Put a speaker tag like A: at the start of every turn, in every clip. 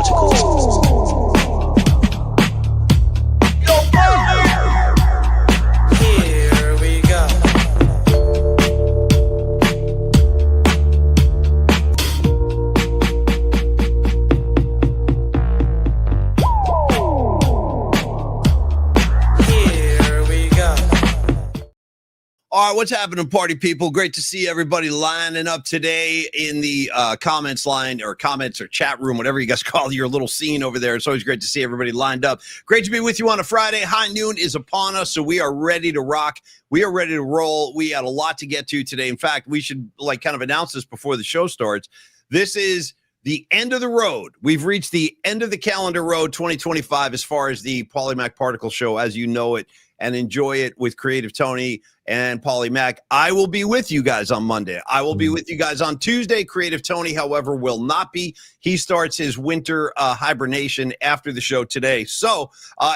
A: particles. Here we go.
B: All right, what's happening, party people? Great to see everybody lining up today in the comments line or comments or chat room, whatever you guys call your little scene over there. It's always great to see everybody lined up. Great to be with you on a Friday. High noon is upon us, so we are ready to rock. We are ready to roll. We had a lot to get to today. In fact, we should kind of announce this before the show starts. This is the end of the road. We've reached the end of the calendar road 2025 as far as the Polymac Particle Show as you know it and enjoy it with Creative Tony and Polymac. I will be with you guys on Monday. I will be with you guys on Tuesday. Creative Tony, however, will not be. He starts his winter hibernation after the show today. So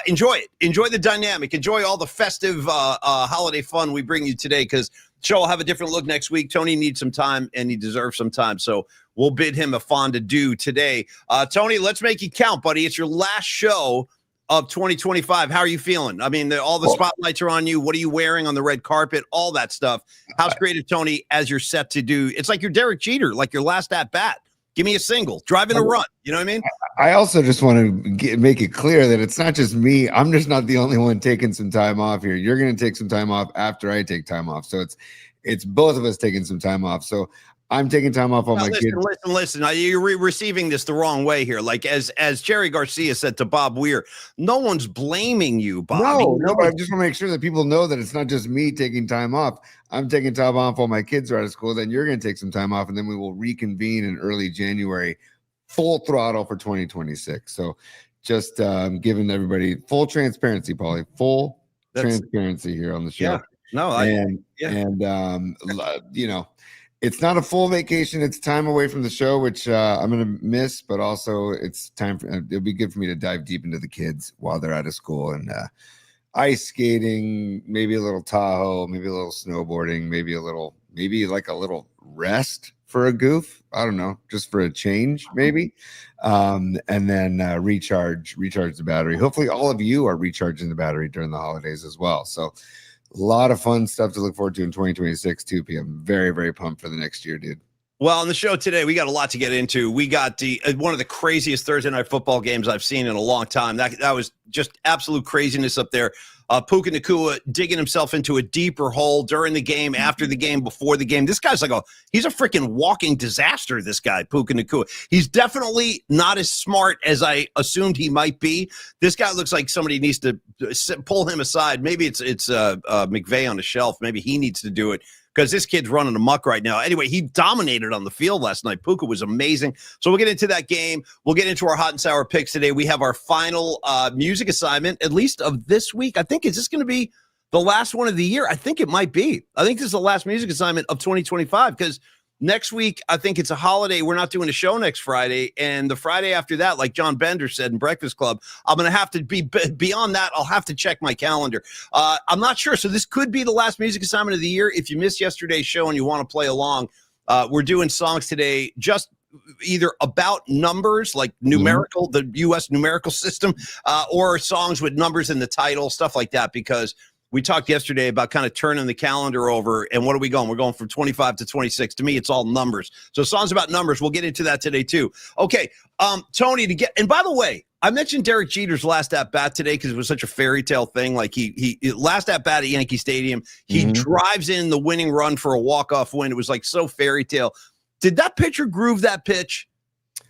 B: enjoy it. Enjoy the dynamic. Enjoy all the festive holiday fun we bring you today because the show will have a different look next week. Tony needs some time, and he deserves some time. So we'll bid him a fond adieu today. Tony, let's make it count, buddy. It's your last show of 2025. How are you feeling? I mean, all the spotlights are on you. What are you wearing on the red carpet? All that stuff. How's Creative Tony as you're set to do? It's like you're Derek Jeter, like your last at bat. Give me a single, driving a run. You know what I mean?
C: I also just want to make it clear that it's not just me. I'm just not the only one taking some time off here. You're going to take some time off after I take time off. So it's both of us taking some time off. So I'm taking time off on my kids.
B: Listen. You're receiving this the wrong way here. Like as Jerry Garcia said to Bob Weir, no one's blaming you, Bob.
C: No, but I just want to make sure that people know that it's not just me taking time off. I'm taking time off while my kids are out of school. Then you're going to take some time off, and then we will reconvene in early January, full throttle for 2026. So just giving everybody full transparency, Paulie, transparency here on the show.
B: Yeah.
C: It's not a full vacation. It's time away from the show, which I'm going to miss, but also it's time it'll be good for me to dive deep into the kids while they're out of school and ice skating, maybe a little Tahoe, maybe a little snowboarding, maybe like a little rest for a goof. I don't know, just for a change, maybe. And then recharge the battery. Hopefully all of you are recharging the battery during the holidays as well. So a lot of fun stuff to look forward to in 2026 too, P. I'm very, very pumped for the next year, dude.
B: Well, on the show today, we got a lot to get into. We got one of the craziest Thursday night football games I've seen in a long time. That was just absolute craziness up there. Puka digging himself into a deeper hole during the game, after the game, before the game. This guy's he's a freaking walking disaster, this guy, Puka Nacua. He's definitely not as smart as I assumed he might be. This guy looks like somebody needs to pull him aside. Maybe it's McVay on the shelf. Maybe he needs to do it because this kid's running amok right now. Anyway, he dominated on the field last night. Puka was amazing. So we'll get into that game. We'll get into our hot and sour picks today. We have our final music assignment, at least of this week. I think, is this going to be the last one of the year? I think it might be. I think this is the last music assignment of 2025 because next week, I think it's a holiday. We're not doing a show next Friday. And the Friday after that, like John Bender said in Breakfast Club, I'm going to have to be beyond that. I'll have to check my calendar. I'm not sure. So this could be the last music assignment of the year. If you missed yesterday's show and you want to play along, we're doing songs today just either about numbers, like numerical, the U.S. numerical system, or songs with numbers in the title, stuff like that, because we talked yesterday about kind of turning the calendar over, and what are we going? We're going from 25 to 26. To me, it's all numbers. So songs about numbers, we'll get into that today too. Okay, Tony, and by the way, I mentioned Derek Jeter's last at-bat today because it was such a fairy tale thing. Like he last at-bat at Yankee Stadium, he drives in the winning run for a walk-off win. It was like so fairy tale. Did that pitcher groove that pitch?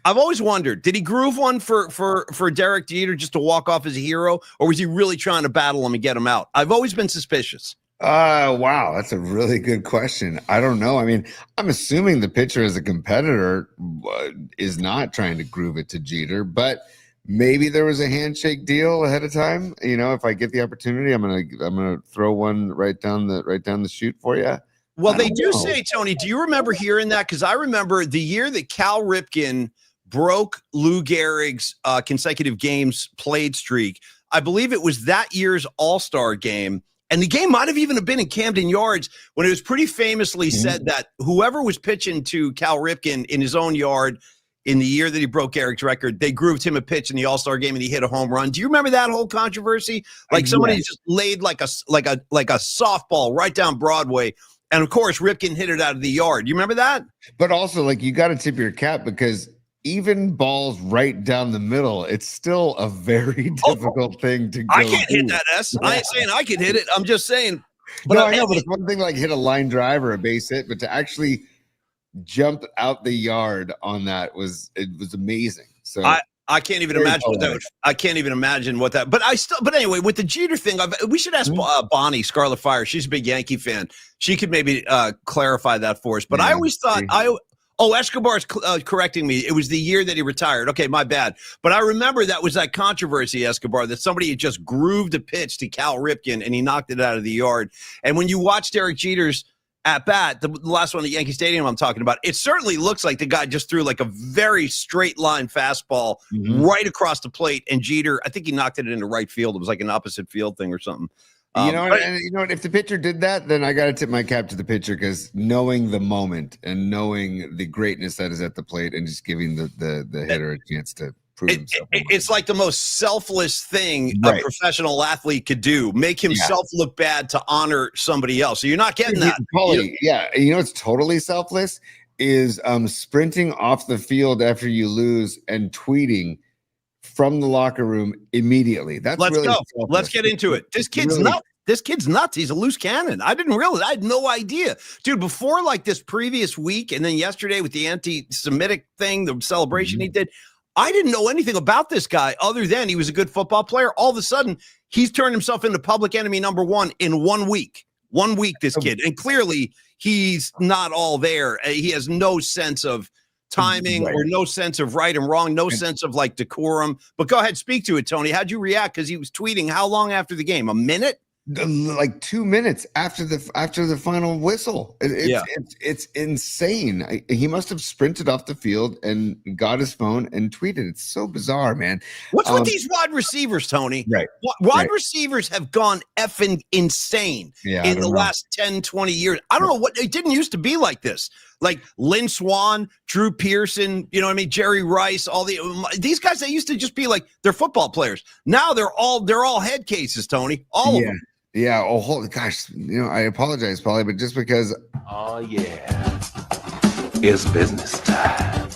B: I've always wondered, did he groove one for Derek Jeter just to walk off as a hero, or was he really trying to battle him and get him out? I've always been suspicious.
C: Wow, that's a really good question. I don't know. I mean, I'm assuming the pitcher as a competitor is not trying to groove it to Jeter, but maybe there was a handshake deal ahead of time. You know, if I get the opportunity, I'm gonna throw one right down the chute for you.
B: Well, they do say, Tony, do you remember hearing that? Because I remember the year that Cal Ripken broke Lou Gehrig's consecutive games played streak. I believe it was that year's All-Star game. And the game might have even been in Camden Yards when it was pretty famously said that whoever was pitching to Cal Ripken in his own yard, in the year that he broke Eric's record, they grooved him a pitch in the All-Star game and he hit a home run. Do you remember that whole controversy? Like somebody just laid like a softball right down Broadway. And of course, Ripken hit it out of the yard. You remember that?
C: But also, like, you got to tip your cap because even balls right down the middle, it's still a very difficult thing to go.
B: I can't hit that S. I ain't saying I can hit it. I'm just saying.
C: But no, I know, but it's one thing like hit a line drive or a base hit, but to actually jump out the yard on that was amazing. So
B: I can't even imagine what that would, I can't even imagine what that, but anyway, with the Jeter thing, we should ask Bonnie Scarlet Fire. She's a big Yankee fan. She could maybe clarify that for us. But I always thought Escobar's correcting me. It was the year that he retired. Okay, my bad. But I remember that was that controversy, Escobar, that somebody had just grooved a pitch to Cal Ripken and he knocked it out of the yard. And when you watched Derek Jeter's at bat, the last one at Yankee Stadium I'm talking about, it certainly looks like the guy just threw like a very straight line fastball right across the plate. And Jeter, I think he knocked it into right field. It was like an opposite field thing or something.
C: You know what? If the pitcher did that, then I got to tip my cap to the pitcher because knowing the moment and knowing the greatness that is at the plate and just giving the hitter a chance to prove himself.
B: It's like the most selfless thing a professional athlete could do. Make himself look bad to honor somebody else. So you're not getting that.
C: Paulie, you know, it's totally selfless is sprinting off the field after you lose and tweeting from the locker room immediately. That's
B: Let's
C: really
B: go.
C: selfless.
B: Let's get into it. This kid's nuts. This kid's nuts. He's a loose cannon. I didn't realize. I had no idea. Dude, before like this previous week and then yesterday with the anti-Semitic thing, the celebration he did, I didn't know anything about this guy other than he was a good football player. All of a sudden, he's turned himself into public enemy number one in 1 week. 1 week, this kid. And clearly, he's not all there. He has no sense of timing or no sense of right and wrong, no sense of like decorum. But go ahead, speak to it, Tony. How'd you react? Because he was tweeting how long after the game? A minute?
C: Like 2 minutes after the final whistle. It's insane. He must have sprinted off the field and got his phone and tweeted. It's so bizarre, man.
B: What's with these wide receivers, Tony?
C: Right.
B: Wide receivers have gone effing insane in the last 10, 20 years. I don't know what it didn't used to be like this. Like Lynn Swann, Drew Pearson, you know what I mean? Jerry Rice, these guys, they used to just be like, they're football players. Now they're all head cases, Tony. All of them.
C: Yeah. Oh, gosh. You know, I apologize, Paulie, but just because.
D: Oh, yeah. It's business time.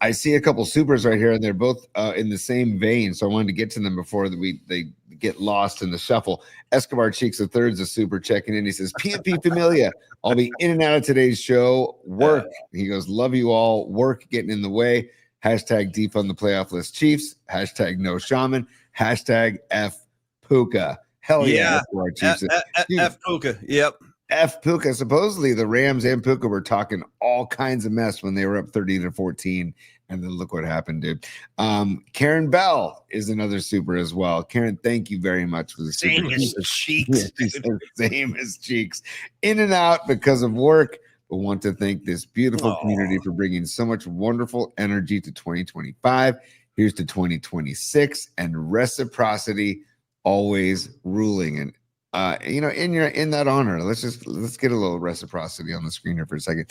C: I see a couple supers right here, and they're both in the same vein. So I wanted to get to them before they get lost in the shuffle. Escobar Cheeks III is a super checking in. He says, PFP Familia, I'll be in and out of today's show. Work. He goes, love you all. Work getting in the way. Hashtag deep on the playoff list Chiefs. Hashtag no shaman. Hashtag F Puka. Hell yeah.
B: F Puka. Yep.
C: F Puka. Supposedly the Rams and Puka were talking all kinds of mess when they were up 30-14. And then look what happened, dude. Karen Bell is another super as well. Karen, thank you very much for the
B: same as Cheeks.
C: Same as Cheeks. In and out because of work. But want to thank this beautiful community for bringing so much wonderful energy to 2025. Here's to 2026 and reciprocity always ruling. And you know, in that honor, let's get a little reciprocity on the screen here for a second.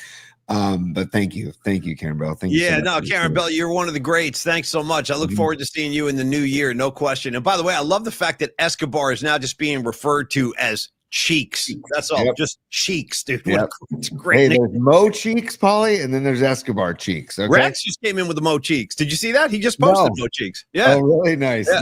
C: But thank you, Karen Bell. Thank you.
B: Yeah, so Karen Bell, you're one of the greats. Thanks so much. I look forward to seeing you in the new year, no question. And by the way, I love the fact that Escobar is now just being referred to as Cheeks. That's all. Just Cheeks, dude. It's great.
C: Hey, there's Mo Cheeks, Paulie, and then there's Escobar Cheeks. Okay?
B: Rex just came in with the Mo Cheeks. Did you see that? He just posted Mo Cheeks. Yeah.
C: Oh, really? Nice. If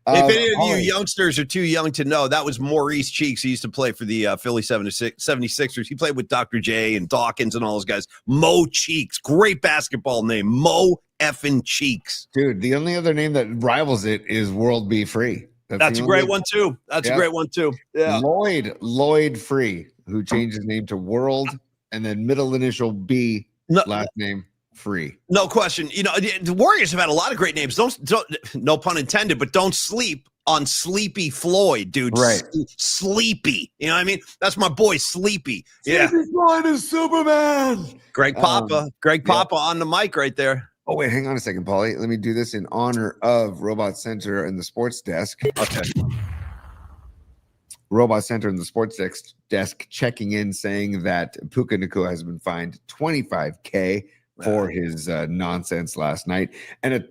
B: any of you youngsters are too young to know, that was Maurice Cheeks. He used to play for the Philly 76ers. He played with Dr. J and Dawkins and all those guys. Mo Cheeks. Great basketball name. Mo effing Cheeks.
C: Dude, the only other name that rivals it is World Be Free.
B: That's a great one too. That's a great one too. Yeah.
C: Lloyd Free, who changed his name to World and then middle initial B, last name Free.
B: No question. You know, the Warriors have had a lot of great names. Don't no pun intended, but don't sleep on Sleepy Floyd, dude.
C: Right.
B: Sleepy. You know what I mean? That's my boy Sleepy.
C: Sleepy Floyd is Superman.
B: Greg Papa. Papa on the mic right there.
C: Oh, wait, hang on a second, Paulie. Let me do this in honor of Robot Center and the Sports Desk.
B: Okay.
C: Robot Center and the Sports Desk checking in saying that Puka Nacua has been fined $25K for his nonsense last night. And a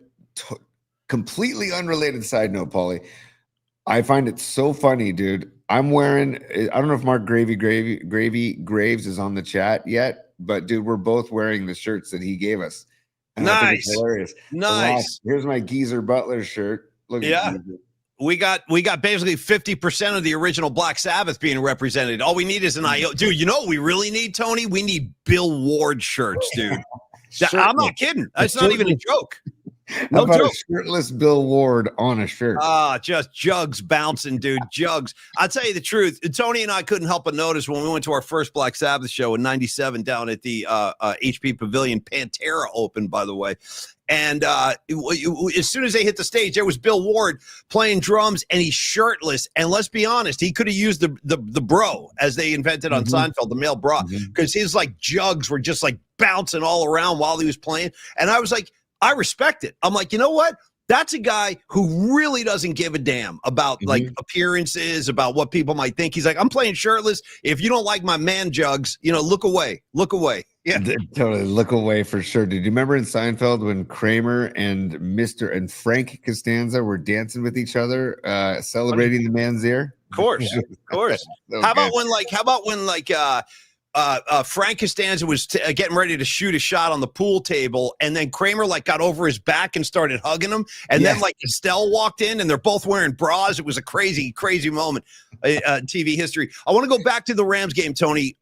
C: completely unrelated side note, Paulie, I find it so funny, dude. I'm wearing, I don't know if Mark Gravy Graves is on the chat yet, but dude, we're both wearing the shirts that he gave us. And I think it's hilarious.
B: Nice.
C: Here's my Geezer Butler shirt. Look at Geezer.
B: We got basically 50% of the original Black Sabbath being represented. All we need is an IO. Dude, you know what we really need, Tony? We need Bill Ward shirts, dude. I'm not kidding. That's not even a joke.
C: How about a shirtless Bill Ward on a shirt?
B: Just jugs bouncing, dude. Jugs. I'll tell you the truth. Tony and I couldn't help but notice when we went to our first Black Sabbath show in '97 down at the HP Pavilion. Pantera opened, by the way. And as soon as they hit the stage, there was Bill Ward playing drums, and he's shirtless. And let's be honest, he could have used the bro, as they invented on Seinfeld, the male bra, because his like jugs were just like bouncing all around while he was playing. And I was like, I respect it. I'm like, you know what? That's a guy who really doesn't give a damn about like appearances, about what people might think. He's like, I'm playing shirtless. If you don't like my man jugs, look away. Look away. Yeah,
C: totally. Look away for sure. Did you remember in Seinfeld when Kramer and Frank Costanza were dancing with each other, celebrating the man's ear?
B: Of course, of course. How about when Frank Costanza was getting ready to shoot a shot on the pool table, and then Kramer like got over his back and started hugging him, and then like Estelle walked in, and they're both wearing bras. It was a crazy, crazy moment in TV history. I want to go back to the Rams game, Tony.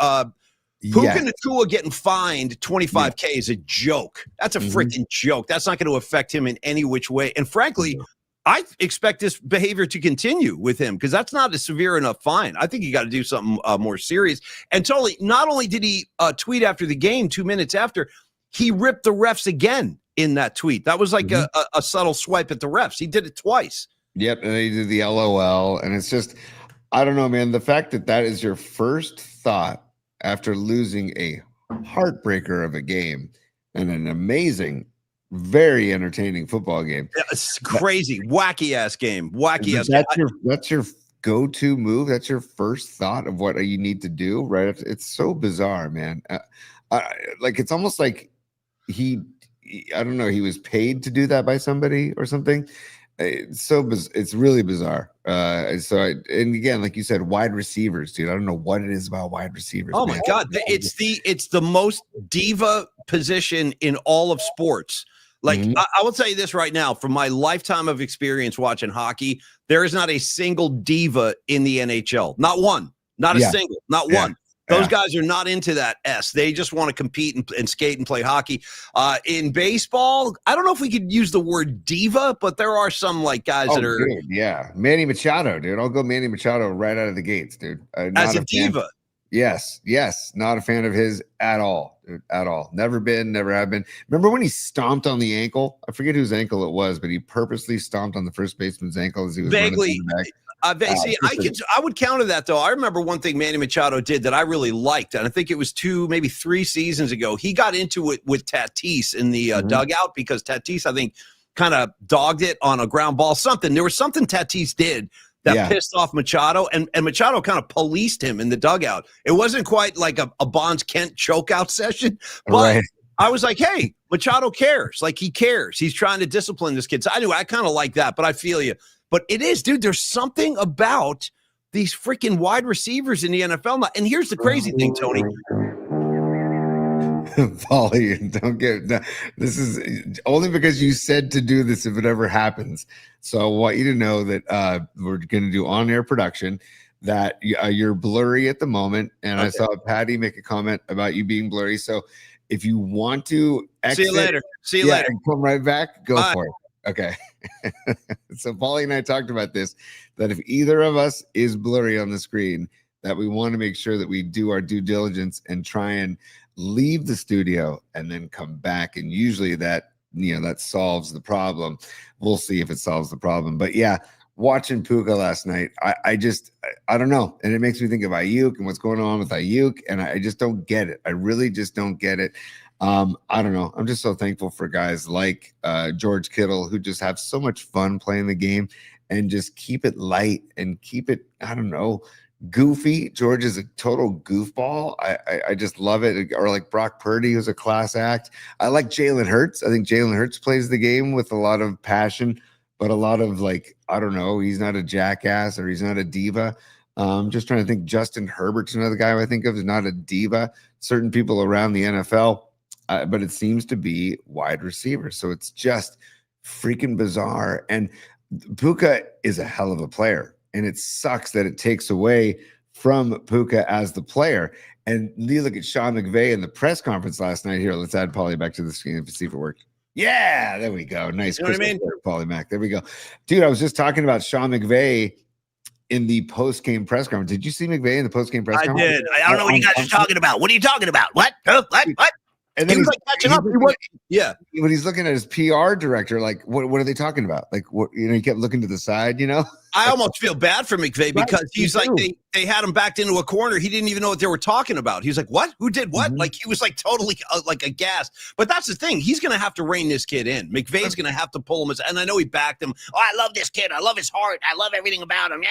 B: Puka Nacua getting fined $25K is a joke. That's a freaking joke. That's not going to affect him in any which way. And frankly, I expect this behavior to continue with him because that's not a severe enough fine. I think you got to do something more serious. And totally, not only did he tweet after the game 2 minutes after, he ripped the refs again in that tweet. That was like a subtle swipe at the refs. He did it twice.
C: Yep, and he did the LOL. And it's just, I don't know, man. The fact that is your first thought after losing a heartbreaker of a game and an amazing, very entertaining football game.
B: Yeah, it's crazy, wacky ass game.
C: That's your go-to move. That's your first thought of what you need to do, right? It's so bizarre, man. Like it's almost like I don't know, he was paid to do that by somebody or something. It's really bizarre. And again, like you said, wide receivers, dude. I don't know what it is about wide receivers.
B: Oh my God, it's the most diva position in all of sports. Like I will tell you this right now, from my lifetime of experience watching hockey, there is not a single diva in the NHL. Not one. Not a single. Not one. Those guys are not into that S. They just want to compete and skate and play hockey. In baseball, I don't know if we could use the word diva, but there are some like guys that are.
C: Dude, yeah, Manny Machado, dude. I'll go Manny Machado right out of the gates, dude.
B: As a diva.
C: Yes. Not a fan of his at all, dude. At all. Never been, never have been. Remember when he stomped on the ankle? I forget whose ankle it was, but he purposely stomped on the first baseman's ankle as he was
B: vaguely.
C: running back.
B: I would counter that though. I remember one thing Manny Machado did that I really liked, and I think it was 2, maybe 3 seasons ago. He got into it with Tatis in the dugout because Tatis, I think, kind of dogged it on a ground ball. There was something Tatis did that pissed off Machado, and Machado kind of policed him in the dugout. It wasn't quite like a Bonds Kent chokeout session, but I was like, hey, Machado cares. Like he cares. He's trying to discipline this kid. So I kind of like that, but I feel you. But it is, dude, there's something about these freaking wide receivers in the NFL. And here's the crazy thing, Tony.
C: Paulie, this is only because you said to do this if it ever happens. So I want you to know that we're going to do on-air production, that you're blurry at the moment. And I saw Patty make a comment about you being blurry. So if you want to exit,
B: see you later.
C: And come right back, go for it. Okay. So Paulie and I talked about this, that if either of us is blurry on the screen, that we want to make sure that we do our due diligence and try and leave the studio and then come back. And usually that solves the problem. We'll see if it solves the problem. But yeah, watching Puka last night, I don't know. And it makes me think of Ayuk and what's going on with Ayuk. And I just don't get it. I really just don't get it. I don't know. I'm just so thankful for guys like George Kittle who just have so much fun playing the game and just keep it light and keep it, I don't know, goofy. George is a total goofball. I just love it. Or like Brock Purdy, who's a class act. I like Jalen Hurts. I think Jalen Hurts plays the game with a lot of passion, but a lot of like, I don't know, he's not a jackass or he's not a diva. Just trying to think. Justin Herbert's another guy I think of is not a diva. Certain people around the NFL, but it seems to be wide receivers. So it's just freaking bizarre. And Puka is a hell of a player. And it sucks that it takes away from Puka as the player. And you look at Sean McVay in the press conference last night. Here, let's add Paulie back to the screen to see if it works. Yeah, there we go. Nice.
B: You know what I mean?
C: Paulie Mac. There we go. Dude, I was just talking about Sean McVay in the post-game press conference. Did you see McVay in the post-game press conference?
B: I did. I don't know what you guys are talking about. What are you talking about? What? What?
C: And then
B: he's like catching up. Yeah.
C: When he's looking at his PR director, like, what are they talking about? Like, what, he kept looking to the side,
B: I almost feel bad for McVay because he's like, they had him backed into a corner. He didn't even know what they were talking about. He's like, what? Who did what? Mm-hmm. Like, he was like totally like aghast. But that's the thing. He's going to have to rein this kid in. McVay's going to have to pull him. And I know he backed him. Oh, I love this kid. I love his heart. I love everything about him.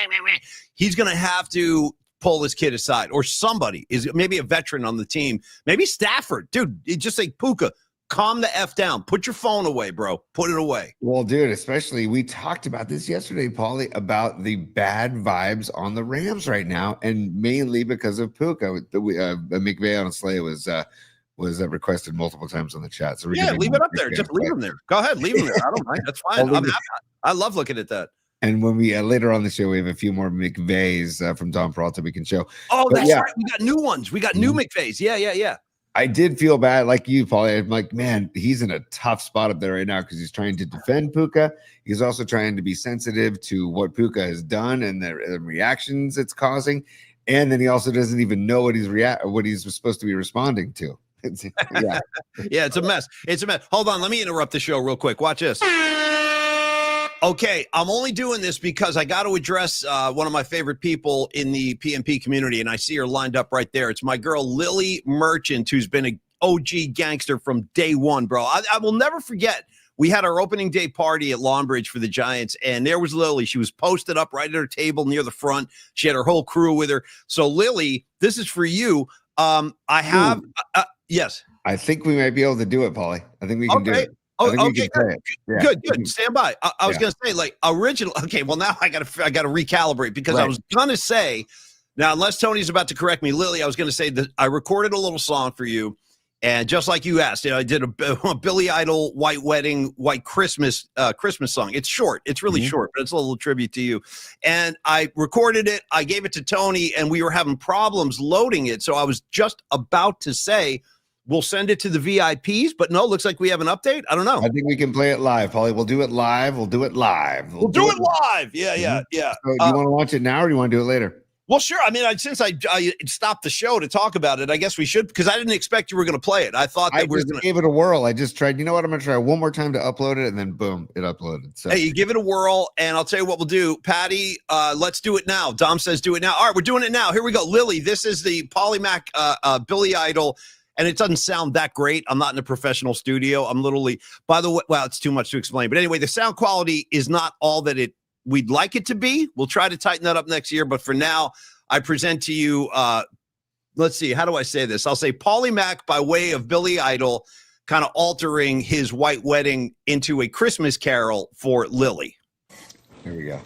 B: He's going to have to pull this kid aside, or somebody is maybe a veteran on the team, maybe Stafford, dude. Just say, Puka, calm the F down. Put your phone away, bro. Put it away.
C: Well, dude, especially we talked about this yesterday, Paulie, about the bad vibes on the Rams right now, and mainly because of Puka. McVay on a sleigh was requested multiple times on the chat. So
B: yeah, leave it up there. Just leave him there. Go ahead, leave him there. I don't mind. That's fine. I love looking at that.
C: And when we later on the show, we have a few more McVays from Don Peralta we can show.
B: Oh, but that's right. We got new ones. We got new McVays. Yeah.
C: I did feel bad, like you, Paulie. I'm like, man, he's in a tough spot up there right now because he's trying to defend Puka. He's also trying to be sensitive to what Puka has done and the reactions it's causing. And then he also doesn't even know what he's supposed to be responding to. Yeah,
B: it's a mess. It's a mess. Hold on, let me interrupt the show real quick. Watch this. Okay, I'm only doing this because I got to address one of my favorite people in the PMP community, and I see her lined up right there. It's my girl, Lily Merchant, who's been an OG gangster from day one, bro. I will never forget. We had our opening day party at Longbridge for the Giants, and there was Lily. She was posted up right at her table near the front. She had her whole crew with her. So, Lily, this is for you. I have yes.
C: I think we might be able to do it, Paulie. I think we can do it.
B: Oh, okay, good. Stand by. I was going to say, like, original. Okay, well, now I got to recalibrate because I was going to say, now, unless Tony's about to correct me, Lily, I was going to say that I recorded a little song for you, and just like you asked, I did a Billy Idol White Wedding, White Christmas song. It's short. It's really short, but it's a little tribute to you. And I recorded it. I gave it to Tony, and we were having problems loading it. So I was just about to say, we'll send it to the VIPs, but no, looks like we have an update. I don't know.
C: I think we can play it live, Paulie. We'll do it live. We'll do it live.
B: We'll do it live. Yeah.
C: So do you want to watch it now or do you want to do it later?
B: Well, sure. I mean, since I stopped the show to talk about it, I guess we should, because I didn't expect you were going to play it. I thought that we were going to
C: give it a whirl. I just tried. You know what? I'm going to try one more time to upload it, and then boom, it uploaded. So
B: hey, you give it a whirl, and I'll tell you what we'll do. Patty, let's do it now. Dom says do it now. All right, we're doing it now. Here we go. Lily, this is the Paulie Mac Billy Idol. And it doesn't sound that great. I'm not in a professional studio. I'm literally, by the way, well, it's too much to explain. But anyway, the sound quality is not all that we'd like it to be. We'll try to tighten that up next year. But for now, I present to you, let's see, how do I say this? I'll say Paulie Mac by way of Billy Idol, kind of altering his White Wedding into a Christmas carol for Lily.
C: Here we go.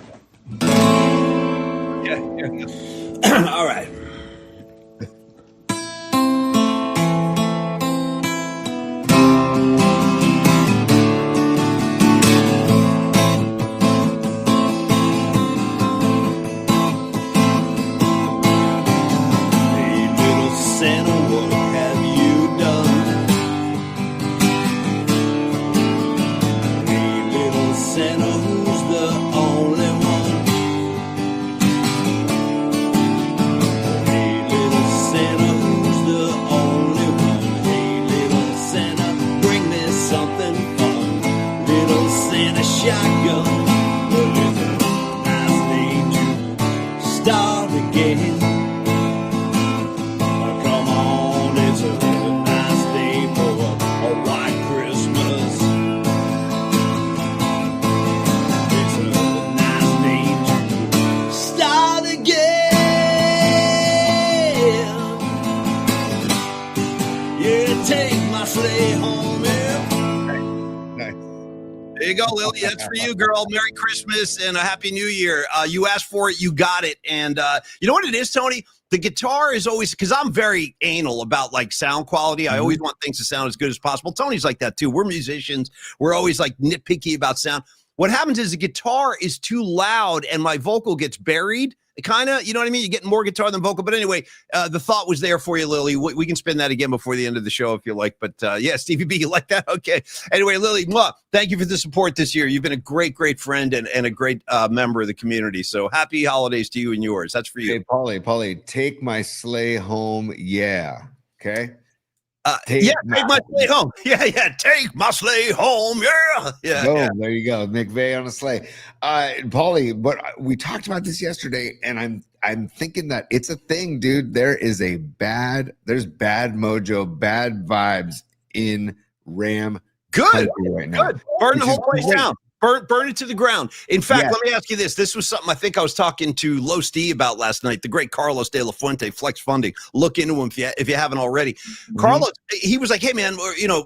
B: Yeah. All right. you go, Lily. That's for you, girl. Merry Christmas and a Happy New Year. You asked for it, you got it. And you know what it is, Tony? The guitar is always, because I'm very anal about like sound quality. I always want things to sound as good as possible. Tony's like that too. We're musicians. We're always like nitpicky about sound. What happens is the guitar is too loud and my vocal gets buried. Kind of, you know what I mean? You get more guitar than vocal. But anyway, the thought was there for you, Lily. We can spin that again before the end of the show if you like. But yeah, Stevie B, you like that? Okay. Anyway, Lily, thank you for the support this year. You've been a great, great friend and a great member of the community. So happy holidays to you and yours. That's for you.
C: Hey, Paulie, take my sleigh home. Yeah. Okay.
B: Take my sleigh home. Yeah. Take my sleigh home. Yeah.
C: Boom, there you go. McVay on a sleigh. Paulie, but we talked about this yesterday, and I'm thinking that it's a thing, dude. There's bad mojo, bad vibes in Ram country right now.
B: Good. Burn the whole place down. Burn it to the ground. In fact, let me ask you this. This was something I think I was talking to Los D about last night, the great Carlos De La Fuente, Flex Funding. Look into him if you haven't already. Carlos, he was like, hey, man,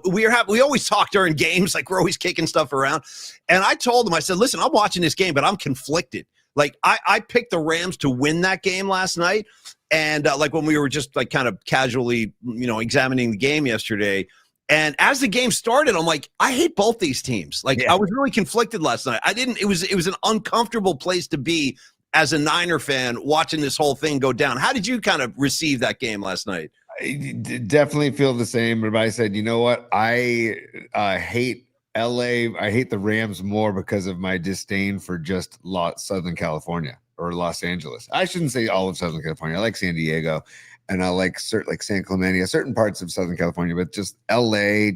B: we always talk during games, like we're always kicking stuff around. And I told him, I said, listen, I'm watching this game, but I'm conflicted. Like I picked the Rams to win that game last night. And like when we were just like kind of casually, examining the game yesterday, and as the game started, I'm like, I hate both these teams. Like I was really conflicted last night. It was an uncomfortable place to be as a Niner fan watching this whole thing go down. How did you kind of receive that game last night?
C: I definitely feel the same. But I said, you know what? I hate LA. I hate the Rams more because of my disdain for just Southern California or Los Angeles. I shouldn't say all of Southern California. I like San Diego. And I like San Clemente, certain parts of Southern California, but just LA,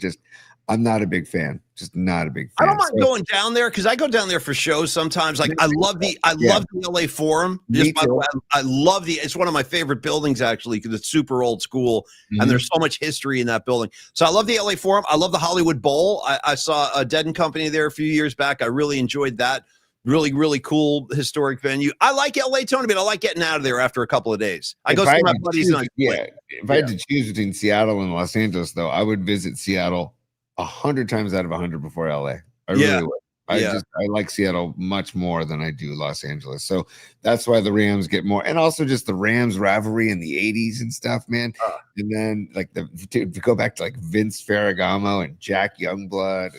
C: I'm not a big fan. Just not a big fan.
B: I don't mind going down there because I go down there for shows sometimes. Like I love the LA Forum. Just by the way, I love it's one of my favorite buildings actually because it's super old school and there's so much history in that building. So I love the LA Forum. I love the Hollywood Bowl. I saw a Dead and Company there a few years back. I really enjoyed that. Really, really cool historic venue. I like LA, Tony, but I like getting out of there after a couple of days. I go see my buddies.
C: If I had to choose between Seattle and Los Angeles, though, I would visit Seattle 100 times out of 100 before LA. I really would. I like Seattle much more than I do Los Angeles. So that's why the Rams get more. And also just the Rams rivalry in the 80s and stuff, man. And then like to go back to like Vince Ferragamo and Jack Youngblood.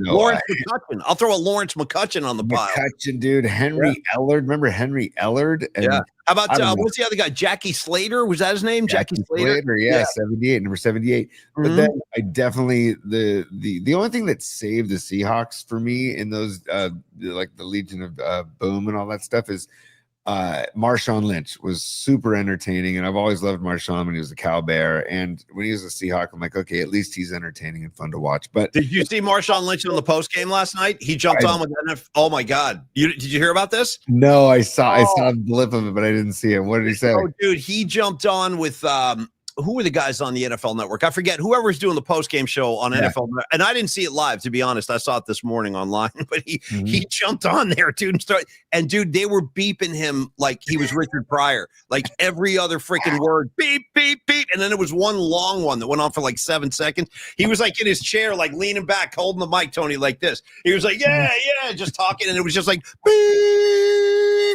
B: Lawrence McCutcheon. I'll throw a Lawrence McCutcheon on the pile.
C: McCutcheon, dude. Henry Ellard. Remember Henry Ellard? And
B: how about what's the other guy? Jackie Slater? Was that his name? Jackie Slater?
C: 78, number 78. But then I definitely the only thing that saved the Seahawks for me in those like the Legion of Boom and all that stuff is Marshawn Lynch was super entertaining, and I've always loved Marshawn when he was a Cow Bear, and when he was a Seahawk, I'm like, okay, at least he's entertaining and fun to watch. But
B: did you see Marshawn Lynch on the post game last night? He jumped on with NFL. Oh my God! Did you hear about this?
C: No, I saw the blip of it, but I didn't see it. What did he say?
B: Oh, dude, he jumped on with who were the guys on the NFL Network? I forget. Whoever's doing the post-game show on NFL, and I didn't see it live, to be honest. I saw it this morning online, but he jumped on there, dude, and dude, they were beeping him like he was Richard Pryor, like every other freaking word, beep, beep, beep, and then it was one long one that went on for like 7 seconds. He was like in his chair, like leaning back, holding the mic, Tony, like this. He was like, yeah, just talking, and it was just like beep.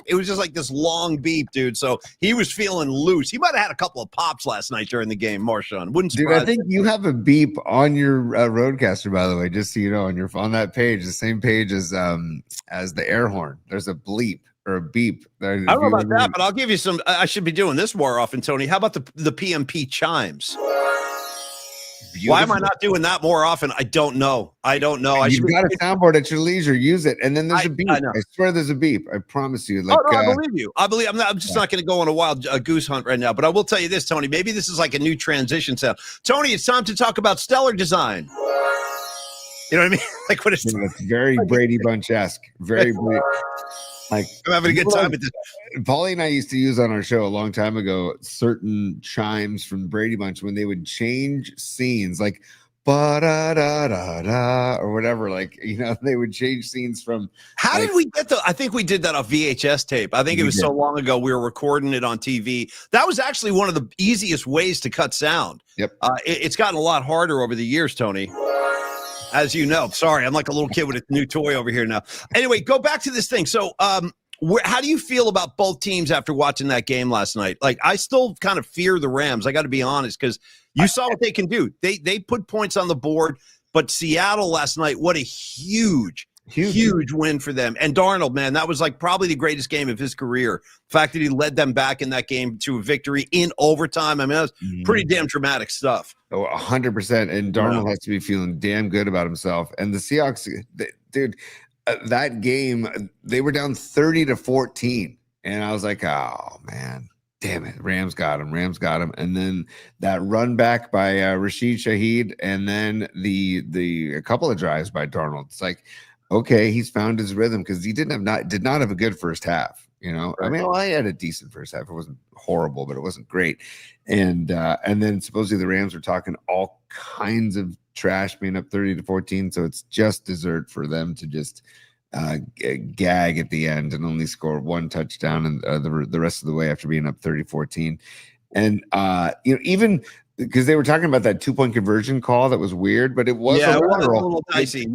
B: It was just like this long beep, dude. So he was feeling loose. He might have had a couple of pops last night during the game, Marshawn. Wouldn't surprise.
C: Dude, I think you have a beep on your Roadcaster, by the way, just so you know, on that page, the same page as the air horn. There's a bleep or a beep.
B: I don't know about that, but I'll give you some. I should be doing this more often, Tony. How about the PMP chimes? Beautiful. Why am I not doing that more often? I don't know. You've
C: got a soundboard at your leisure. Use it, and then there's a beep. I swear there's a beep. I promise you. Like,
B: I believe you. I'm just not going to go on a wild goose hunt right now. But I will tell you this, Tony. Maybe this is like a new transition sound. Tony, it's time to talk about stellar design. You know what I mean? Like what it's
C: very Brady Bunch-esque. Very Brady. Like
B: I'm having a good time with this.
C: Paulie and I used to use on our show a long time ago certain chimes from Brady Bunch when they would change scenes, like ba-da-da-da-da or whatever. Like, they would change scenes from.
B: How did we get I think we did that on VHS tape. I think it was so long ago we were recording it on TV. That was actually one of the easiest ways to cut sound.
C: Yep.
B: It's gotten a lot harder over the years, Tony. as you know. Sorry, I'm like a little kid with a new toy over here now. Anyway, go back to this thing. So, how do you feel about both teams after watching that game last night? Like, I still kind of fear the Rams. I got to be honest, because you saw what they can do. They put points on the board, but Seattle last night, what a huge win for them. And Darnold, man, that was like probably the greatest game of his career. The fact that he led them back in that game to a victory in overtime. I mean, that was pretty damn dramatic stuff.
C: Oh, 100%. And Darnold has to be feeling damn good about himself. And the Seahawks, dude, that game, they were down 30-14. And I was like, oh, man, damn it. Rams got him. And then that run back by Rashid Shaheed, and then a couple of drives by Darnold. It's like, okay, he's found his rhythm, because he did not have a good first half. You know, I mean, I had a decent first half. It wasn't horrible, but it wasn't great. And then supposedly the Rams were talking all kinds of trash, being up 30-14. So it's just dessert for them to just gag at the end and only score one touchdown and the rest of the way after being up 30-14. And even because they were talking about that 2-point conversion call that was weird, but it was a lateral.
B: A little dicey,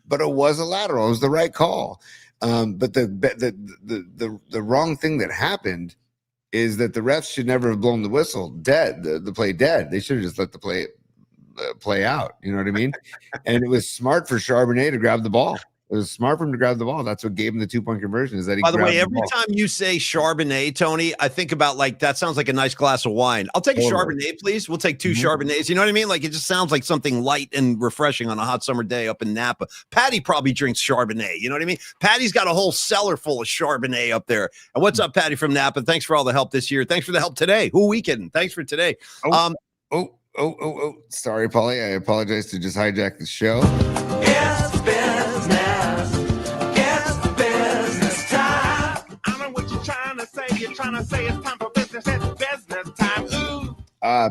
C: but it was a lateral. It was the right call. But the wrong thing that happened is that the refs should never have blown the whistle dead, the play dead. They should have just let the play out. You know what I mean? And it was smart for Charbonnet to grab the ball. It was smart for him to grab the ball. That's what gave him the 2-point conversion. Is that he?
B: By the way, every time you say Charbonnet, Tony, I think about like that sounds like a nice glass of wine. I'll take a Charbonnet, please. We'll take 2 Charbonnets. You know what I mean? Like it just sounds like something light and refreshing on a hot summer day up in Napa. Patty probably drinks Charbonnet. You know what I mean? Patty's got a whole cellar full of Charbonnet up there. And what's up, Patty from Napa? Thanks for all the help this year. Thanks for the help today. Who we kidding? Thanks for today.
C: Sorry, Paulie. I apologize to just hijack the show.
A: It's business. It's business time. I know what you're trying to say. You're trying to say it's time for business. It's business time. Ooh.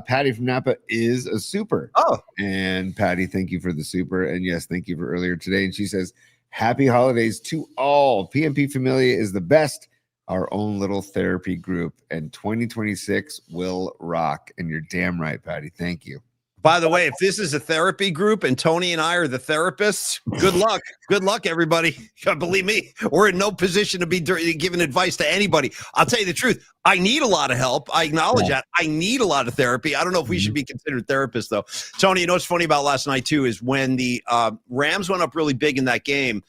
C: Patty from Napa is a super.
B: Oh.
C: And Patty, thank you for the super. And yes, thank you for earlier today. And she says, happy holidays to all. PMP Familia is the best. Our own little therapy group, and 2026 will rock. And you're damn right, Patty. Thank you.
B: By the way, if this is a therapy group and Tony and I are the therapists, good luck. Good luck, everybody. Believe me, we're in no position to be giving advice to anybody. I'll tell you the truth. I need a lot of help. I acknowledge that. I need a lot of therapy. I don't know if we should be considered therapists, though. Tony, you know what's funny about last night, too, is when the Rams went up really big in that game,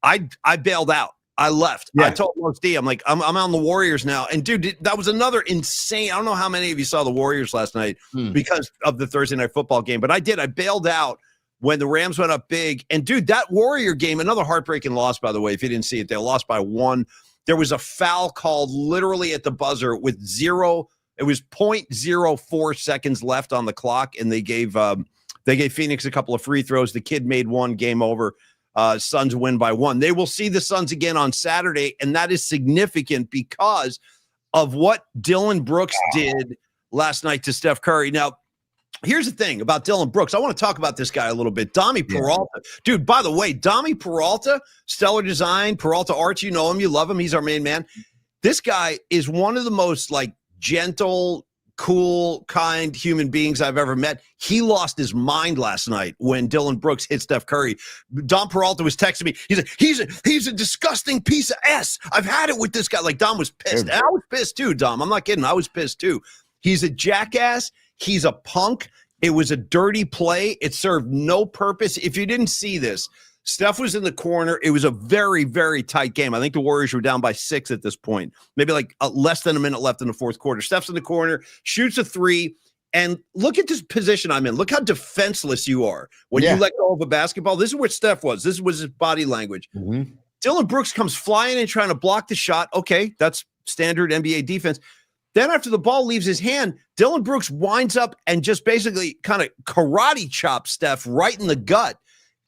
B: I bailed out. I left. I told Los D, I'm like, I'm on the Warriors now. And dude, that was another insane. I don't know how many of you saw the Warriors last night because of the Thursday night football game, but I did. I bailed out when the Rams went up big. And dude, that Warrior game, another heartbreaking loss, by the way, if you didn't see it, they lost by 1. There was a foul called literally at the buzzer with 0.04 seconds left on the clock. And they gave Phoenix a couple of free throws. The kid made 1, game over. Suns win by 1. They will see the Suns again on Saturday, and that is significant because of what Dillon Brooks did last night to Steph Curry. Now, here's the thing about Dillon Brooks. I want to talk about this guy a little bit. Dami Peralta. Dude, by the way, Dami Peralta, Stellar Design, Peralta Arts, you know him, you love him. He's our main man. This guy is one of the most, like, gentle, cool, kind human beings I've ever met. He lost his mind last night when Dillon Brooks hit Steph Curry. Dom Peralta was texting me. He's like, he's a disgusting piece of S. I've had it with this guy. Like, Dom was pissed. And I was pissed too, Dom. I'm not kidding. I was pissed too. He's a jackass. He's a punk. It was a dirty play. It served no purpose. If you didn't see this, Steph was in the corner. It was a very, very tight game. I think the Warriors were down by 6 at this point, maybe like less than a minute left in the fourth quarter. Steph's in the corner, shoots a 3, and look at this position I'm in. Look how defenseless you are when you let go of a basketball. This is where Steph was. This was his body language. Dillon Brooks comes flying in trying to block the shot. Okay, that's standard NBA defense. Then after the ball leaves his hand, Dillon Brooks winds up and just basically kind of karate chops Steph right in the gut.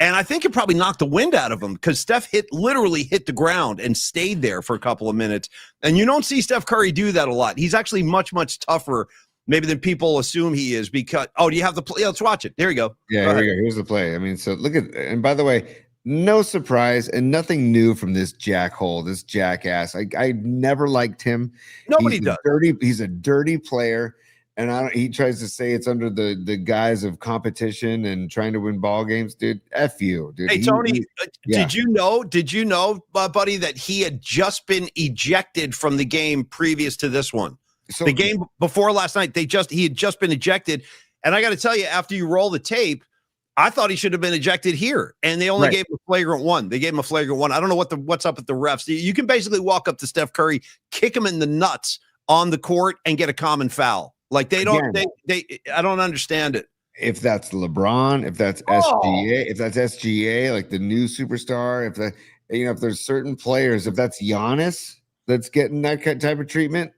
B: And I think it probably knocked the wind out of him because Steph literally hit the ground and stayed there for a couple of minutes. And you don't see Steph Curry do that a lot. He's actually much, much tougher maybe than people assume he is because, do you have the play? Yeah, let's watch it. There you go.
C: Yeah, here we go. Here's the play. I mean, so look at, and by the way, no surprise and nothing new from this jackhole, this jackass. I never liked him.
B: Nobody does.
C: He's a dirty player. And he tries to say it's under the guise of competition and trying to win ball games, dude. F you, dude.
B: Hey, Tony,
C: yeah.
B: did you know, buddy, that he had just been ejected from the game previous to this one? So the game before last night, he had just been ejected. And I got to tell you, after you roll the tape, I thought he should have been ejected here, and they only gave him a flagrant one. They gave him a flagrant one. I don't know what's up with the refs. You can basically walk up to Steph Curry, kick him in the nuts on the court, and get a common foul. Like they don't. I don't understand it.
C: If that's LeBron, if that's SGA, like the new superstar, if there's certain players, if that's Giannis that's getting that type of treatment,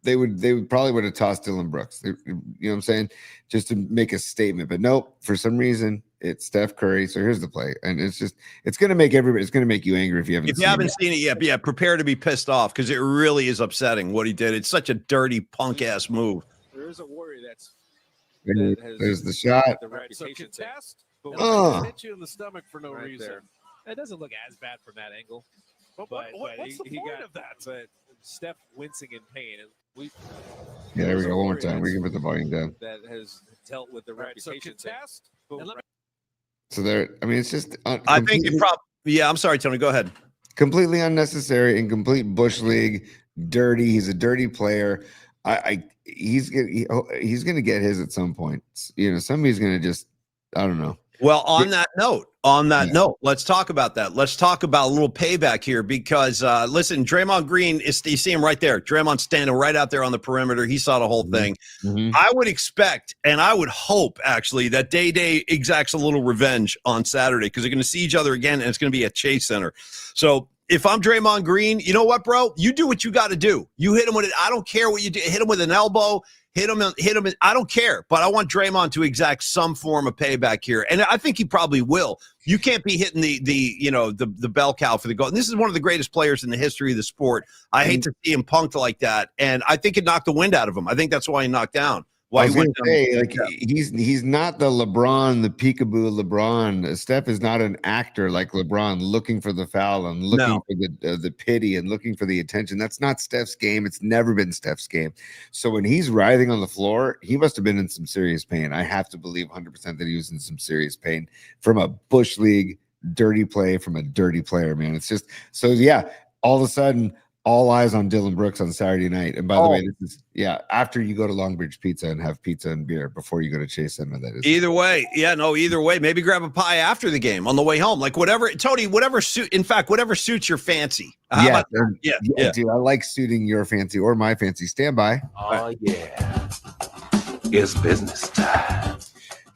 C: they would probably have tossed Dillon Brooks. You know what I'm saying? Just to make a statement. But nope, for some reason, it's Steph Curry. So here's the play. And it's going to make you angry if you haven't
B: seen it yet. But yeah, prepare to be pissed off because it really is upsetting what he did. It's such a dirty punk ass move.
E: There is a warrior
C: there's the shot.
E: The reputation test.
F: Hit you in the stomach for no reason.
E: It doesn't look as bad from that angle.
F: But what's the point of that?
E: But Steph wincing in pain.
C: There we go. One more time. We can put the volume down.
E: That has dealt with the reputation test.
C: So there. I mean, it's just.
B: I think it probably. Yeah, I'm sorry, Tony. Go ahead.
C: Completely unnecessary and complete bush league. Dirty. He's a dirty player. He's gonna get his at some point. Somebody's gonna just. I don't know.
B: Well, on that note, let's talk about that. Let's talk about a little payback here because, listen, Draymond Green, you see him right there. Draymond standing right out there on the perimeter. He saw the whole thing. Mm-hmm. I would expect and I would hope, actually, that Day exacts a little revenge on Saturday because they're going to see each other again, and it's going to be at Chase Center. So if I'm Draymond Green, you know what, bro? You do what you got to do. You hit him with it. I don't care what you do. Hit him with an elbow. Hit him. I don't care, but I want Draymond to exact some form of payback here, and I think he probably will. You can't be hitting the bell cow for the goal. And this is one of the greatest players in the history of the sport. I hate to see him punked like that, and I think it knocked the wind out of him. I think that's why he knocked down.
C: I was going to say, he's not the LeBron, the peekaboo LeBron. Steph is not an actor like LeBron, looking for the foul and looking for the pity and looking for the attention. That's not Steph's game. It's never been Steph's game. So when he's writhing on the floor, he must have been in some serious pain. I have to believe 100% that he was in some serious pain from a bush league dirty play from a dirty player, man. It's just so, yeah, all of a sudden, all eyes on Dillon Brooks on Saturday night. And by the way, this is after you go to Longbridge Pizza and have pizza and beer before you go to Chase Center. That is
B: either way. Maybe grab a pie after the game on the way home. Like whatever, Tony, whatever suits your fancy.
C: Yeah, dude. I like suiting your fancy or my fancy. Stand by.
D: Oh yeah. It's business time.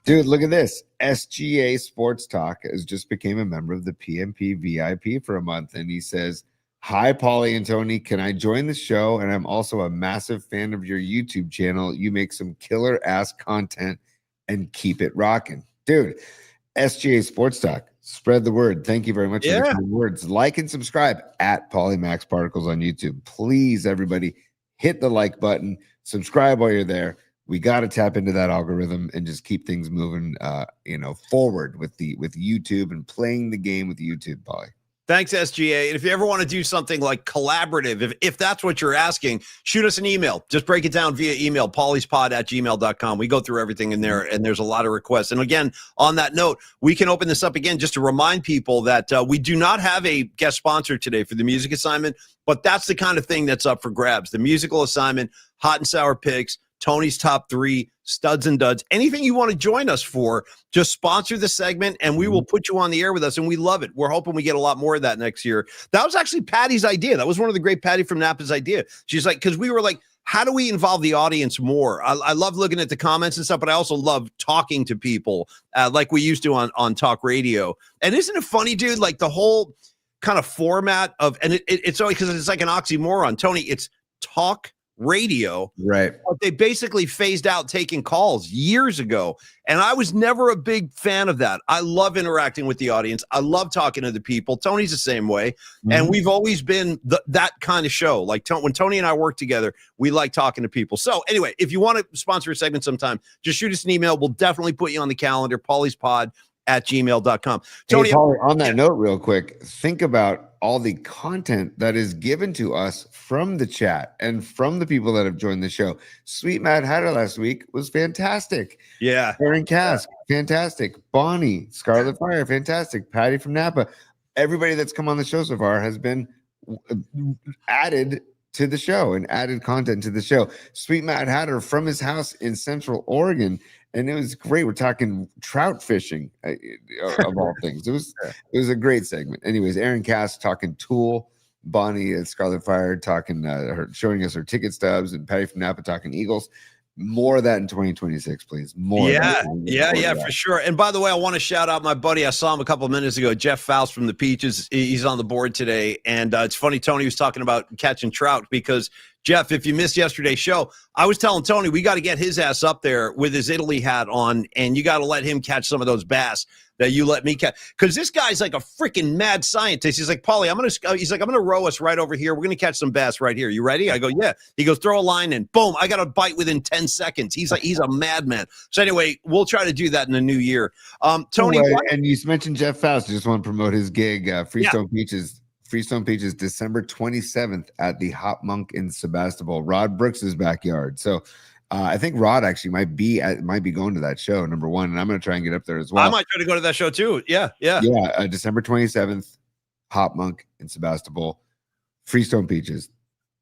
C: Dude, look at this. SGA Sports Talk has just became a member of the PMP VIP for a month. And he says, "Hi, Paulie and Tony. Can I join the show? And I'm also a massive fan of your YouTube channel. You make some killer ass content and keep it rocking." Dude, SGA Sports Talk. Spread the word. Thank you very much for the kind words. Like and subscribe at Polymax Particles on YouTube. Please, everybody, hit the like button. Subscribe while you're there. We got to tap into that algorithm and just keep things moving, forward with YouTube and playing the game with YouTube, Paulie.
B: Thanks, SGA. And if you ever want to do something like collaborative, if that's what you're asking, shoot us an email. Just break it down via email, paulyspod@gmail.com. We go through everything in there, and there's a lot of requests. And again, on that note, we can open this up again just to remind people that we do not have a guest sponsor today for the music assignment, but that's the kind of thing that's up for grabs. The musical assignment, hot and sour picks, Tony's top 3, studs and duds, anything you want to join us for, just sponsor the segment and we will put you on the air with us. And we love it. We're hoping we get a lot more of that next year. That was actually Patty's idea. That was one of the great Patty from Napa's idea. She's like, because we were like, how do we involve the audience more? I love looking at the comments and stuff, but I also love talking to people like we used to on talk radio. And isn't it funny, dude? Like the whole kind of format of, and it's only because it's like an oxymoron. Tony, it's talk radio,
C: right?
B: But they basically phased out taking calls years ago, and I was never a big fan of that. I love interacting with the audience. I love talking to the people. Tony's the same way, and we've always been that kind of show. Like when Tony and I work together, we like talking to people. So anyway, if you want to sponsor a segment sometime, just shoot us an email. We'll definitely put you on the calendar. paulyspod@gmail.com. Tony,
C: Paulie, on that note, real quick, think about all the content that is given to us from the chat and from the people that have joined the show. Sweet Mad Hatter last week was fantastic.
B: Yeah.
C: Aaron Cask, fantastic. Bonnie, Scarlet Fire, fantastic. Patty from Napa. Everybody that's come on the show so far has been added to the show and added content to the show. Sweet Mad Hatter from his house in Central Oregon, and it was great. We're talking trout fishing of all things. It was a great segment. Anyways, Aaron Cass talking Tool, Bonnie at Scarlet Fire talking showing us her ticket stubs, and Patty from Napa talking Eagles. More of that in 2026, please. More.
B: Yeah, for sure. And by the way, I want to shout out my buddy. I saw him a couple of minutes ago, Jeff Faust from the Peaches. He's on the board today. And it's funny, Tony was talking about catching trout because, Jeff, if you missed yesterday's show, I was telling Tony we got to get his ass up there with his Italy hat on, and you got to let him catch some of those bass that you let me catch. Because this guy's like a freaking mad scientist. He's like, Paulie, I'm gonna row us right over here. We're gonna catch some bass right here. You ready? I go, yeah. He goes, throw a line in. Boom, I got a bite within 10 seconds. He's a madman. So anyway, we'll try to do that in the new year. Tony,
C: and you mentioned Jeff Faust. I just want to promote his gig, Freestone Peaches. Freestone Peaches, December 27th at the Hop Monk in Sebastopol, Rod Brooks's backyard. So I think Rod actually might be going to that show, number one, and I'm going to try and get up there as well.
B: I might try to go to that show too. Yeah.
C: December 27th, Hop Monk in Sebastopol, Freestone Peaches,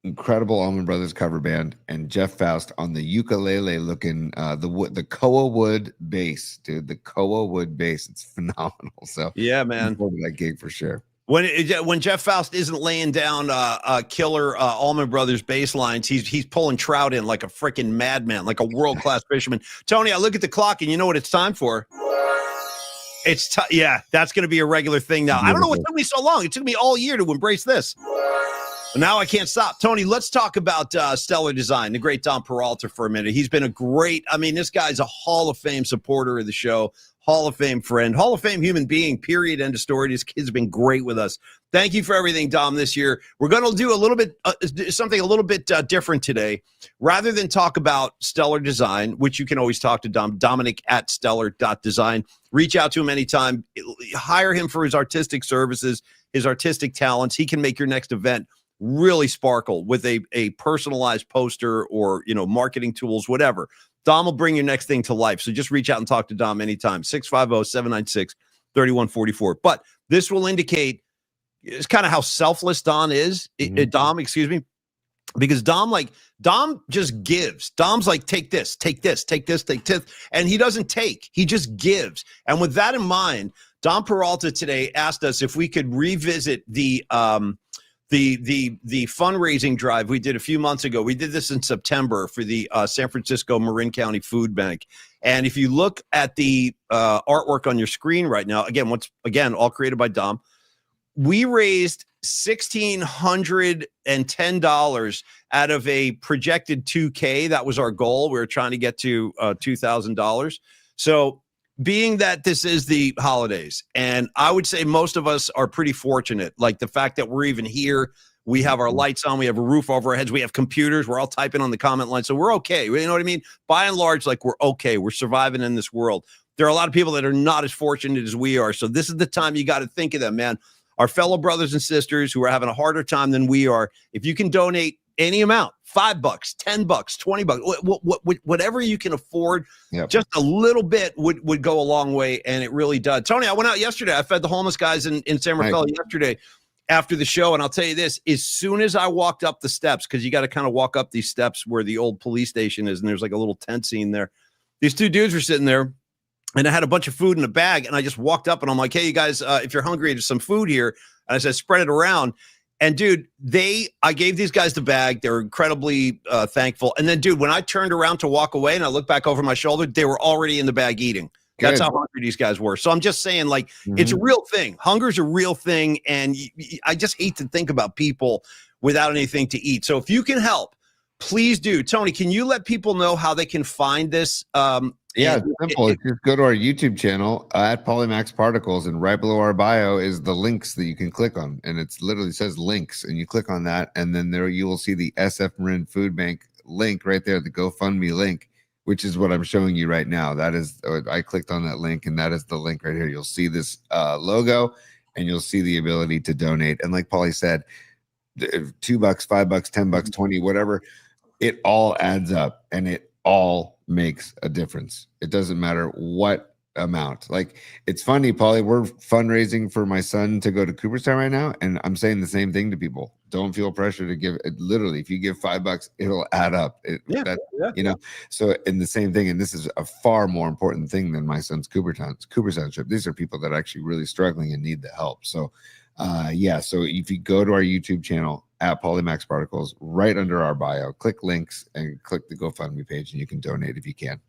C: incredible Allman Brothers cover band, and Jeff Faust on the ukulele looking the Koa wood bass, dude. The Koa wood bass, it's phenomenal. So
B: yeah, man,
C: that gig for sure.
B: When Jeff Faust isn't laying down killer Allman Brothers bass lines, he's pulling trout in like a freaking madman, like a world-class fisherman. Tony, I look at the clock and you know what it's time for? Yeah, that's going to be a regular thing now. I don't know what took me so long. It took me all year to embrace this. Now I can't stop. Tony, let's talk about Stellar Design, the great Dom Peralta for a minute. He's been this guy's a Hall of Fame supporter of the show, Hall of Fame friend, Hall of Fame human being, period, end of story. This kid's been great with us. Thank you for everything, Dom, this year. We're going to do something a little bit different today. Rather than talk about Stellar Design, which you can always talk to Dominic at stellar.design. Reach out to him anytime. Hire him for his artistic services, his artistic talents. He can make your next event really sparkle with a personalized poster or, marketing tools, whatever. Dom will bring your next thing to life. So just reach out and talk to Dom anytime. 650-796-3144. But this will indicate it's kind of how selfless Dom is. Dom, excuse me. Because Dom just gives. Dom's like, take this, take this, take this, take this. And he doesn't take. He just gives. And with that in mind, Dom Peralta today asked us if we could revisit the fundraising drive we did a few months ago. We did this in September for the San Francisco Marin County Food Bank. And if you look at the artwork on your screen right now, again, all created by Dom, we raised $1,610 out of a projected $2,000. That was our goal. We were trying to get to $2,000. So being that this is the holidays, and I would say most of us are pretty fortunate, like the fact that we're even here, we have our lights on, we have a roof over our heads, we have computers, we're all typing on the comment line, so we're okay. You know what I mean? By and large, like, we're okay. We're surviving in this world. There are a lot of people that are not as fortunate as we are, so this is the time you got to think of them, man. Our fellow brothers and sisters who are having a harder time than we are, if you can donate any amount, $5, $10, $20, whatever you can afford, just a little bit would go a long way, and it really does. Tony, I went out yesterday. I fed the homeless guys in San Rafael yesterday after the show, and I'll tell you this, as soon as I walked up the steps, because you got to kind of walk up these steps where the old police station is, and there's like a little tent scene there. These two dudes were sitting there, and I had a bunch of food in a bag, and I just walked up, and I'm like, hey, you guys, if you're hungry, there's some food here. And I said, spread it around. And, dude, I gave these guys the bag. They were incredibly thankful. And then, dude, when I turned around to walk away and I looked back over my shoulder, they were already in the bag eating. Good. That's how hungry these guys were. So I'm just saying, like, it's a real thing. Hunger's a real thing, and I just hate to think about people without anything to eat. So if you can help, please do. Tony, can you let people know how they can find this?
C: It's simple. Just go to our YouTube channel at Polymax Particles, and right below our bio is the links that you can click on, and it's literally says links, and you click on that, and then there you will see the SF Marin Food Bank link right there, the GoFundMe link, which is what I'm showing you right now. That is, I clicked on that link, and that is the link right here. You'll see this logo, and you'll see the ability to donate. And like Paulie said, $2, $5, $10, 20, whatever, it all adds up and it all makes a difference. It doesn't matter what amount. Like, it's funny, Paulie, we're fundraising for my son to go to Cooperstown right now, and I'm saying the same thing to people. Don't feel pressure to give it. Literally, if you give $5, it'll add up. You know, so, and the same thing, and this is a far more important thing than my son's Cooperstown trip. These are people that are actually really struggling and need the help. So so if you go to our YouTube channel at Polymax Particles, right under our bio, click links and click the GoFundMe page, and you can donate if you can.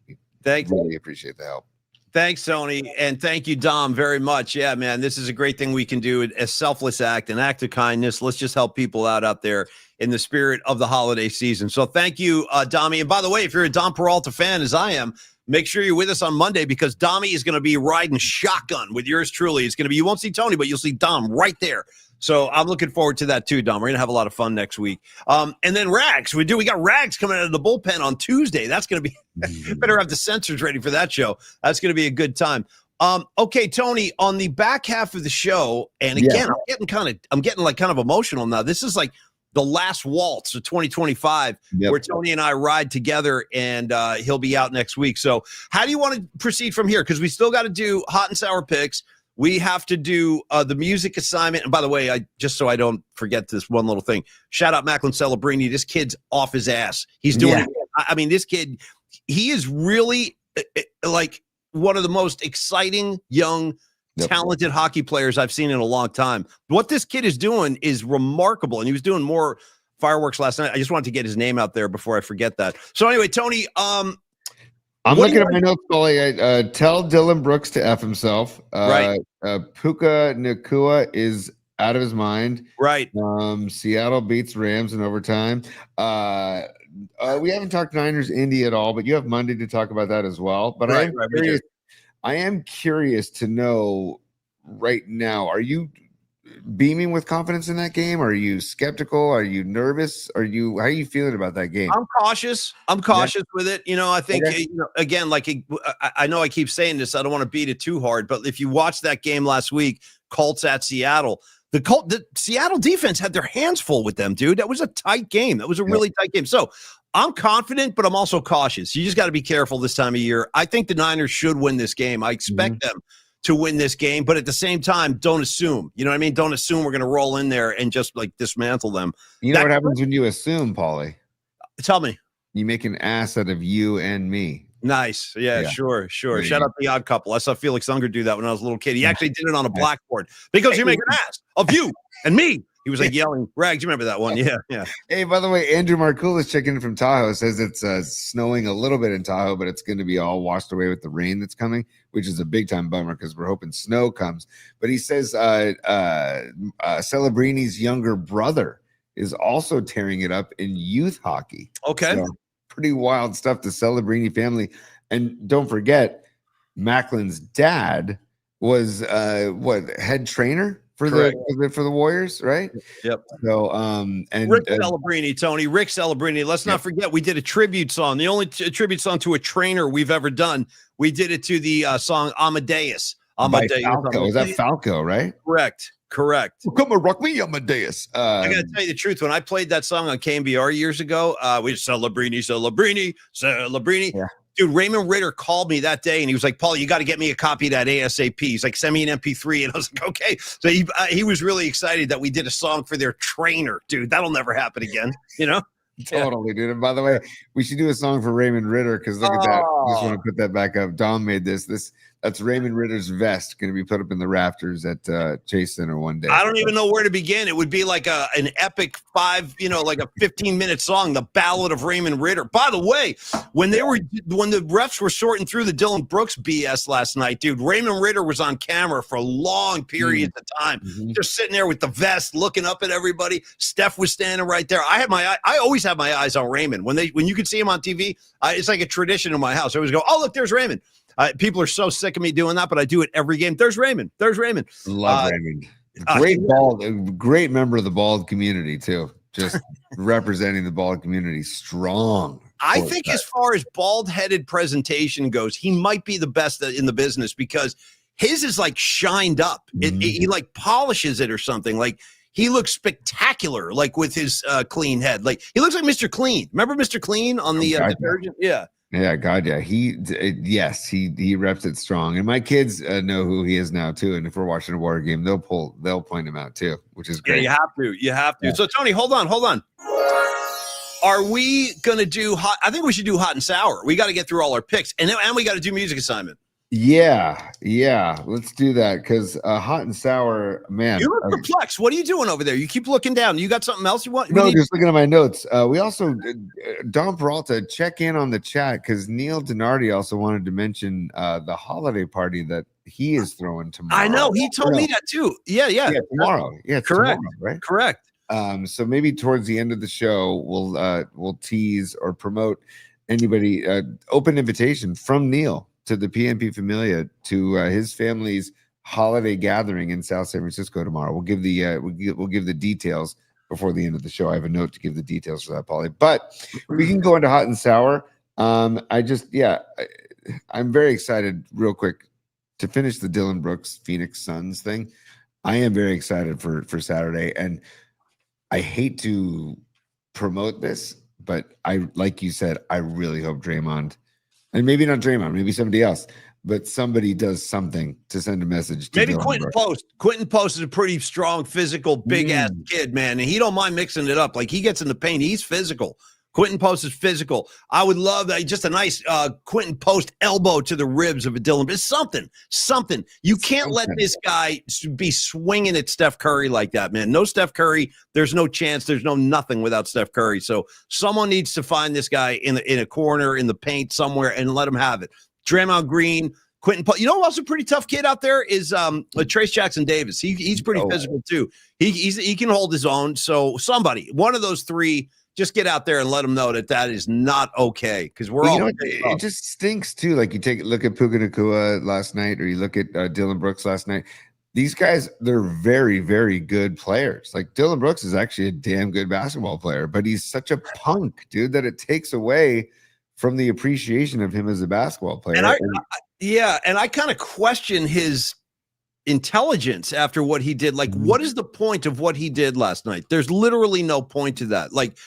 B: Thanks.
C: Really appreciate the help.
B: Thanks, Tony. And thank you, Dom, very much. Yeah, man, this is a great thing we can do. A selfless act, an act of kindness. Let's just help people out there in the spirit of the holiday season. So thank you, Dommy. And by the way, if you're a Dom Peralta fan, as I am, make sure you're with us on Monday, because Dommy is going to be riding shotgun with yours truly. It's going to be, you won't see Tony, but you'll see Dom right there. So I'm looking forward to that too, Dom. We're going to have a lot of fun next week. And then Rags, we got Rags coming out of the bullpen on Tuesday. That's going to be, better have the censors ready for that show. That's going to be a good time. Okay, Tony, on the back half of the show, and again, I'm getting like kind of emotional now. This is like the last waltz of 2025, where Tony and I ride together, and he'll be out next week. So how do you want to proceed from here? Because we still got to do hot and sour picks. We have to do the music assignment. And by the way, just so I don't forget this one little thing, shout out Macklin Celebrini. This kid's off his ass. He's doing it. I mean, this kid, he is really like one of the most exciting, young, talented hockey players I've seen in a long time. What this kid is doing is remarkable. And he was doing more fireworks last night. I just wanted to get his name out there before I forget that. So anyway, Tony,
C: I'm looking at my notes, Paulie. Tell Dillon Brooks to F himself.
B: Right.
C: Puka Nakua is out of his mind.
B: Right.
C: Seattle beats Rams in overtime. We haven't talked Niners Indy at all, but you have Monday to talk about that as well. But I am curious to know right now, are you beaming with confidence in that game? Are you skeptical? Are you nervous? How are you feeling about that game?
B: I'm cautious. With it. You know, I think, again, like I know I keep saying this, I don't want to beat it too hard, but if you watch that game last week, Colts at Seattle, the Seattle defense had their hands full with them, dude. That was a tight game. That was a really tight game. So I'm confident, but I'm also cautious. You just got to be careful this time of year. I think the Niners should win this game. I expect them to win this game, but at the same time, don't assume. You know what I mean? Don't assume we're going to roll in there and just like dismantle them.
C: You know what happens when you assume, Paulie?
B: Tell me.
C: You make an ass out of you and me.
B: Nice. Yeah. Sure. Shout out The Odd Couple. I saw Felix Unger do that when I was a little kid. He actually did it on a blackboard because you make an ass of you and me. He was like yelling, Rags, you remember that one? Yeah.
C: Hey, by the way, Andrew Markulis checking in from Tahoe says it's snowing a little bit in Tahoe, but it's going to be all washed away with the rain that's coming, which is a big time bummer because we're hoping snow comes. But he says Celebrini's younger brother is also tearing it up in youth hockey.
B: Okay.
C: So, pretty wild stuff, the Celebrini family. And don't forget, Macklin's dad was head trainer for the Warriors, right?
B: Yep.
C: So and
B: Rick Celebrini, Tony. Rick Celebrini. Let's not forget, we did a tribute song. The only tribute song to a trainer we've ever done. We did it to the song Amadeus.
C: Falco. Was that Falco, right?
B: Correct.
C: Well, come on, rock me, Amadeus.
B: I gotta tell you the truth. When I played that song on KMBR years ago, we Celebrini.
C: Yeah.
B: Dude, Raymond Ritter called me that day and he was like, Paul, you got to get me a copy of that ASAP. He's like, send me an MP3. And I was like, okay. So he was really excited that we did a song for their trainer. Dude, that'll never happen again, you know?
C: Totally, dude. And by the way, we should do a song for Raymond Ritter because look at that. I just want to put that back up. Dom made this. That's Raymond Ritter's vest going to be put up in the rafters at Chase Center one day.
B: I don't even know where to begin. It would be like an epic like a 15-minute song, the Ballad of Raymond Ritter. By the way, when the refs were sorting through the Dillon Brooks BS last night, dude, Raymond Ritter was on camera for long periods of time, just sitting there with the vest, looking up at everybody. Steph was standing right there. I always have my eyes on Raymond. When you can see him on TV, it's like a tradition in my house. I always go, oh, look, there's Raymond. People are so sick of me doing that, but I do it every game. There's Raymond.
C: Love Raymond. Great member of the bald community too. Just representing the bald community strong.
B: I think as far as bald-headed presentation goes, he might be the best in the business because His is like shined up. He like polishes it or something. Like he looks spectacular, like with his clean head. Like he looks like Mr. Clean. Remember Mr. Clean on the detergent? Yeah.
C: Yeah, God, yeah. He reps it strong, and my kids know who he is now too. And if we're watching a water game, they'll point him out too, which is great.
B: Yeah, you have to. Yeah. So Tony, hold on. Are we gonna do hot? I think we should do hot and sour. We got to get through all our picks, and we got to do music assignment.
C: Yeah, let's do that because hot and sour, man.
B: You look perplexed. What are you doing over there? You keep looking down. You got something else you want?
C: No, just looking at my notes. We also, Don Peralta, check in on the chat because Neil Denardi also wanted to mention the holiday party that he is throwing tomorrow.
B: I know. He told me that too. Yeah,
C: tomorrow. Yeah,
B: correct.
C: Tomorrow, right?
B: Correct.
C: So maybe towards the end of the show, we'll tease or promote anybody open invitation from Neil to the PNP Familia to his family's holiday gathering in South San Francisco tomorrow. We'll give the details before the end of the show. I have a note to give the details for that, Paulie. But we can go into hot and sour. I'm very excited. Real quick to finish the Dillon Brooks Phoenix Suns thing. I am very excited for Saturday, and I hate to promote this, but like you said, I really hope Draymond. And maybe not Draymond, maybe somebody else, but somebody does something to send a message to
B: maybe
C: Dillon
B: Quentin
C: Brooks.
B: Post. Quentin Post is a pretty strong, physical, big-ass kid, man, and he don't mind mixing it up. Like, he gets in the paint. He's physical. Quentin Post is physical. I would love that. Just a nice Quentin Post elbow to the ribs of a Dillon. But something. You can't let this guy be swinging at Steph Curry like that, man. No Steph Curry. There's no chance. There's no nothing without Steph Curry. So someone needs to find this guy in a corner in the paint somewhere and let him have it. Draymond Green, Quentin Post. You know who else a pretty tough kid out there is Trace Jackson Davis. He's pretty physical too. He can hold his own. So somebody, one of those three, just get out there and let them know that is not okay because we're all.
C: It just stinks too. Like you look at Puka Nacua last night, or you look at Dillon Brooks last night. These guys, they're very, very good players. Like Dillon Brooks is actually a damn good basketball player, but he's such a punk, dude, that it takes away from the appreciation of him as a basketball player.
B: And I kind of question his intelligence after what he did. Like, what is the point of what he did last night? There's literally no point to that. Like,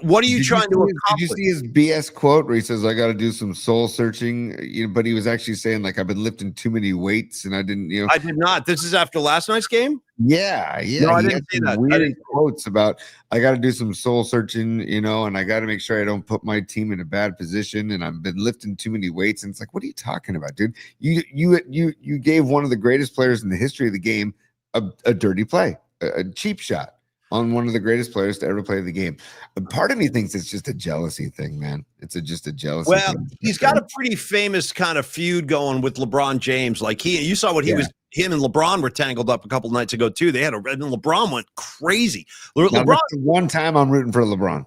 B: what are you trying to accomplish?
C: Did you see his BS quote where he says, I got to do some soul searching, but he was actually saying, like, I've been lifting too many weights and I didn't,
B: I did not. This is after last night's game?
C: Yeah.
B: No, I didn't see that.
C: Weird quotes about, I got to do some soul searching, and I got to make sure I don't put my team in a bad position, and I've been lifting too many weights. And it's like, what are you talking about, dude? You gave one of the greatest players in the history of the game a dirty play, a cheap shot on one of the greatest players to ever play the game. But part of me thinks it's just a jealousy thing, man. It's just a jealousy thing.
B: Well, he's got a pretty famous kind of feud going with LeBron James. Like you saw what him and LeBron were tangled up a couple nights ago too. They had and LeBron went crazy. LeBron,
C: one time I'm rooting for LeBron.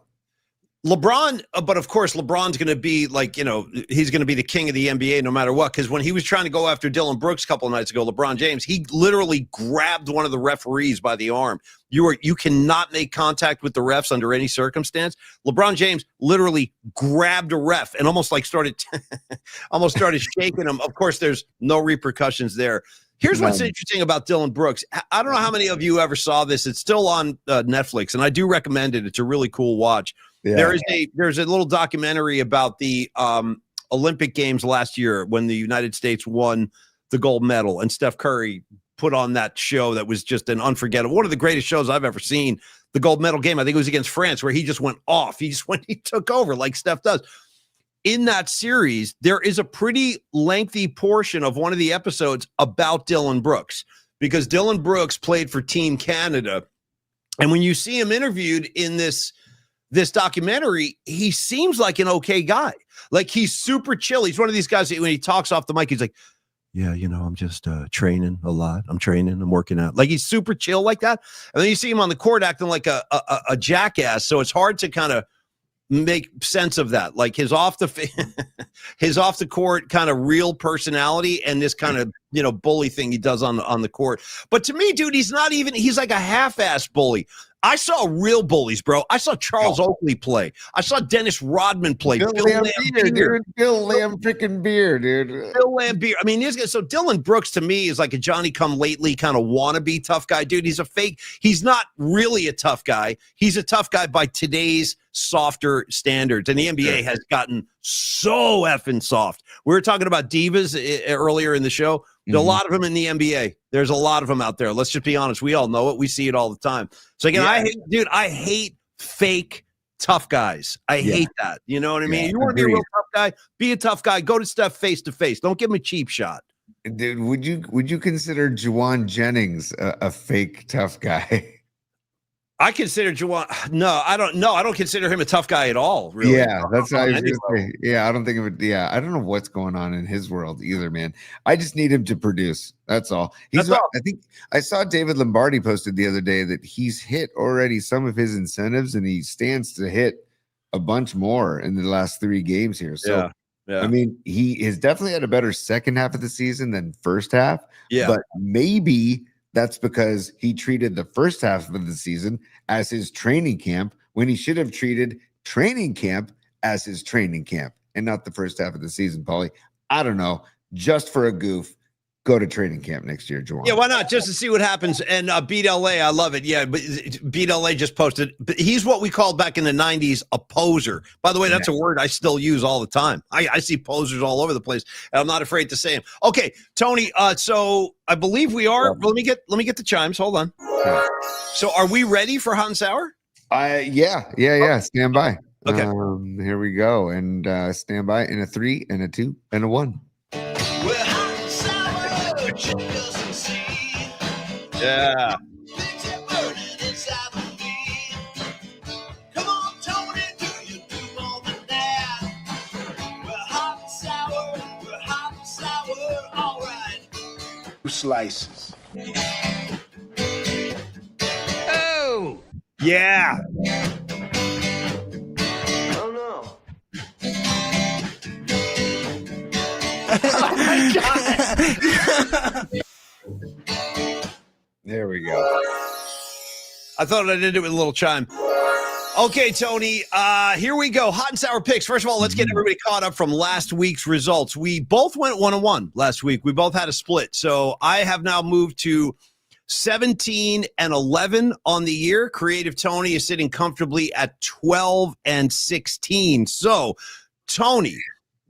B: But of course, LeBron's going to be like, he's going to be the king of the NBA no matter what. Because when he was trying to go after Dillon Brooks a couple of nights ago, LeBron James, he literally grabbed one of the referees by the arm. You cannot make contact with the refs under any circumstance. LeBron James literally grabbed a ref and almost started shaking him. Of course, there's no repercussions there. Here's what's interesting about Dillon Brooks. I don't know how many of you ever saw this. It's still on Netflix, and I do recommend it. It's a really cool watch. Yeah. There's a little documentary about the Olympic Games last year when the United States won the gold medal, and Steph Curry put on that show that was just an unforgettable, one of the greatest shows I've ever seen. The gold medal game, I think it was against France, where he just went off. He took over like Steph does. In that series, there is a pretty lengthy portion of one of the episodes about Dillon Brooks, because Dillon Brooks played for Team Canada. And when you see him interviewed in this documentary, he seems like an okay guy. Like, he's super chill. He's one of these guys that when he talks off the mic, he's like, yeah, I'm just training a lot. I'm training. I'm working out. Like, he's super chill like that. And then you see him on the court acting like a jackass. So it's hard to kind of make sense of that. Like his off the court kind of real personality and this kind of bully thing he does on the court. But to me, dude, he's like a half-ass bully. I saw real bullies, bro. I saw Charles Oakley play. I saw Dennis Rodman play.
C: Bill Laimbeer, dude. Bill Lambeer, dude.
B: Bill Laimbeer. I mean, so Dillon Brooks to me is like a Johnny-come-lately kind of wannabe tough guy, dude. He's a fake. He's not really a tough guy. He's a tough guy by today's softer standards. And the NBA has gotten so effing soft. We were talking about divas earlier in the show. There's a lot of them in the NBA. There's a lot of them out there. Let's just be honest. We all know it. We see it all the time. So again, I hate fake tough guys. I hate that. You know what I mean? You want to be a real tough guy? Be a tough guy. Go to Steph face to face. Don't give him a cheap shot.
C: Dude, would you consider Juwan Jennings a fake tough guy?
B: I consider Juwan. No, I don't. No, I don't consider him a tough guy at all. Really.
C: Yeah, that's how I was gonna say. Yeah, I don't think of it. Yeah, I don't know what's going on in his world either, man. I just need him to produce. That's all. I think I saw David Lombardi posted the other day that he's hit already some of his incentives, and he stands to hit a bunch more in the last 3 games here. So, I mean, he has definitely had a better second half of the season than first half. Yeah, but maybe that's because he treated the first half of the season as his training camp when he should have treated training camp as his training camp and not the first half of the season, Paulie. I don't know. Just for a goof, go to training camp next year, Juwan.
B: Yeah, why not? Just to see what happens. And Beat LA, I love it. Yeah, but Beat LA just posted. But he's what we called back in the 90s a poser. By the way, that's a word I still use all the time. I see posers all over the place, and I'm not afraid to say them. Okay, Tony, so I believe we are. Let me get the chimes. Hold on. Okay. So are we ready for Hot and Sour?
C: Yeah. Stand by.
B: Okay.
C: Here we go. And stand by in a 3 and a 2 and a 1.
B: Yeah.
A: Come on, Tony, do you do more than that? We're hot and sour, all right.
D: 2 slices.
A: Oh!
B: Yeah.
A: Oh, no.
C: Oh, my God. There we go.
B: I thought I did it with a little chime. Okay, Tony, here we go. Hot and Sour picks. First of all, let's get everybody caught up from last week's results. We both went 1-1 last week. We both had a split. So I have now moved to 17-11 on the year. Creative Tony is sitting comfortably at 12-16. So, Tony,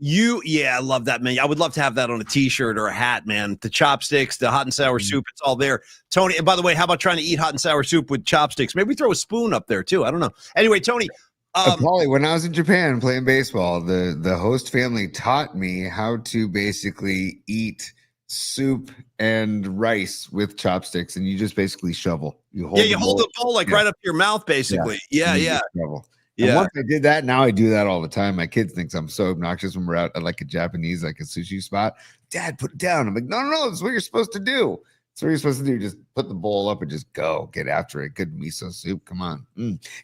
B: I love that, man. I would love to have that on a t-shirt or a hat, man. The chopsticks, the hot and sour soup, it's all there. Tony, and by the way, how about trying to eat hot and sour soup with chopsticks? Maybe throw a spoon up there too. I don't know. Anyway, Tony.
C: Paulie, when I was in Japan playing baseball, the host family taught me how to basically eat soup and rice with chopsticks, and you just basically shovel. You hold
B: the bowl like right up your mouth, basically. Yeah.
C: Shovel. And once I did that, now I do that all the time. My kids think I'm so obnoxious when we're out at like a Japanese, like a sushi spot. Dad, put it down. I'm like, no, this is what you're supposed to do. That's what you're supposed to do. Just put the bowl up and just go. Get after it. Good miso soup. Come on.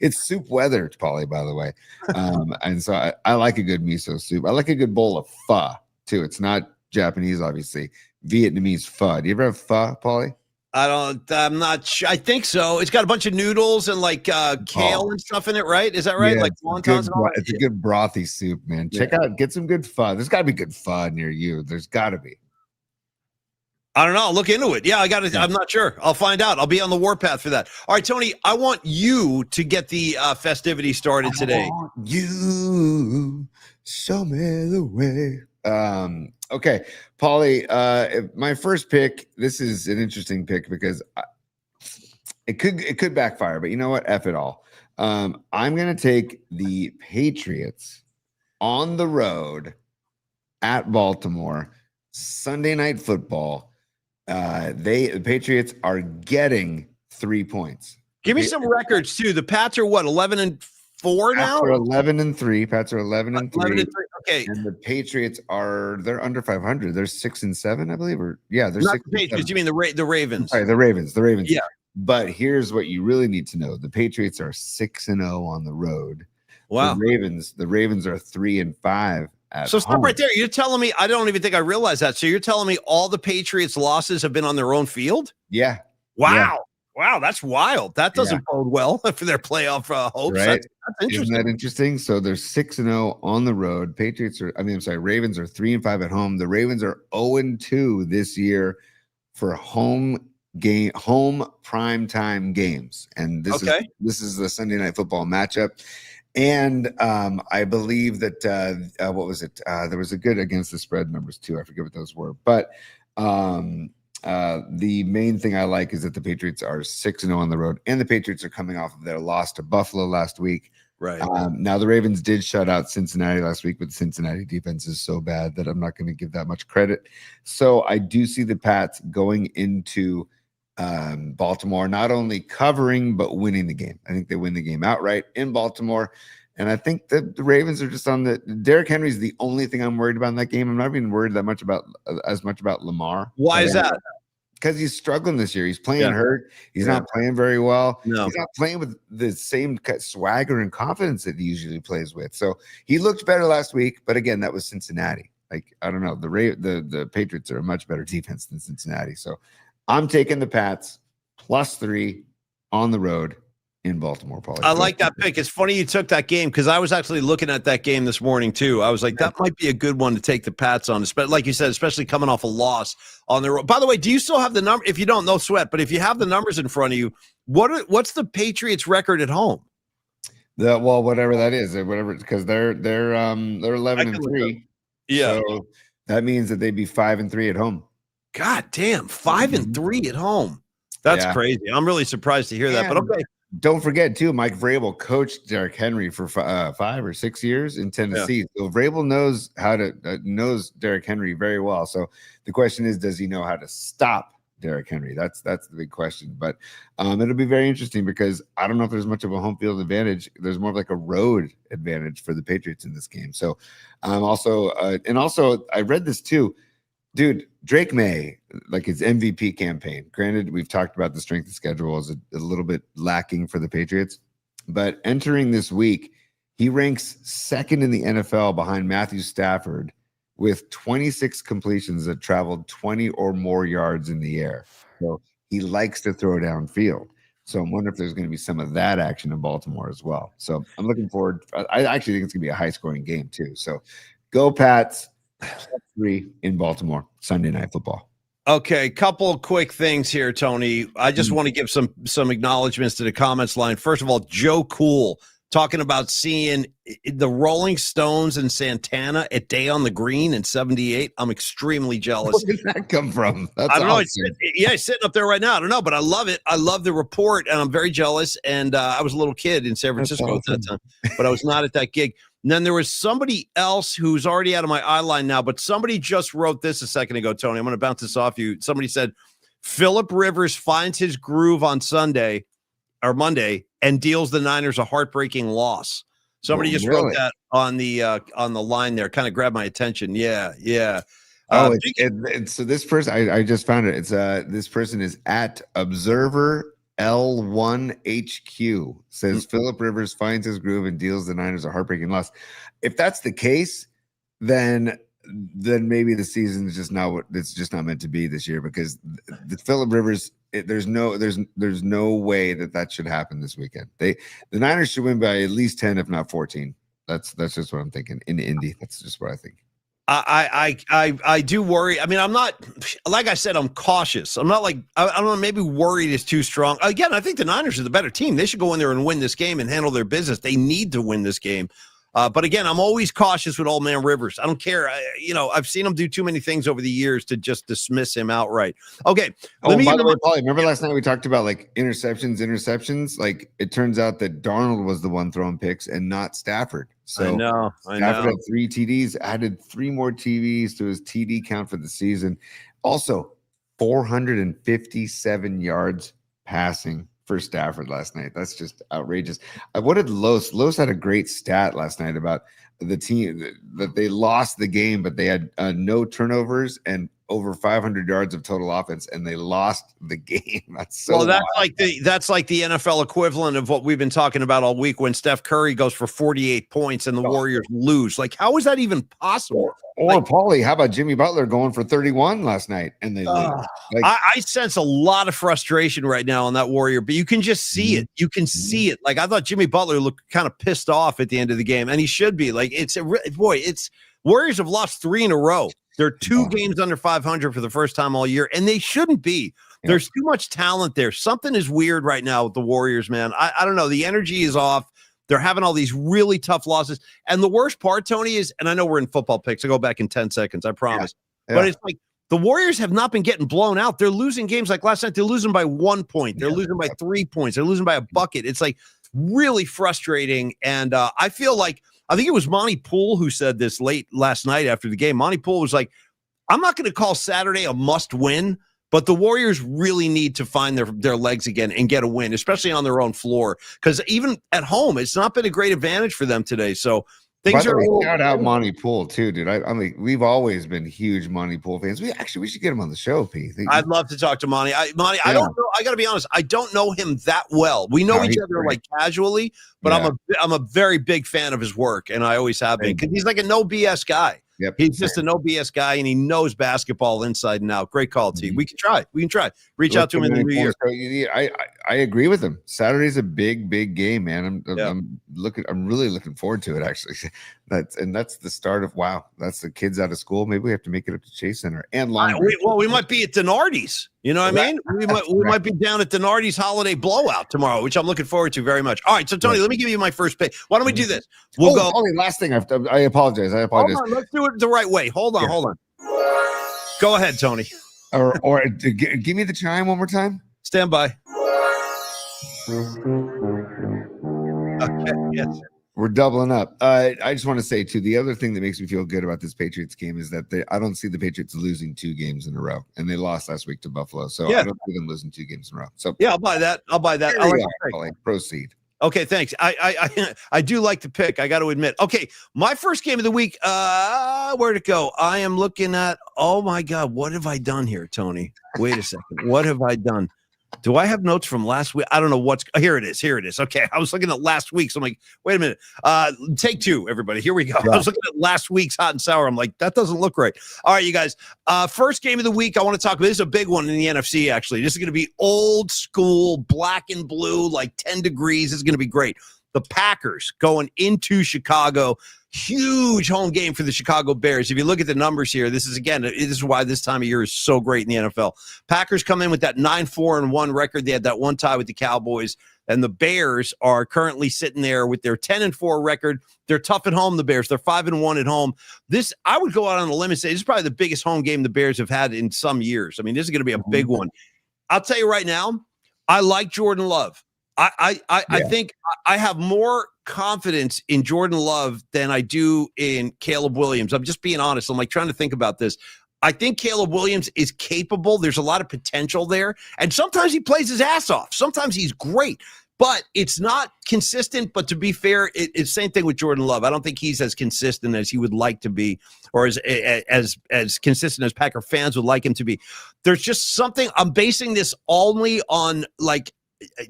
C: It's soup weather, Paulie, by the way. And so I like a good miso soup. I like a good bowl of pho, too. It's not Japanese, obviously. Vietnamese pho. Do you ever have pho, Paulie?
B: I'm not sure. I think so. It's got a bunch of noodles and like kale and stuff in it, right? Is that right?
C: Yeah,
B: like wontons and all that?
C: It's a good brothy soup, man. Check out, get some good pho. There's got to be good pho near you. There's got to be.
B: I don't know. I'll look into it. Yeah, I got it. I'm not sure. I'll find out. I'll be on the warpath for that. All right, Tony, I want you to get the festivity started today.
C: You show me the way. Okay, Paulie, my first pick, this is an interesting pick because it could backfire, but you know what? F it all. I'm going to take the Patriots on the road at Baltimore, Sunday Night Football. The Patriots are getting 3 points.
B: Give me some records too. The Pats are what, 11-4 now?
C: 11-3. Pats are 11-3.
B: Okay.
C: And the Patriots they're under 500. They're 6-7, I believe. They're
B: not the Patriots. You mean the Ravens?
C: Sorry, the Ravens. The Ravens.
B: Yeah.
C: But here's what you really need to know: the Patriots are 6-0 on the road.
B: Wow.
C: The Ravens are 3-5 at
B: So stop
C: home.
B: right there. You're telling me, I don't even think I realized that. So you're telling me all the Patriots' losses have been on their own field?
C: Yeah.
B: Wow.
C: Yeah.
B: Wow, that's wild. That doesn't bode well for their playoff hopes.
C: Right.
B: That's
C: Isn't
B: interesting.
C: that interesting? So they're 6-0 on the road. Ravens are 3-5 at home. The Ravens are 0-2 this year for home prime time games. And this is the Sunday Night Football matchup. And I believe that what was it? There was a good against the spread numbers too. I forget what those were, but the main thing I like is that the Patriots are 6-0 on the road, and the Patriots are coming off of their loss to Buffalo last week.
B: Right.
C: Now the Ravens did shut out Cincinnati last week, but the Cincinnati defense is so bad that I'm not going to give that much credit. So I do see the Pats going into Baltimore, not only covering, but winning the game. I think they win the game outright in Baltimore. And I think that the Ravens are just on the Derrick Henry's the only thing I'm worried about in that game. I'm not even worried that much about Lamar.
B: Why is that?
C: Because he's struggling this year. He's playing hurt. He's not playing very well.
B: No.
C: He's not playing with the same swagger and confidence that he usually plays with. So he looked better last week, but again, that was Cincinnati. Like, I don't know. The Patriots are a much better defense than Cincinnati. So I'm taking the Pats +3 on the road in Baltimore, Paulie.
B: I like that pick. It's funny you took that game because I was actually looking at that game this morning too. I was like, that might be a good one to take the Pats on, like you said, especially coming off a loss on the road. By the way, do you still have the number? If you don't, no sweat. But if you have the numbers in front of you, what's the Patriots' record at home?
C: Whatever that is, whatever, because they're 11-3.
B: Yeah,
C: so that means that they'd be 5-3 at home.
B: God damn, 5-3 at home. That's crazy. I'm really surprised to hear that. But okay.
C: Don't forget, too, Mike Vrabel coached Derrick Henry for 5 or 6 years in Tennessee. So Vrabel knows Derrick Henry very well. So the question is, does he know how to stop Derrick Henry? That's the big question. But it'll be very interesting because I don't know if there's much of a home field advantage. There's more of like a road advantage for the Patriots in this game. So also I read this too. Dude, Drake May, like his MVP campaign. Granted, we've talked about the strength of schedule is a little bit lacking for the Patriots, but entering this week, he ranks second in the NFL behind Matthew Stafford with 26 completions that traveled 20 or more yards in the air. So he likes to throw downfield. So I'm wondering if there's going to be some of that action in Baltimore as well. So I'm looking forward. I actually think it's going to be a high-scoring game too. So go Pats. 3 in Baltimore, Sunday Night Football.
B: Okay, couple of quick things here, Tony. I just want to give some acknowledgments to the comments line. First of all, Joe Cool talking about seeing the Rolling Stones and Santana at Day on the Green in '78. I'm extremely jealous.
C: Where did that come from? That's
B: I don't know.
C: awesome.
B: It's sitting up there right now. I don't know, but I love it. I love the report, and I'm very jealous. And I was a little kid in San Francisco at that time, but I was not at that gig. And then there was somebody else who's already out of my eye line now, but somebody just wrote this a second ago, Tony. I'm going to bounce this off you. Somebody said, Phillip Rivers finds his groove on Sunday or Monday and deals the Niners a heartbreaking loss. Somebody just wrote that on the line there. Kind of grabbed my attention. Yeah.
C: So this person, I just found it. It's this person is at Observer L1HQ, says Phillip Rivers finds his groove and deals the Niners a heartbreaking loss. If that's the case, then maybe the season is just not what it's just not meant to be this year, because the Phillip Rivers, there's no way that should happen this weekend. The Niners should win by at least 10, if not 14. That's just what I'm thinking in Indy. That's just what I think.
B: I do worry. I mean, I'm not, like I said, I'm cautious. I'm not like, I don't know, maybe worried is too strong. Again, I think the Niners are the better team. They should go in there and win this game and handle their business. They need to win this game. But again, I'm always cautious with old man Rivers. I don't care. I've seen him do too many things over the years to just dismiss him outright. Okay.
C: By the way, Paulie, remember last night we talked about like interceptions? Like it turns out that Darnold was the one throwing picks and not Stafford. So Stafford had 3 TDs, added 3 more TDs to his TD count for the season. Also, 457 yards passing for Stafford last night. That's just outrageous. What did Los? Los had a great stat last night about the team that they lost the game, but they had no turnovers and over 500 yards of total offense, and they lost the game. That's so
B: well, that's
C: wild.
B: like the NFL equivalent of what we've been talking about all week when Steph Curry goes for 48 points and the Warriors lose. Like, how is that even possible?
C: Or Paulie, how about Jimmy Butler going for 31 last night and they lose? Like,
B: I sense a lot of frustration right now on that Warrior, but you can just see it. You can see it. Like, I thought Jimmy Butler looked kind of pissed off at the end of the game, and he should be. Like, it's Warriors have lost 3 in a row. They're 2 games under 500 for the first time all year, and they shouldn't be. There's too much talent there. Something is weird right now with the Warriors, man. I don't know. The energy is off. They're having all these really tough losses. And the worst part, Tony, is, and I know we're in football picks. I'll go back in 10 seconds, I promise.
C: Yeah.
B: But it's like the Warriors have not been getting blown out. They're losing games like last night. They're losing by 1 point. They're losing by 3 points. They're losing by a bucket. It's like really frustrating. And I feel like, I think it was Monty Poole who said this late last night after the game. Monty Poole was like, I'm not going to call Saturday a must win, but the Warriors really need to find their legs again and get a win, especially on their own floor. Because even at home, it's not been a great advantage for them today. So things are.
C: Shout out Monty Poole too, dude. I mean, we've always been huge Monty Poole fans. We should get him on the show, Pete.
B: I'd love to talk to Monty. I don't know. I got to be honest. I don't know him that well. We know each other like casually, but I'm a very big fan of his work, and I always have been because he's like a no BS guy.
C: Yep.
B: He's just a no BS guy, and he knows basketball inside and out. Great call, T. We can try. Reach out to him in the new year.
C: I agree with him. Saturday's a big game, man. I'm really looking forward to it. Actually, that's the start of That's the kids out of school. Maybe we have to make it up to Chase Center and Long.
B: We might be at Denardi's. You know what I mean? We might be down at Denardi's holiday blowout tomorrow, which I'm looking forward to very much. All right, so Tony, let me give you my first pick. Why don't we do this? We'll go.
C: Last thing. I apologize.
B: Hold on, let's do it the right way. Hold on. Go ahead, Tony.
C: Or give me the chime one more time.
B: Stand by. Okay. Yes.
C: We're doubling up. I just want to say, too, the other thing that makes me feel good about this Patriots game is that I don't see the Patriots losing 2 games in a row, and they lost last week to Buffalo. So I don't see them losing 2 games in a row. So
B: yeah, I'll buy that.
C: Proceed.
B: Okay, thanks. I do like the pick. I got to admit. Okay, my first game of the week. Where'd it go? I am looking at. Oh my God, what have I done here, Tony? Wait a second. What have I done? Do I have notes from last week? I don't know here it is. Okay. I was looking at last week. So I'm like, wait a minute. Take 2, everybody. Here we go. Yeah. I was looking at last week's hot and sour. I'm like, that doesn't look right. All right, you guys. First game of the week I want to talk about. This is a big one in the NFC, actually. This is going to be old school, black and blue, like 10 degrees. This is going to be great. The Packers going into Chicago. Huge home game for the Chicago Bears. If you look at the numbers here, this is why this time of year is so great in the NFL. Packers come in with that 9-4-1 record. They had that one tie with the Cowboys, and the Bears are currently sitting there with their 10-4 record. They're tough at home, the Bears. They're 5-1 at home. This, I would go out on a limb and say, this is probably the biggest home game the Bears have had in some years. I mean, this is going to be a big one. I'll tell you right now, I like Jordan Love. I think I have more confidence in Jordan Love than I do in Caleb Williams. I'm just being honest. I'm like trying to think about this. I think Caleb Williams is capable. There's a lot of potential there. And sometimes he plays his ass off. Sometimes he's great, but it's not consistent. But to be fair, it's the same thing with Jordan Love. I don't think he's as consistent as he would like to be, or as consistent as Packer fans would like him to be. There's just something, I'm basing this only on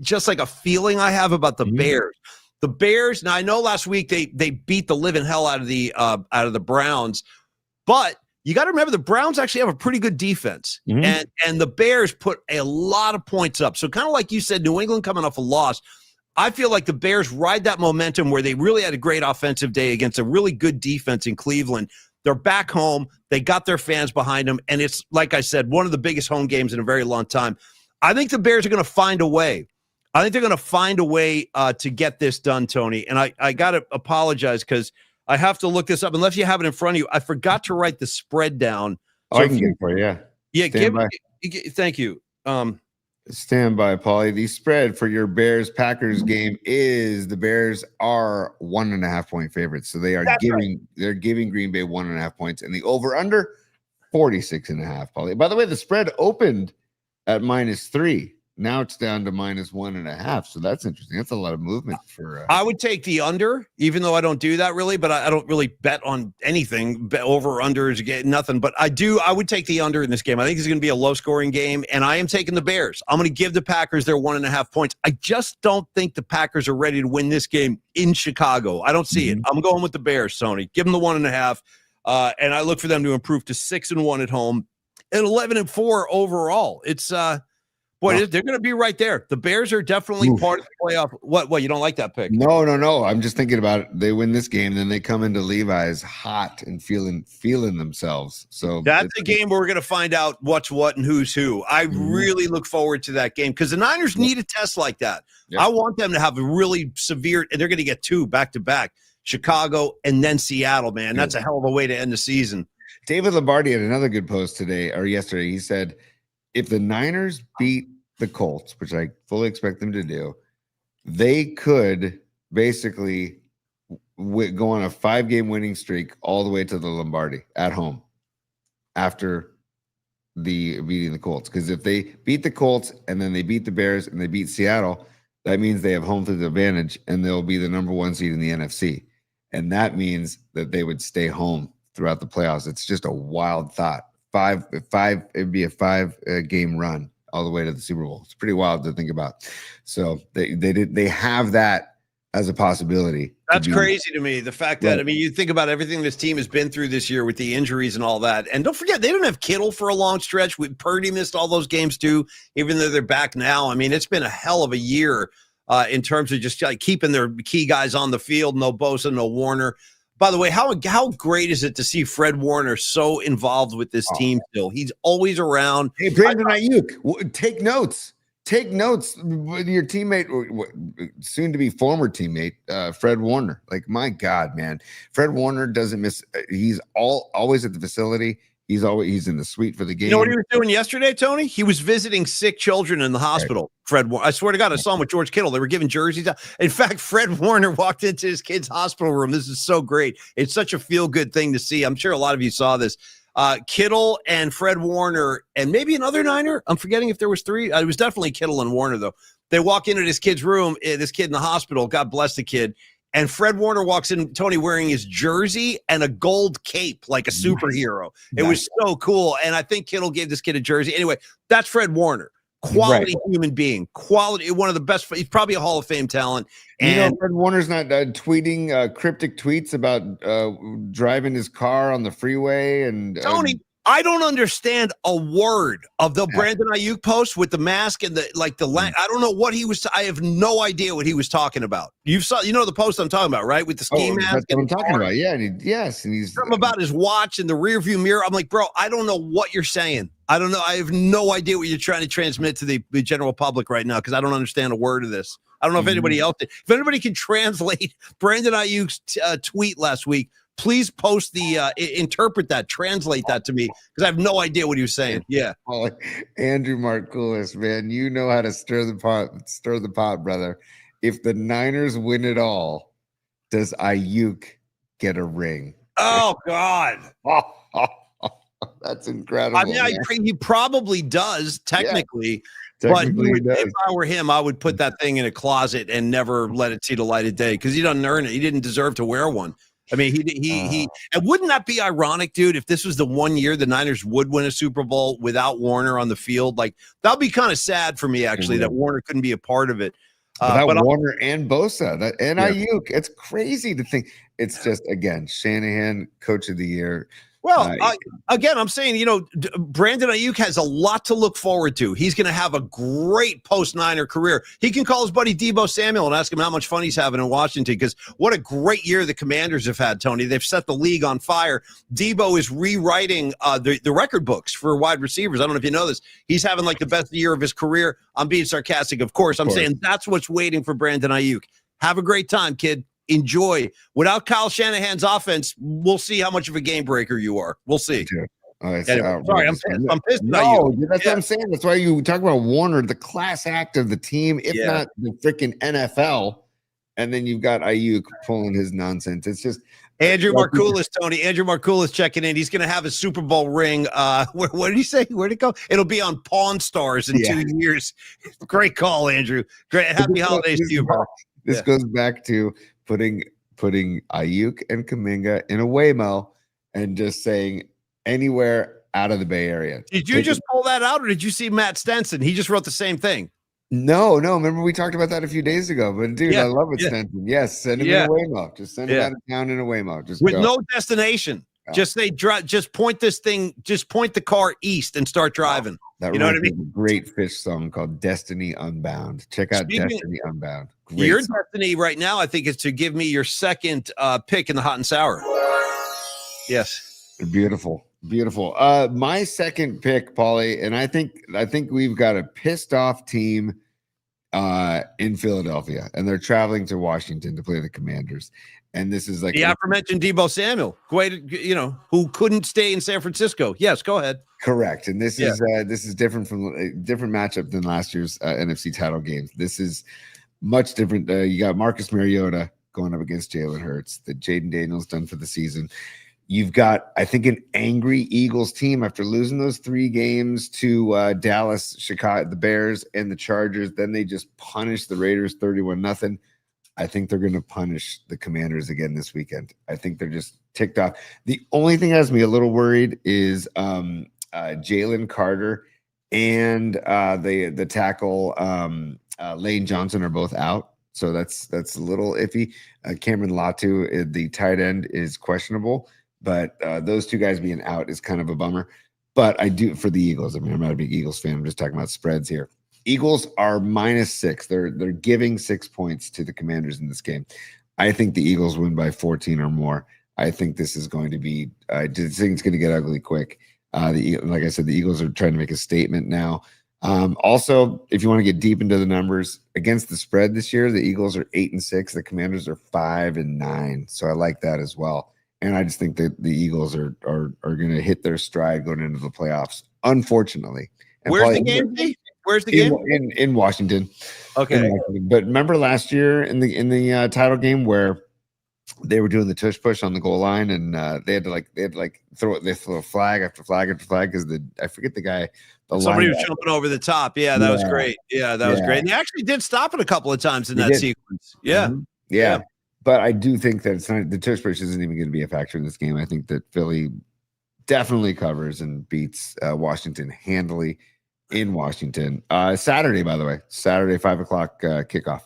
B: just like a feeling I have about the Bears. The Bears. Now I know last week they beat the living hell out of the Browns, but you got to remember the Browns actually have a pretty good defense, and the Bears put a lot of points up. So kind of like you said, New England coming off a loss. I feel like the Bears ride that momentum where they really had a great offensive day against a really good defense in Cleveland. They're back home. They got their fans behind them, and it's like I said, one of the biggest home games in a very long time. I think the Bears are going to find a way. I think they're going to find a way to get this done, Tony. And I got to apologize because I have to look this up. Unless you have it in front of you, I forgot to write the spread down.
C: So I can get it for you, yeah.
B: Yeah, thank you.
C: Stand by, Paulie. The spread for your Bears-Packers game is the Bears are 1.5-point favorites. So they're giving Green Bay 1.5 points. And the over-under, 46.5, Paulie. By the way, the spread opened at -3. Now it's down to -1.5. So that's interesting. That's a lot of movement for.
B: I would take the under, even though I don't do that really, but I don't really bet on anything. Over or under is nothing, but I would take the under in this game. I think it's going to be a low scoring game, and I am taking the Bears. I'm going to give the Packers their 1.5 points. I just don't think the Packers are ready to win this game in Chicago. I don't see it. I'm going with the Bears, Tony. Give them the 1.5, and I look for them to improve to 6-1 at home and 11-4 overall. It's Boy, they're going to be right there. The Bears are definitely part of the playoff. What? You don't like that pick?
C: No. I'm just thinking about it. They win this game, then they come into Levi's hot and feeling themselves. So
B: that's a game where we're going to find out what's what and who's who. I really look forward to that game because the Niners need a test like that. I want them to have a really severe, and they're going to get 2 back-to-back, Chicago and then Seattle, man. That's a hell of a way to end the season.
C: David Lombardi had another good post today or yesterday. He said, if the Niners beat the Colts, which I fully expect them to do, they could basically go on a 5-game winning streak all the way to the Lombardi at home after beating the Colts. Because if they beat the Colts and then they beat the Bears and they beat Seattle, that means they have home field advantage and they'll be the number 1 seed in the NFC. And that means that they would stay home throughout the playoffs. It's just a wild thought. It'd be a 5-game run all the way to the Super Bowl. It's pretty wild to think about. So they have that as a possibility.
B: That's crazy to me. The fact that, you think about everything this team has been through this year with the injuries and all that. And don't forget, they didn't have Kittle for a long stretch. Purdy missed all those games too, even though they're back now. It's been a hell of a year in terms of just keeping their key guys on the field. No Bosa, no Warner. By the way, how great is it to see Fred Warner so involved with this team still? He's always around.
C: Hey, Brandon Ayuk, take notes. Take notes with your teammate, soon to be former teammate, Fred Warner. Like, my God, man. Fred Warner doesn't miss. He's always at the facility. He's in the suite for the game.
B: You know what he was doing yesterday, Tony? He was visiting sick children in the hospital. Right. Fred Warner. I swear to God, I saw him with George Kittle. They were giving jerseys out. In fact, Fred Warner walked into his kid's hospital room. This is so great. It's such a feel-good thing to see. I'm sure a lot of you saw this. Kittle and Fred Warner and maybe another Niner. I'm forgetting if there was 3. It was definitely Kittle and Warner, though. They walk into this kid's room, this kid in the hospital. God bless the kid. And Fred Warner walks in, Tony, wearing his jersey and a gold cape like a superhero. It was so cool. And I think Kittle gave this kid a jersey. Anyway, that's Fred Warner. Quality human being. Quality, one of the best. He's probably a Hall of Fame talent. And
C: Fred Warner's not tweeting cryptic tweets about driving his car on the freeway. And
B: Tony, I don't understand a word of the Brandon Ayuk post with the mask and the I don't know what he was. I have no idea what he was talking about. You know the post I'm talking about, right? With the ski mask.
C: That's what I'm talking about. Yeah, and he's
B: something about his watch and the rearview mirror. I'm like, bro, I don't know what you're saying. I don't know. I have no idea what you're trying to transmit to the general public right now because I don't understand a word of this. I don't know if anybody else did. If anybody can translate Brandon Ayuk's tweet last week, please post interpret that, translate that to me because I have no idea what he was saying. Yeah.
C: Andrew Markoulis, man, you know how to stir the pot, brother. If the Niners win it all, does Ayuk get a ring?
B: Oh, God.
C: That's incredible.
B: He probably does technically. But if I were him, I would put that thing in a closet and never let it see the light of day because he doesn't earn it. He didn't deserve to wear one. He and wouldn't that be ironic, dude, if this was the one year the Niners would win a Super Bowl without Warner on the field? Like, that'd be kind of sad for me, actually, that Warner couldn't be a part of it.
C: But Warner and Bosa and Ayuk, it's crazy to think. It's just, again, Shanahan, Coach of the Year.
B: Well, again, I'm saying, Brandon Ayuk has a lot to look forward to. He's going to have a great post-Niner career. He can call his buddy Deebo Samuel and ask him how much fun he's having in Washington because what a great year the Commanders have had, Tony. They've set the league on fire. Deebo is rewriting the record books for wide receivers. I don't know if you know this. He's having like the best year of his career. I'm being sarcastic, of course. I'm saying that's what's waiting for Brandon Ayuk. Have a great time, kid. Enjoy. Without Kyle Shanahan's offense, we'll see how much of a game breaker you are. We'll see.
C: Anyway,
B: sorry, I'm pissed.
C: No, that's what I'm saying. That's why you talk about Warner, the class act of the team, if not the freaking NFL. And then you've got Ayuk pulling his nonsense. It's just
B: Andrew Markoulis, Tony. Andrew Markoulis checking in. He's going to have a Super Bowl ring. What did he say? Where'd it go? It'll be on Pawn Stars in 2 years. Great call, Andrew. Great. Happy holidays to you, bro.
C: This goes back to putting Ayuk and Kuminga in a Waymo and just saying anywhere out of the Bay Area.
B: Did you just pull that out, or did you see Matt Stenson? He just wrote the same thing.
C: No. Remember we talked about that a few days ago. But dude, I love it, Stenson. Yes, send him in a Waymo. Just send him out of town in a Waymo. Just
B: with
C: go.
B: no destination. Just say, just point this thing. Just point the car east and start driving.
C: That
B: you know what I
C: mean?
B: mean?
C: A great Fish song called "Destiny Unbound." Check out Destiny Unbound. Great
B: your
C: song.
B: destiny right now, I think, is to give me your second pick in the hot and sour. Yes,
C: beautiful. My second pick, Paulie, and I think we've got a pissed off team in Philadelphia, and they're traveling to Washington to play the Commanders. And this is like
B: the aforementioned Deebo Samuel, who couldn't stay in San Francisco. Yes, go ahead.
C: Correct. And this is different from a different matchup than last year's NFC title games. This is much different. You got Marcus Mariota going up against Jalen Hurts, that Jaden Daniels done for the season. You've got, I think, an angry Eagles team after losing those 3 games to Dallas, Chicago, the Bears, and the Chargers. Then they just punished the Raiders 31-0. I think they're going to punish the Commanders again this weekend. I think they're just ticked off. The only thing that has me a little worried is Jalen Carter and the tackle Lane Johnson are both out. So that's a little iffy. Cameron Latu, the tight end, is questionable. But those 2 guys being out is kind of a bummer. But I do for the Eagles. I mean, I'm not a big Eagles fan. I'm just talking about spreads here. Eagles are -6. They're giving 6 points to the Commanders in this game. I think the Eagles win by 14 or more. I think this is going to be. I think it's going to get ugly quick. Like I said, the Eagles are trying to make a statement now. Also, if you want to get deep into the numbers against the spread this year, the Eagles are 8-6. The Commanders are 5-9. So I like that as well. And I just think that the Eagles are going to hit their stride going into the playoffs, unfortunately. And
B: where's the game? Where's the game?
C: In Washington.
B: Okay.
C: In Washington. But remember last year in the title game where they were doing the tush push on the goal line, and they had to throw flag after flag after flag because I forget the guy.
B: Somebody was jumping over the top. Yeah, that was great. Yeah, that was great. And they actually did stop it a couple of times in that sequence. Yeah.
C: Mm-hmm. Yeah. But I do think that it's not the tush push isn't even going to be a factor in this game. I think that Philly definitely covers and beats Washington handily in Washington. Saturday, by the way, 5 o'clock kickoff.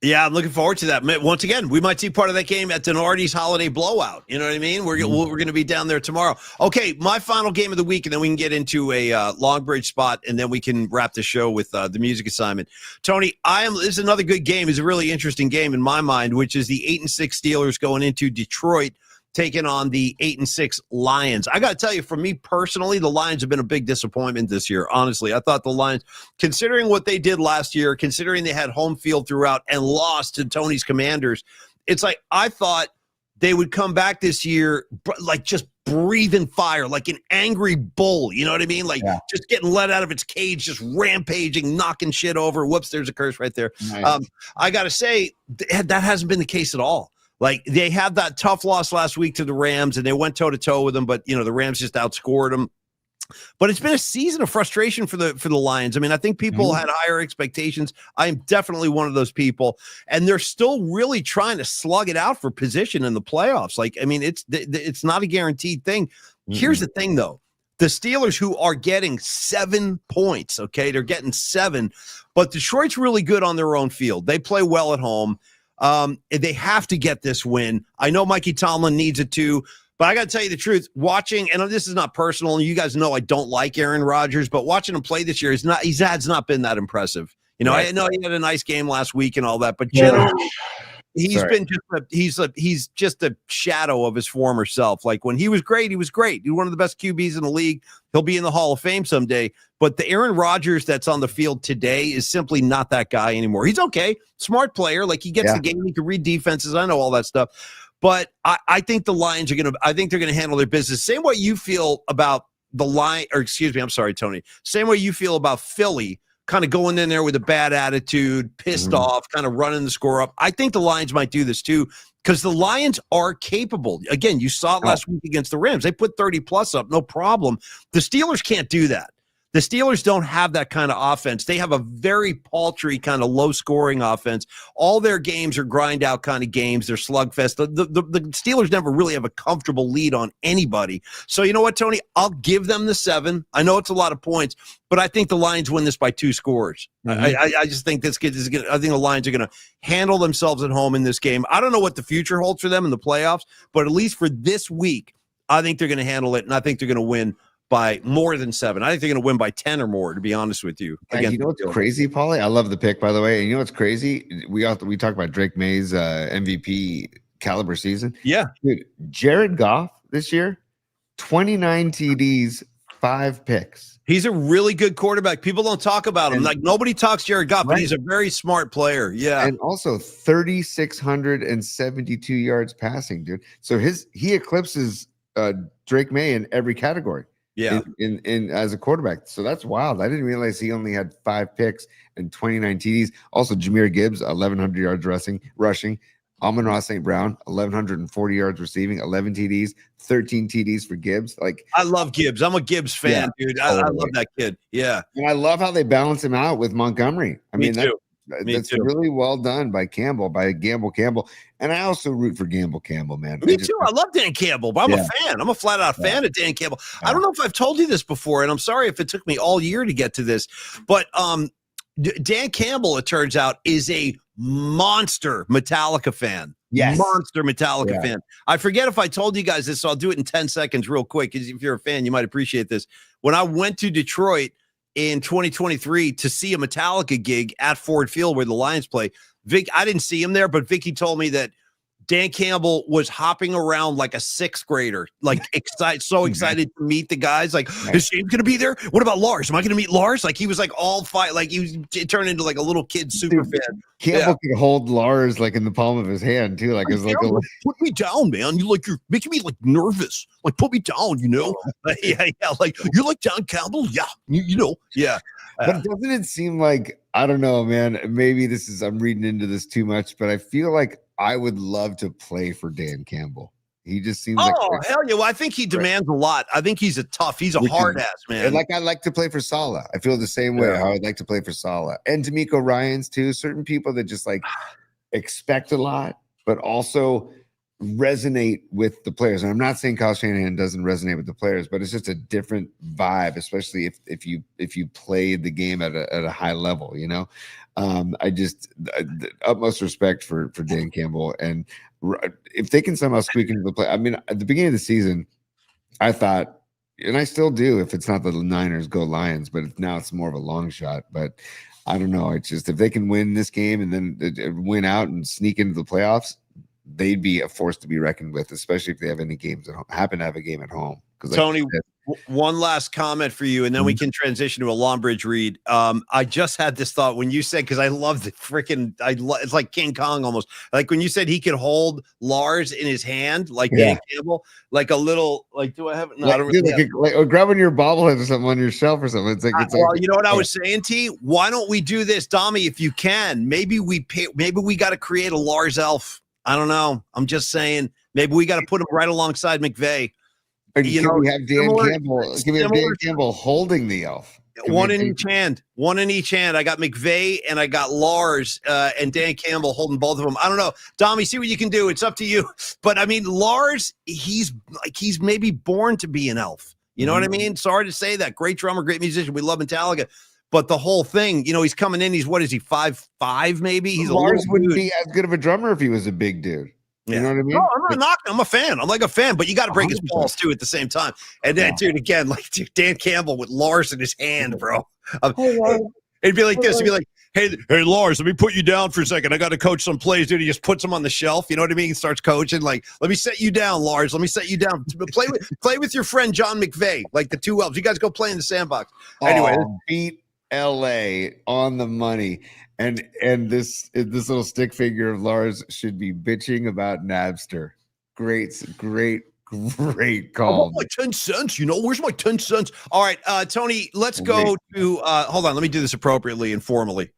B: Yeah, I'm looking forward to that. Once again, we might see part of that game at Denardi's Holiday Blowout. You know what I mean? We're going to be down there tomorrow. Okay, my final game of the week, and then we can get into a Long Bridge spot, and then we can wrap the show with the music assignment. Tony, this is another good game. It's a really interesting game in my mind, which is the 8-6 Steelers going into Detroit, taking on the 8-6 Lions. I got to tell you, for me personally, the Lions have been a big disappointment this year. Honestly, I thought the Lions, considering what they did last year, considering they had home field throughout and lost to Tony's Commanders, it's like I thought they would come back this year like just breathing fire, like an angry bull. You know what I mean? Like just getting let out of its cage, just rampaging, knocking shit over. Whoops, there's a curse right there. Nice. I got to say, that hasn't been the case at all. Like, they had that tough loss last week to the Rams, and they went toe-to-toe with them, but, the Rams just outscored them. But it's been a season of frustration for the Lions. I mean, I think people had higher expectations. I am definitely one of those people. And they're still really trying to slug it out for position in the playoffs. Like, I mean, it's not a guaranteed thing. Here's the thing, though. The Steelers, who are getting 7 points, okay? They're getting 7. But Detroit's really good on their own field. They play well at home. They have to get this win. I know Mikey Tomlin needs it too, but I got to tell you the truth, watching, and this is not personal, and you guys know I don't like Aaron Rodgers, but watching him play this year, he's not been that impressive. Right. I know he had a nice game last week and all that, but generally he's just a shadow of his former self. Like, when he was great, he was great. He's one of the best QBs in the league. He'll be in the Hall of Fame someday. But the Aaron Rodgers that's on the field today is simply not that guy anymore. He's okay, smart player. Like, he gets the game. He can read defenses. I know all that stuff. But I think the Lions I think they're going to handle their business. Same way you feel about the Lions, or excuse me, I'm sorry, Tony. Same way you feel about Philly kind of going in there with a bad attitude, pissed off, kind of running the score up. I think the Lions might do this too, because the Lions are capable. Again, you saw it last week against the Rams. They put 30 plus up, no problem. The Steelers can't do that. The Steelers don't have that kind of offense. They have a very paltry kind of low-scoring offense. All their games are grind-out kind of games. They're slugfest. The Steelers never really have a comfortable lead on anybody. So you know what, Tony? I'll give them the 7. I know it's a lot of points, but I think the Lions win this by 2 scores. I just think this kid is going to – I think the Lions are going to handle themselves at home in this game. I don't know what the future holds for them in the playoffs, but at least for this week, I think they're going to handle it, and I think they're going to win by more than 7. I think they're going to win by 10 or more, to be honest with you.
C: You know what's crazy, Paulie? I love the pick, by the way. And you know what's crazy? We talked about Drake May's MVP caliber season.
B: Yeah.
C: Dude, Jared Goff this year, 29 TDs, 5 picks.
B: He's a really good quarterback. People don't talk about him. Like, nobody talks Jared Goff, but he's a very smart player. Yeah.
C: And also 3,672 yards passing, dude. So he eclipses Drake May in every category.
B: Yeah,
C: in as a quarterback. So that's wild. I didn't realize he only had 5 picks and 29 TDs. Also, Jahmyr Gibbs, 1,100 yards rushing. Amon-Ra St. Brown, 1,140 yards receiving, 11 TDs, 13 TDs for Gibbs. Like,
B: I love Gibbs. I'm a Gibbs fan, dude. I love that kid. Yeah,
C: and I love how they balance him out with Montgomery. I mean, that's really well done by Gamble Campbell. And I also root for Gamble Campbell, man.
B: Me too. I love Dan Campbell, but I'm a fan. I'm a flat out fan of Dan Campbell. I don't know if I've told you this before, and I'm sorry if it took me all year to get to this, but Dan Campbell, it turns out, is a monster Metallica fan.
C: Yes.
B: Monster Metallica fan. I forget if I told you guys this, so I'll do it in 10 seconds real quick, because if you're a fan, you might appreciate this. When I went to Detroit in 2023 to see a Metallica gig at Ford Field where the Lions play, I didn't see him there, but Vicky told me that Dan Campbell was hopping around like a 6th grader, like excited to meet the guys. Like, is James going to be there? What about Lars? Am I going to meet Lars? Like, he was like all fight, like it turned into like a little kid super fan.
C: Campbell could hold Lars like in the palm of his hand too. Like, it's like
B: put me down, man. You're making me like nervous. Like, put me down, you know? Yeah. Like, you're like Dan Campbell, yeah. You know, yeah.
C: But doesn't it seem like, I don't know, man, maybe I'm reading into this too much, but I feel like I would love to play for Dan Campbell. He just seems like
B: hell yeah. Well, I think he demands a lot. I think he's a hard ass, man.
C: And like, I'd like to play for Saleh. I feel the same way. I would like to play for Saleh and D'Amico Ryans too. Certain people that just like expect a lot, but also resonate with the players. And I'm not saying Kyle Shanahan doesn't resonate with the players, but it's just a different vibe, especially if you play the game at a high level, you know. The utmost respect for Dan Campbell, and if they can somehow squeak into the play. I mean, at the beginning of the season, I thought, and I still do, if it's not the Niners, go Lions, but now it's more of a long shot. But I don't know. It's just, if they can win this game and then win out and sneak into the playoffs, they'd be a force to be reckoned with, especially if they have any games at home, happen to have a game at home.
B: Tony, one last comment for you, and then we can transition to a Longbridge read. I just had this thought when you said, because I love the freaking, it's like King Kong almost. Like when you said he could hold Lars in his hand, like Dan Campbell, like a little, like, do I have it? No, I don't really
C: like grabbing your bobblehead or something on your shelf or something. It's like,
B: well, you know what I was saying, T? Why don't we do this, Dommy, if you can? Maybe we got to create a Lars elf. I don't know. I'm just saying, maybe we got to put him right alongside McVay.
C: You know, we have Dan Campbell holding the elf.
B: One in each hand. I got McVay and I got Lars and Dan Campbell holding both of them. I don't know. Dommy, see what you can do. It's up to you. But I mean, Lars, he's maybe born to be an elf. You know what I mean? Sorry to say that. Great drummer, great musician. We love Metallica. But the whole thing, you know, he's coming in. He's, what is he, 5'5" maybe?
C: Lars wouldn't be as good of a drummer if he was a big dude. You know what I mean?
B: No, I'm not knocking. I'm a fan. I'm like a fan, but you got to break his balls too at the same time. And then, dude, again, like Dan Campbell with Lars in his hand, bro. It'd be like this. It'd be like, hey, Lars, let me put you down for a second. I got to coach some plays, dude. He just puts them on the shelf. You know what I mean? He starts coaching. Like, let me set you down, Lars. Let me set you down. Play with your friend John McVay, like the two elves. You guys go play in the sandbox. Anyway,
C: beat LA on the money. And this little stick figure of Lars should be bitching about Napster. Great Great
B: How about
C: call.
B: my 10 cents? Where's my 10 cents? All right, Tony, let's go to, hold on, let me do this appropriately and formally.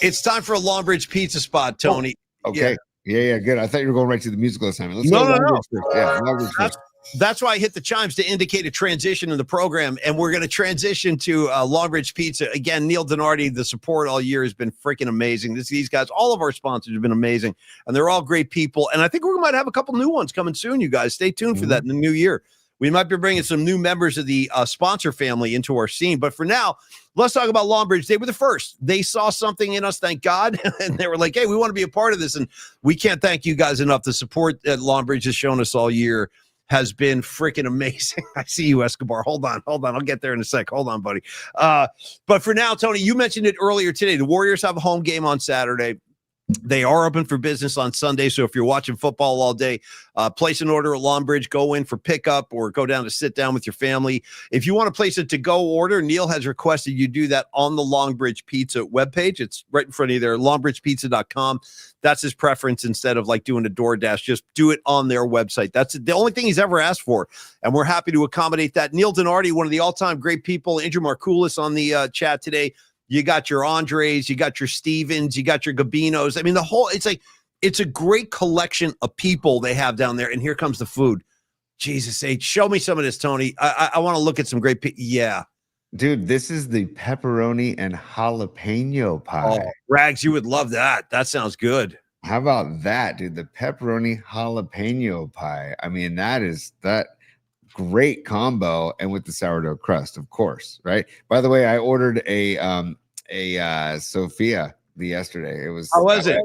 B: It's time for a Longbridge pizza spot, Tony.
C: Okay. Yeah, good. I thought you were going right to the musical assignment. Let's
B: No.
C: Longbridge first. Yeah, Longbridge first.
B: That's why I hit the chimes to indicate a transition in the program, and we're going to transition to Longbridge Pizza. Again, Neil Donardi, the support all year has been freaking amazing. These guys, all of our sponsors have been amazing, and they're all great people, and I think we might have a couple new ones coming soon, you guys. Stay tuned for that in the new year. We might be bringing some new members of the sponsor family into our scene, but for now, let's talk about Longbridge. They were the first. They saw something in us, thank God, and they were like, hey, we want to be a part of this, and we can't thank you guys enough. The support that Longbridge has shown us all year has been freaking amazing. I see you, Escobar. Hold on. I'll get there in a sec. Hold on, buddy. But for now, Tony, you mentioned it earlier today. The Warriors have a home game on Saturday. They are open for business on Sunday. So if you're watching football all day, place an order at Longbridge, go in for pickup or go down to sit down with your family. If you want to place a to-go order, Neil has requested you do that on the Longbridge Pizza webpage. It's right in front of you there, longbridgepizza.com. That's his preference instead of like doing a DoorDash. Just do it on their website. That's the only thing he's ever asked for, and we're happy to accommodate that. Neil Donardi, one of the all-time great people, Andrew Markoulis on the chat today. You got your Andres, you got your Stevens, you got your Gabinos. I mean, it's a great collection of people they have down there. And here comes the food. Jesus H, show me some of this, Tony. I want to look at some great yeah.
C: Dude, this is the pepperoni and jalapeno pie.
B: Oh, Rags, you would love that. That sounds good.
C: How about that, dude? The pepperoni jalapeno pie. I mean, that great combo, and with the sourdough crust, of course, right? By the way, I ordered a Sophia yesterday. How was it?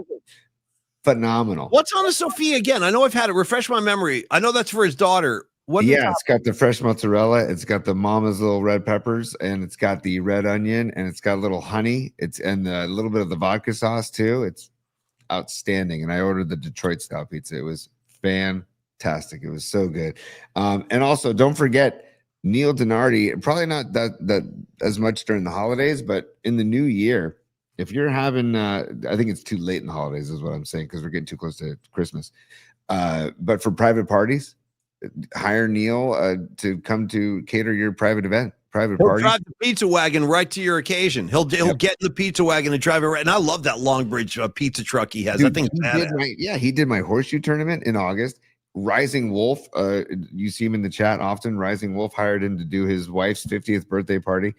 C: Phenomenal.
B: What's on the Sophia again? I know I've had it. Refresh my memory. I know that's for his daughter.
C: It's got the fresh mozzarella. It's got the mama's little red peppers, and it's got the red onion, and it's got a little honey. And a little bit of the vodka sauce too. It's outstanding. And I ordered the Detroit style pizza. It was fantastic. It was so good. And also, don't forget Neil Donardi. Probably not that as much during the holidays, but in the new year, if you're having, I think it's too late in the holidays, is what I'm saying, because we're getting too close to Christmas. But for private parties, hire Neil to come to cater your private event. He'll
B: drive the pizza wagon right to your occasion. He'll get in the pizza wagon and drive it right. And I love that Longbridge pizza truck he has.
C: Dude,
B: I think
C: he did my horseshoe tournament in August. Rising Wolf, you see him in the chat often. Rising Wolf hired him to do his wife's 50th birthday party.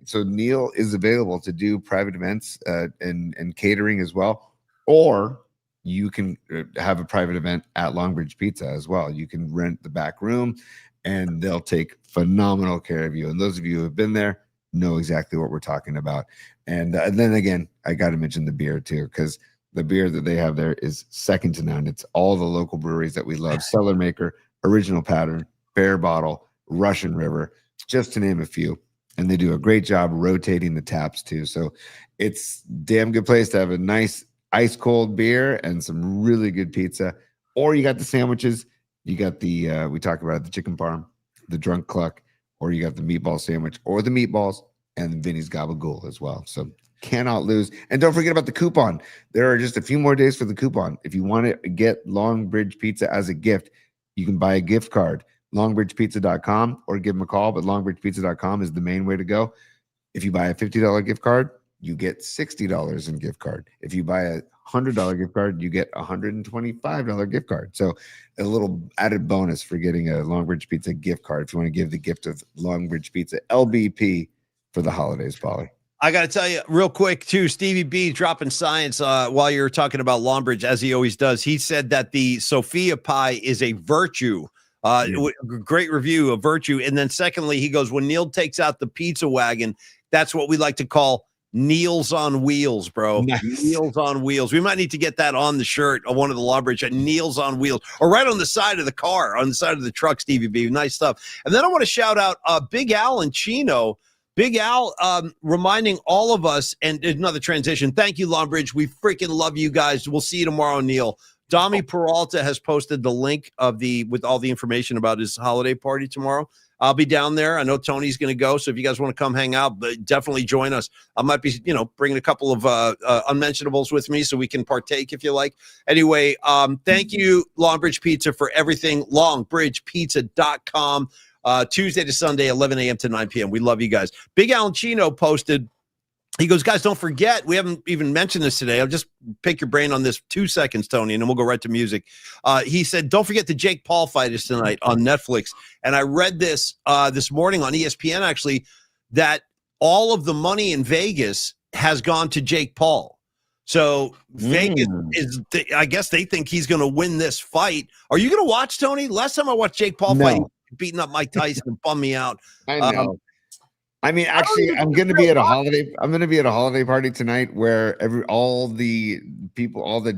C: So Neil is available to do private events and catering as well. Or you can have a private event at Longbridge Pizza as well. You can rent the back room, and they'll take phenomenal care of you. And those of you who have been there know exactly what we're talking about. And then again, I got to mention the beer too, because the beer that they have there is second to none. It's all the local breweries that we love: Cellar Maker, Original Pattern, Bear Bottle, Russian River, just to name a few. And they do a great job rotating the taps too. So it's a damn good place to have a nice ice cold beer and some really good pizza. Or you got the sandwiches. You got the, we talked about it, the chicken parm, the drunk cluck, or you got the meatball sandwich, or the meatballs, and Vinny's gabagool as well. So cannot lose. And don't forget about the coupon. There are just a few more days for the coupon. If you want to get Longbridge Pizza as a gift, you can buy a gift card, longbridgepizza.com, or give them a call, but longbridgepizza.com is the main way to go. If you buy a $50 gift card, you get $60 in gift card. If you buy a $100 gift card, you get a $125 gift card. So a little added bonus for getting a Longbridge Pizza gift card if you want to give the gift of Longbridge Pizza LBP for the holidays, Polly.
B: I got to tell you real quick too, Stevie B dropping science while you're talking about Longbridge, as he always does. He said that the Sophia pie is a virtue. Great review of virtue. And then secondly, he goes, when Neil takes out the pizza wagon, that's what we like to call Neil's on wheels, bro. Nice. Neil's on wheels. We might need to get that on the shirt of one of the Longbridge, Neil's on wheels, or right on the side of the car, on the side of the truck, Stevie B. Nice stuff. And then I want to shout out Big Al and Chino. Big Al reminding all of us, and another transition. Thank you, Longbridge. We freaking love you guys. We'll see you tomorrow, Neil. Dami Peralta has posted the link with all the information about his holiday party tomorrow. I'll be down there. I know Tony's going to go, so if you guys want to come hang out, but definitely join us. I might be, bringing a couple of unmentionables with me so we can partake if you like. Anyway, thank you, Longbridge Pizza, for everything. LongbridgePizza.com. Tuesday to Sunday, 11 a.m. to 9 p.m. We love you guys. Big Alan Chino posted. He goes, guys, don't forget, we haven't even mentioned this today. I'll just pick your brain on this 2 seconds, Tony, and then we'll go right to music. He said, don't forget the Jake Paul fight is tonight on Netflix. And I read this morning on ESPN, actually, that all of the money in Vegas has gone to Jake Paul. So Vegas I guess they think he's going to win this fight. Are you going to watch, Tony? Last time I watched Jake Paul fight, he beating up Mike Tyson and bummed me out.
C: I know. I mean, actually, I'm going to be at a holiday party tonight where all the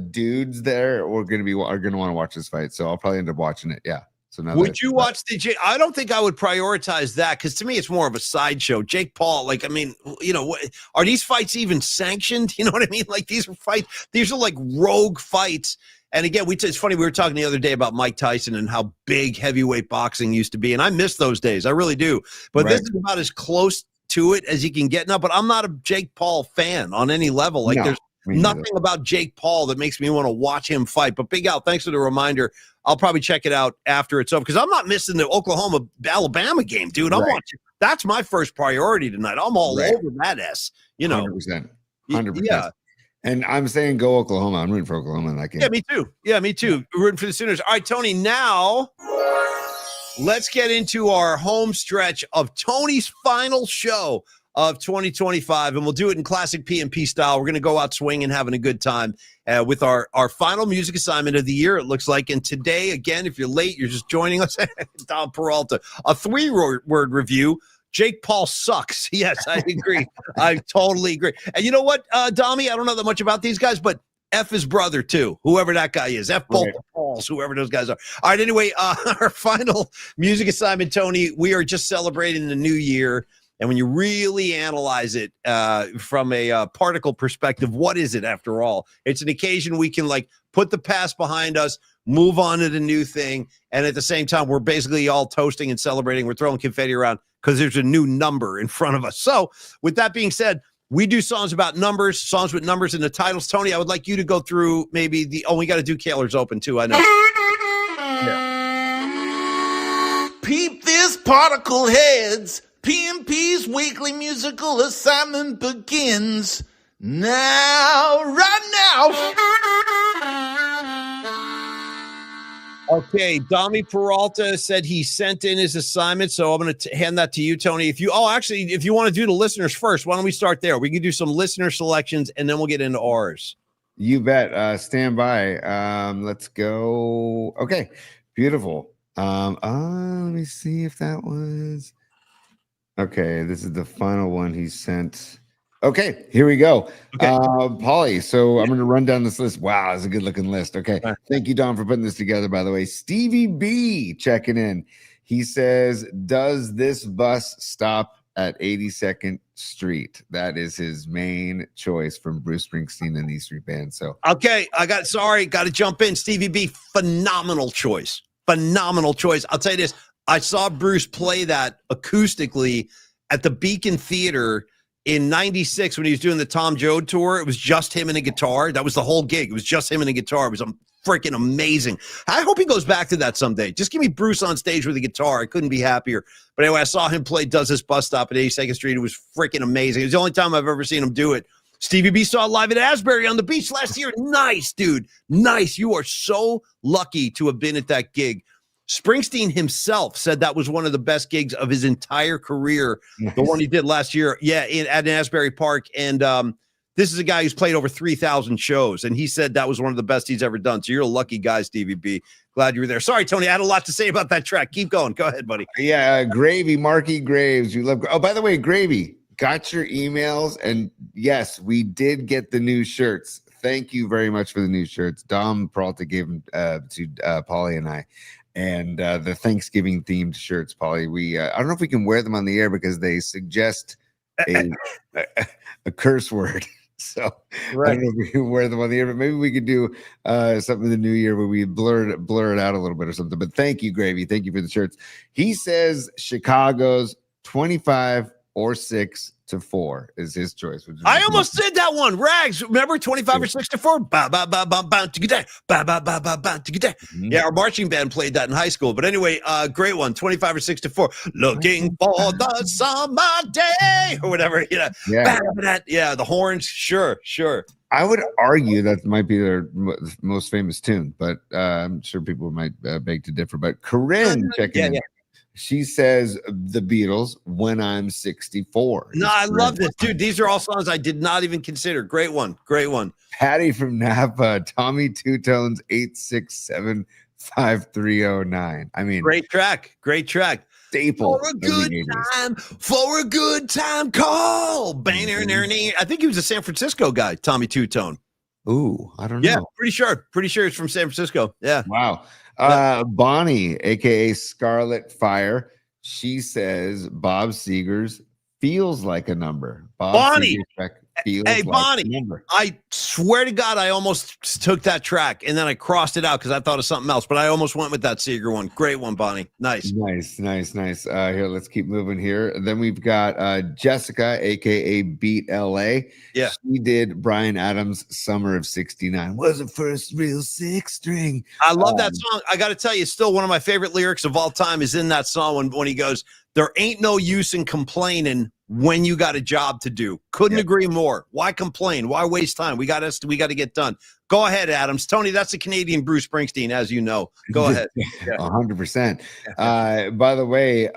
C: dudes there are going to want to watch this fight. So I'll probably end up watching it. Yeah. So now
B: would you watch the Jake? I don't think I would prioritize that because to me it's more of a sideshow. Jake Paul, are these fights even sanctioned? You know what I mean? Like these are fights. These are like rogue fights. And again, it's funny. We were talking the other day about Mike Tyson and how big heavyweight boxing used to be. And I miss those days. I really do. But This is about as close to it as you can get now. But I'm not a Jake Paul fan on any level. There's nothing about Jake Paul that makes me want to watch him fight. But Big Al, thanks for the reminder. I'll probably check it out after it's over because I'm not missing the Oklahoma-Alabama game, dude. I'm watching. That's my first priority tonight. I'm all over that S.
C: 100%.
B: Yeah.
C: And I'm saying go Oklahoma. I'm rooting for Oklahoma in that game.
B: Yeah, me too. Rooting for the Sooners. All right, Tony, now let's get into our home stretch of Tony's final show of 2025, and we'll do it in classic PMP style. We're going to go out swinging, having a good time with our final music assignment of the year, it looks like. And today, again, if you're late, you're just joining us, Dom Peralta, a 3-word review. Jake Paul sucks. Yes, I agree. I totally agree. And you know what, Dami, I don't know that much about these guys, but F his brother, too, whoever that guy is. F both the Pauls, whoever those guys are. All right, anyway, our final music assignment, Tony, we are just celebrating the new year. And when you really analyze it from a particle perspective, what is it after all? It's an occasion we can put the past behind us, move on to the new thing. And at the same time, we're basically all toasting and celebrating. We're throwing confetti around because there's a new number in front of us. So with that being said, we do songs about numbers, songs with numbers in the titles. Tony, I would like you to go through maybe we got to do Kaler's Open too. I know. Yeah.
A: Peep this, particle heads. PMP's weekly musical assignment begins right now.
B: Okay, Dami Peralta said he sent in his assignment, so I'm going to hand that to you, Tony. If you want to do the listeners first, why don't we start there? We can do some listener selections, and then we'll get into ours.
C: You bet. Stand by. Let's go. Okay, beautiful. Let me see if that was... Okay, this is the final one he sent. Okay, here we go. Okay. Polly, so I'm going to run down this list. Wow, it's a good-looking list. Okay, thank you, Don, for putting this together, by the way. Stevie B checking in. He says, does this bus stop at 82nd Street? That is his main choice from Bruce Springsteen and the E Street Band. So,
B: okay, got to jump in. Stevie B, phenomenal choice. Phenomenal choice. I'll tell you this. I saw Bruce play that acoustically at the Beacon Theater in 96 when he was doing the Tom Joad tour. It was just him and a guitar. That was the whole gig. It was just him and a guitar. It was freaking amazing. I hope he goes back to that someday. Just give me Bruce on stage with a guitar. I couldn't be happier. But anyway, I saw him play Does This Bus Stop at 82nd Street. It was freaking amazing. It was the only time I've ever seen him do it. Stevie B saw it live at Asbury on the beach last year. Nice, dude. Nice. You are so lucky to have been at that gig. Springsteen himself said that was one of the best gigs of his entire career. Nice. The one he did last year. Yeah, at Asbury Park. And this is a guy who's played over 3,000 shows. And he said that was one of the best he's ever done. So you're a lucky guy, Stevie B. Glad you were there. Sorry, Tony. I had a lot to say about that track. Keep going. Go ahead, buddy.
C: Yeah, Gravy, Marky Graves. You love. Oh, by the way, Gravy, got your emails. And yes, we did get the new shirts. Thank you very much for the new shirts. Dom Peralta gave them to Polly and I. And the Thanksgiving themed shirts, Polly. I don't know if we can wear them on the air because they suggest a curse word. So I
B: Right.
C: don't know if we can wear them on the air, but maybe we could do something in the new year where we blur it out a little bit or something. But thank you, Gravy. Thank you for the shirts. He says Chicago's 25 or 6-4 is his choice. Which is
B: I almost said that one. Rags. Remember 25 or 6-4? Ba, ba, ba, ba, ba, tigga-day. Ba, ba, ba, ba, ba, tigga-day. Yeah, our marching band played that in high school. But anyway, great one. 25 or 6-4. Looking for the summer day or whatever. You know.
C: Yeah.
B: Yeah, the horns. Sure.
C: I would argue that might be their most famous tune, but I'm sure people might beg to differ. But Corinne checking in. She says the Beatles when I'm 64.
B: No, I love this, dude. These are all songs I did not even consider. Great one.
C: Patty from Napa, Tommy Two Tones 867-5309. I mean,
B: great track.
C: Staple.
B: For a good time, call. I think he was a San Francisco guy, Tommy Two Tone.
C: Ooh, I don't know.
B: Yeah, pretty sure it's from San Francisco. Yeah.
C: Wow. Bonnie, aka Scarlet Fire, she says Bob Seger's feels like a number.
B: Bonnie,
C: feels
B: hey,
C: like
B: Bonnie,
C: a number.
B: I swear to God, I almost took that track and then I crossed it out because I thought of something else, but I almost went with that Seger one. Great one, Bonnie. Nice.
C: Here, let's keep moving here. Then we've got Jessica, aka Beat LA.
B: Yeah,
C: she did Bryan Adams' Summer of '69. Was the first real six string.
B: I love that song. I got to tell you, still one of my favorite lyrics of all time is in that song when he goes, "There ain't no use in complaining when you got a job to do." Couldn't agree more. Why complain? Why waste time? We got to get done. Go ahead, Adams. Tony, that's the Canadian Bruce Springsteen, as you know. Go ahead.
C: 100%. By the way,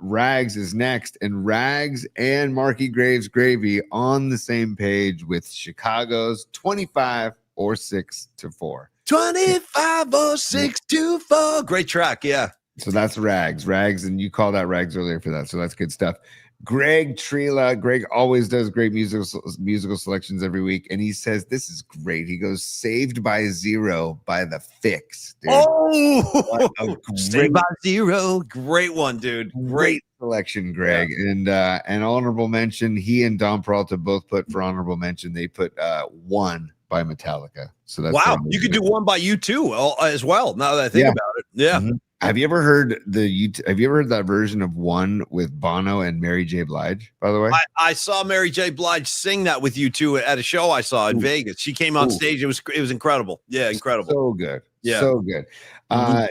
C: Rags is next, and Rags and Marky Graves Gravy on the same page with Chicago's 25 or 6-4.
B: 25 or 6-4. Great track. Yeah.
C: So that's Rags, and you called out Rags earlier for that. So that's good stuff. Greg Trela. Greg always does great musical selections every week, and he says this is great. He goes Saved by Zero by the Fix. Dude.
B: Oh, Saved by Zero. Great one, dude. Great
C: selection, Greg. Yeah. And honorable mention. He and Don Peralta both put for honorable mention. They put One by Metallica. So that's
B: wow. You could do One by U2 as well. Now that I think about it, yeah.
C: Mm-hmm. Have you ever heard that version of One with Bono and Mary J. Blige, by the way?
B: I saw Mary J. Blige sing that with U2 at a show I saw in Vegas. She came on stage. It was incredible. Yeah, incredible.
C: So good.
B: Yeah.
C: So good.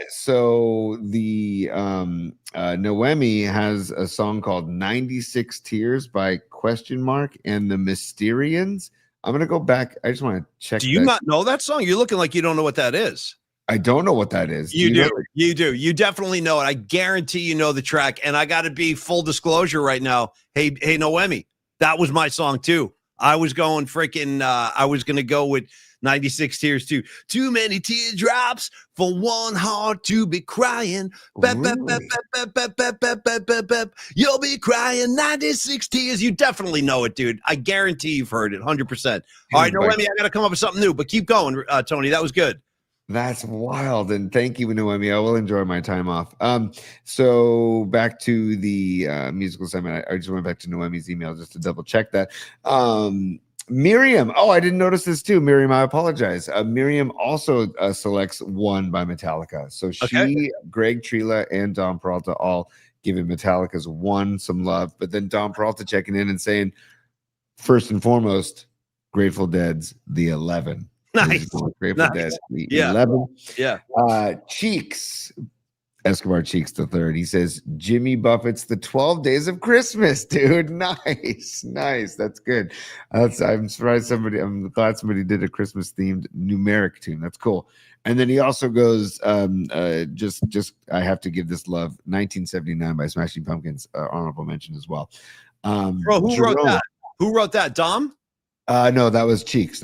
C: So the Noemi has a song called 96 Tears by ? and the Mysterians. I'm going to go back. I just want to check.
B: Do you not know that song? You're looking like you don't know what that is.
C: I don't know what that is.
B: You do. You definitely know it. I guarantee you know the track. And I got to be full disclosure right now. Hey, Noemi, that was my song too. I was going I was going to go with 96 Tears too. Too many teardrops for one heart to be crying. You'll be crying 96 tears. You definitely know it, dude. I guarantee you've heard it 100%. All right, Noemi, I got to come up with something new, but keep going, Tony. That was good.
C: That's wild. And thank you, Noemi. I will enjoy my time off. So back to the musical segment. I just went back to Noemi's email just to double check that. Miriam. Oh, I didn't notice this too. Miriam, I apologize. Miriam also selects One by Metallica. So she, Greg Trela, and Don Peralta all giving Metallica's One some love. But then Don Peralta checking in and saying, first and foremost, Grateful Dead's The 11.
B: Nice.
C: Grateful Dead, the 11.
B: Yeah.
C: Cheeks. Escobar Cheeks the third. He says Jimmy Buffett's The 12 Days of Christmas, dude. Nice. That's good. I'm glad somebody did a Christmas themed numeric tune. That's cool. And then he also goes, just I have to give this love, 1979 by Smashing Pumpkins, honorable mention as well.
B: Bro, wrote that? Who wrote that? Dom?
C: No, that was Cheeks.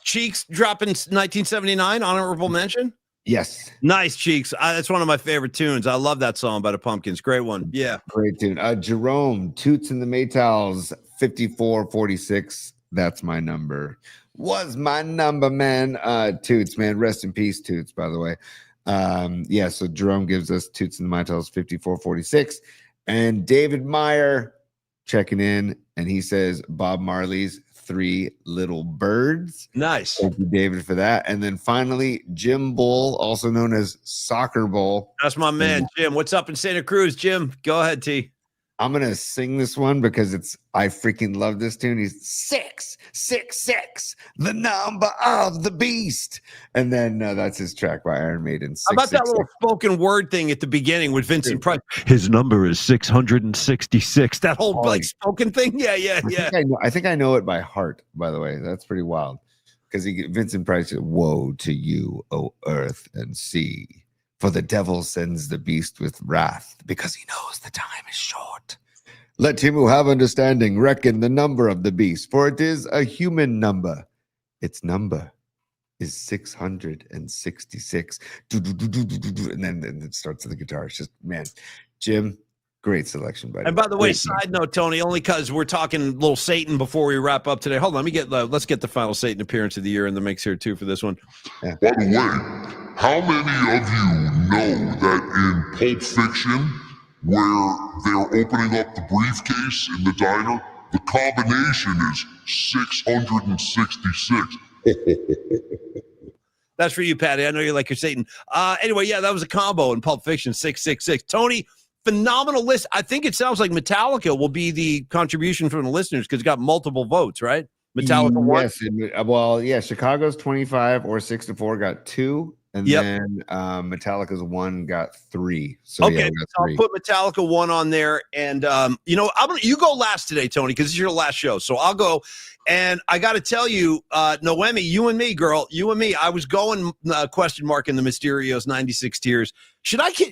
B: Cheeks dropping 1979, honorable mention.
C: Yes.
B: Nice, Cheeks. That's one of my favorite tunes. I love that song by the Pumpkins. Great one. Yeah.
C: Great tune. Jerome, Toots and the Maytals, 5446. That's my number. Was my number, man. Toots, man. Rest in peace, Toots, by the way. So Jerome gives us Toots and the Maytals, 5446. And David Meyer checking in, and he says Bob Marley's Three Little Birds.
B: Nice.
C: Thank you, David, for that. And then finally, Jim Bull, also known as Soccer Bull.
B: That's my man, Jim. What's up in Santa Cruz, Jim? Go ahead, T.
C: I'm gonna sing this one because I freaking love this tune. He's 666, the number of the beast, and then that's his track by Iron Maiden.
B: How about that little spoken word thing at the beginning with Vincent Price? His number is 666. That whole like spoken thing. Yeah.
C: I think I know it by heart. By the way, that's pretty wild because Vincent Price said, "Woe to you, O earth and sea. For the devil sends the beast with wrath, because he knows the time is short. Let him who have understanding reckon the number of the beast, for it is a human number. Its number is 666. And then it starts with the guitar. It's just, man, Jim, great selection, buddy.
B: And by the way, side note, Tony, only because we're talking little Satan before we wrap up today. Hold on, let's get the final Satan appearance of the year in the mix here too for this one.
G: Yeah. By the way, how many of you know that in Pulp Fiction, where they're opening up the briefcase in the diner, the combination is 666?
B: That's for you, Patty. I know you like your Satan. Anyway, yeah, that was a combo in Pulp Fiction, 666. Tony, phenomenal list. I think it sounds like Metallica will be the contribution from the listeners because it got multiple votes, right? Metallica won.
C: Yes, well, yeah, Chicago's 25 or 6-4 got 2. And then Metallica's 1 got 3. So
B: okay,
C: yeah,
B: so I'll put Metallica 1 on there. And you go last today, Tony, because it's your last show. So I'll go. And I got to tell you, Noemi, you and me, girl, you and me. I was going question mark in the Mysterios 96 Tears.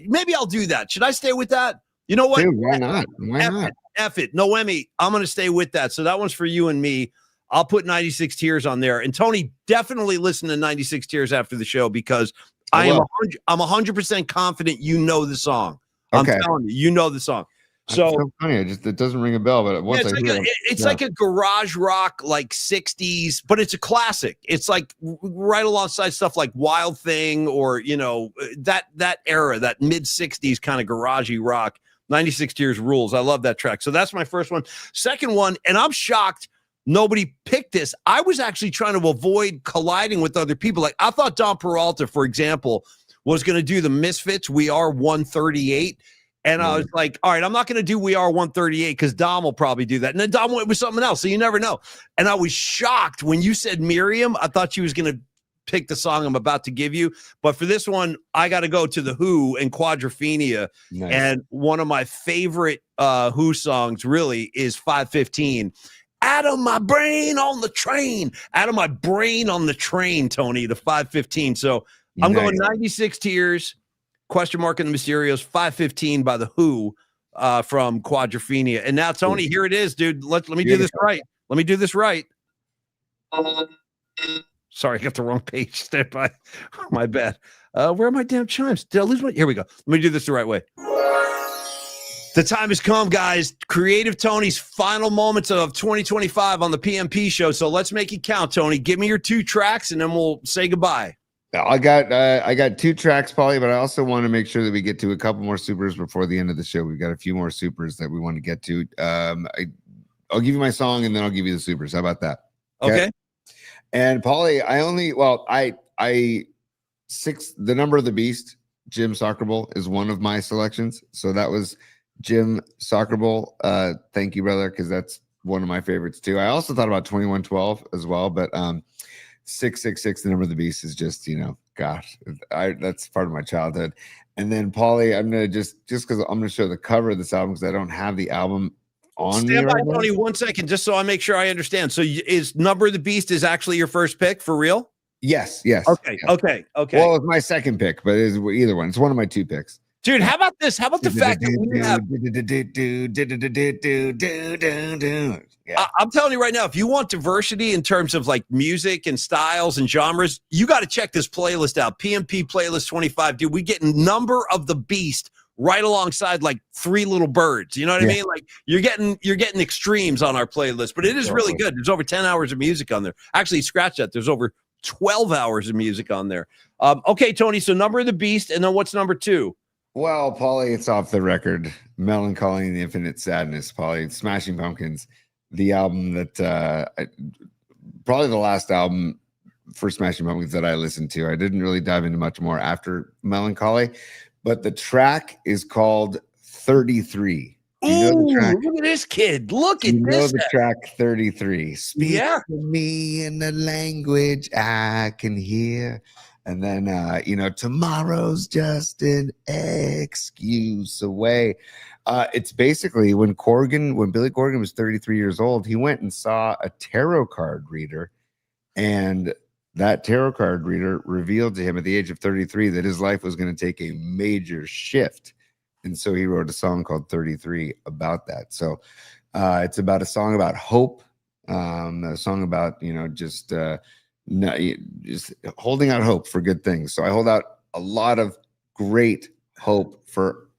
B: Maybe I'll do that. Should I stay with that? You know what?
C: Dude, why not? Why not?
B: F it. Noemi, I'm going to stay with that. So that one's for you and me. I'll put 96 Tears on there. And Tony, definitely listen to 96 Tears after the show because I'm 100% confident you know the song. I'm telling you, you know the song. So
C: funny. It doesn't ring a bell, but once
B: it's like a garage rock, like 60s, but it's a classic. It's like right alongside stuff like Wild Thing or, that era, that mid 60s kind of garagey rock. 96 Tears rules. I love that track. So that's my first one. Second one, and I'm shocked nobody picked this. I was actually trying to avoid colliding with other people. Like I thought Don Peralta, for example, was going to do the Misfits, We Are 138. And I was like, all right, I'm not going to do We Are 138 because Dom will probably do that. And then Dom went with something else. So you never know. And I was shocked when you said Miriam. I thought she was going to pick the song I'm about to give you. But for this one, I got to go to The Who and Quadrophenia. Nice. And one of my favorite Who songs really is 515. Out of my brain on the train. Out of my brain on the train, Tony, to 515. So I'm going 96 Tears, question mark in the Mysterios, 515 by The Who from Quadrophenia. And now, Tony, here it is, dude. Let me do this right. Let me do this right. Sorry, I got the wrong page. Stand by. My bad. Where are my damn chimes? Did I lose my? Here we go. Let me do this the right way. The time has come, guys. Creative Tony's final moments of 2025 on the PMP show. So let's make it count, Tony. Give me your 2 tracks, and then we'll say goodbye.
C: I got 2 tracks, Paulie, but I also want to make sure that we get to a couple more supers before the end of the show. We've got a few more supers that we want to get to. I'll give you my song, and then I'll give you the supers. How about that?
B: Okay.
C: And Paulie, the number of the beast, Jim Soccer Bowl, is one of my selections. So that was Jim Soccer Bowl. Thank you, brother, because that's one of my favorites too. I also thought about 2112 as well, but 666, the number of the beast, is just, gosh, that's part of my childhood. And then Paulie, I'm gonna just because I'm gonna show the cover of this album because I don't have the album on.
B: Stand by, Tony, 1 second, just so I make sure I understand. So is Number of the Beast is actually your first pick for real?
C: Yes.
B: Okay.
C: Well, it's my second pick, but it's either one. It's one of my 2 picks.
B: Dude, how about this? How about the fact that we have... I'm telling you right now, if you want diversity in terms of like music and styles and genres, you got to check this playlist out. PMP Playlist 25. Dude, we get Number of the Beast right alongside like Three Little Birds. You know what I mean? Like you're getting extremes on our playlist, but it is really good. There's over 10 hours of music on there. Actually, scratch that. There's over 12 hours of music on there. Okay, Tony, so Number of the Beast, and then what's number 2?
C: Well, Paulie, it's off the record. Melancholy and the Infinite Sadness, Paulie. Smashing Pumpkins. the album that probably the last album for Smashing Pumpkins that I listened to. I didn't really dive into much more after Melancholy, but the track is called 33. Do you know the track?
B: Look at this kid. Look at
C: You know
B: this.
C: the track 33. Speak
B: Yeah.
C: to me in the language I can hear. And then, tomorrow's just an excuse away. It's basically when Billy Corgan was 33 years old, he went and saw a tarot card reader. And that tarot card reader revealed to him at the age of 33 that his life was going to take a major shift. And so he wrote a song called 33 about that. So it's about a song about hope, a song about, just holding out hope for good things. So I hold out a lot of great hope for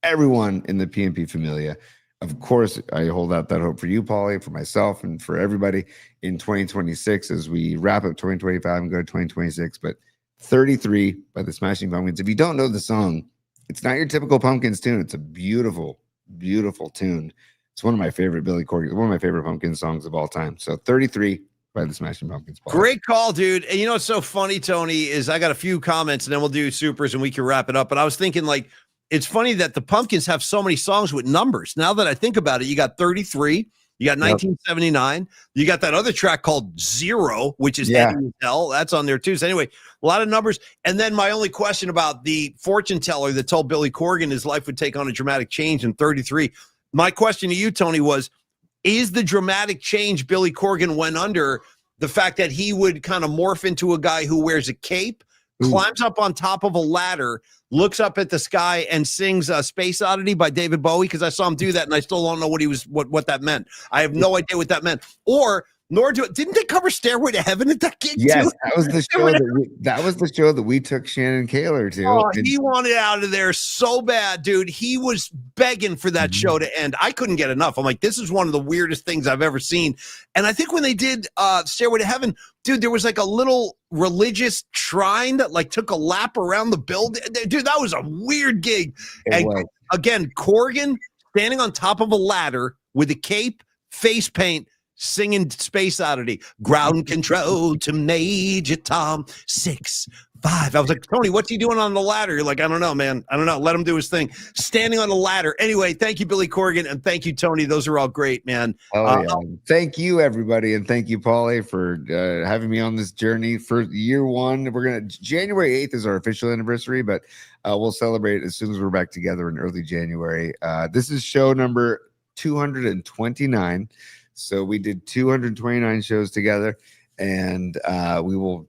C: everyone in the PNP Familia. Of course, I hold out that hope for you, Paulie, for myself, and for everybody in 2026 as we wrap up 2025 and go to 2026. But 33 by the Smashing Pumpkins. If you don't know the song, it's not your typical Pumpkins tune. It's a beautiful, beautiful tune. It's one of my favorite Billy Corgan, one of my favorite Pumpkin songs of all time. So 33 by the Smashing Pumpkins.
B: Great call, dude. And what's so funny, Tony, is I got a few comments and then we'll do supers and we can wrap it up. But I was thinking, it's funny that the Pumpkins have so many songs with numbers. Now that I think about it, you got 33, you got 1979, you got that other track called Zero, which is Eddie Tell. That's on there too. So anyway, a lot of numbers. And then my only question about the fortune teller that told Billy Corgan his life would take on a dramatic change in 33. My question to you, Tony, was, is the dramatic change Billy Corgan went under the fact that he would kind of morph into a guy who wears a cape, climbs up on top of a ladder, looks up at the sky and sings Space Oddity by David Bowie? Because I saw him do that and I still don't know what that meant. I have no idea what that meant. Didn't they cover Stairway to Heaven at that gig?
C: Yes,
B: too?
C: that was the show that we took Shannon Kaler to.
B: Oh, he wanted out of there so bad, dude. He was begging for that show to end. I couldn't get enough. I'm like, this is one of the weirdest things I've ever seen. And I think when they did Stairway to Heaven, dude, there was like a little religious shrine that took a lap around the building. Dude, that was a weird gig. Again, Corgan standing on top of a ladder with a cape, face paint, singing Space Oddity, ground control to Major Tom 6-5. I was like, Tony, what's he doing on the ladder? You're like, I don't know, man. I don't know. Let him do his thing. Standing on the ladder. Anyway, thank you, Billy Corgan, and thank you, Tony. Those are all great, man.
C: Thank you, everybody, and thank you, Paulie, for having me on this journey for year one. January 8th is our official anniversary, but we'll celebrate as soon as we're back together in early January. This is show number 229. So we did 229 shows together, and we will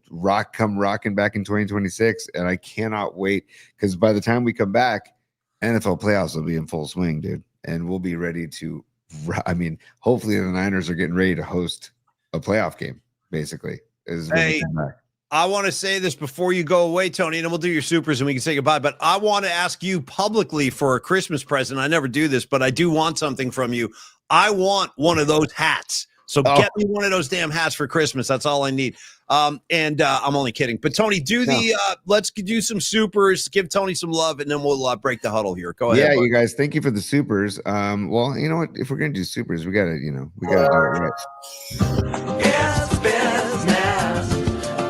C: come rocking back in 2026. And I cannot wait, because by the time we come back, NFL playoffs will be in full swing, dude. And we'll be ready to, hopefully the Niners are getting ready to host a playoff game, basically.
B: Hey, I want to say this before you go away, Tony, and then we'll do your supers and we can say goodbye. But I want to ask you publicly for a Christmas present. I never do this, but I do want something from you. I want one of those hats. So get me one of those damn hats for Christmas. That's all I need. I'm only kidding. But Tony, let's do some supers. Give Tony some love, and then we'll break the huddle here. Go ahead.
C: Yeah, you guys, thank you for the supers. Well, you know what? If we're gonna do supers, we gotta do it right.
A: It's business.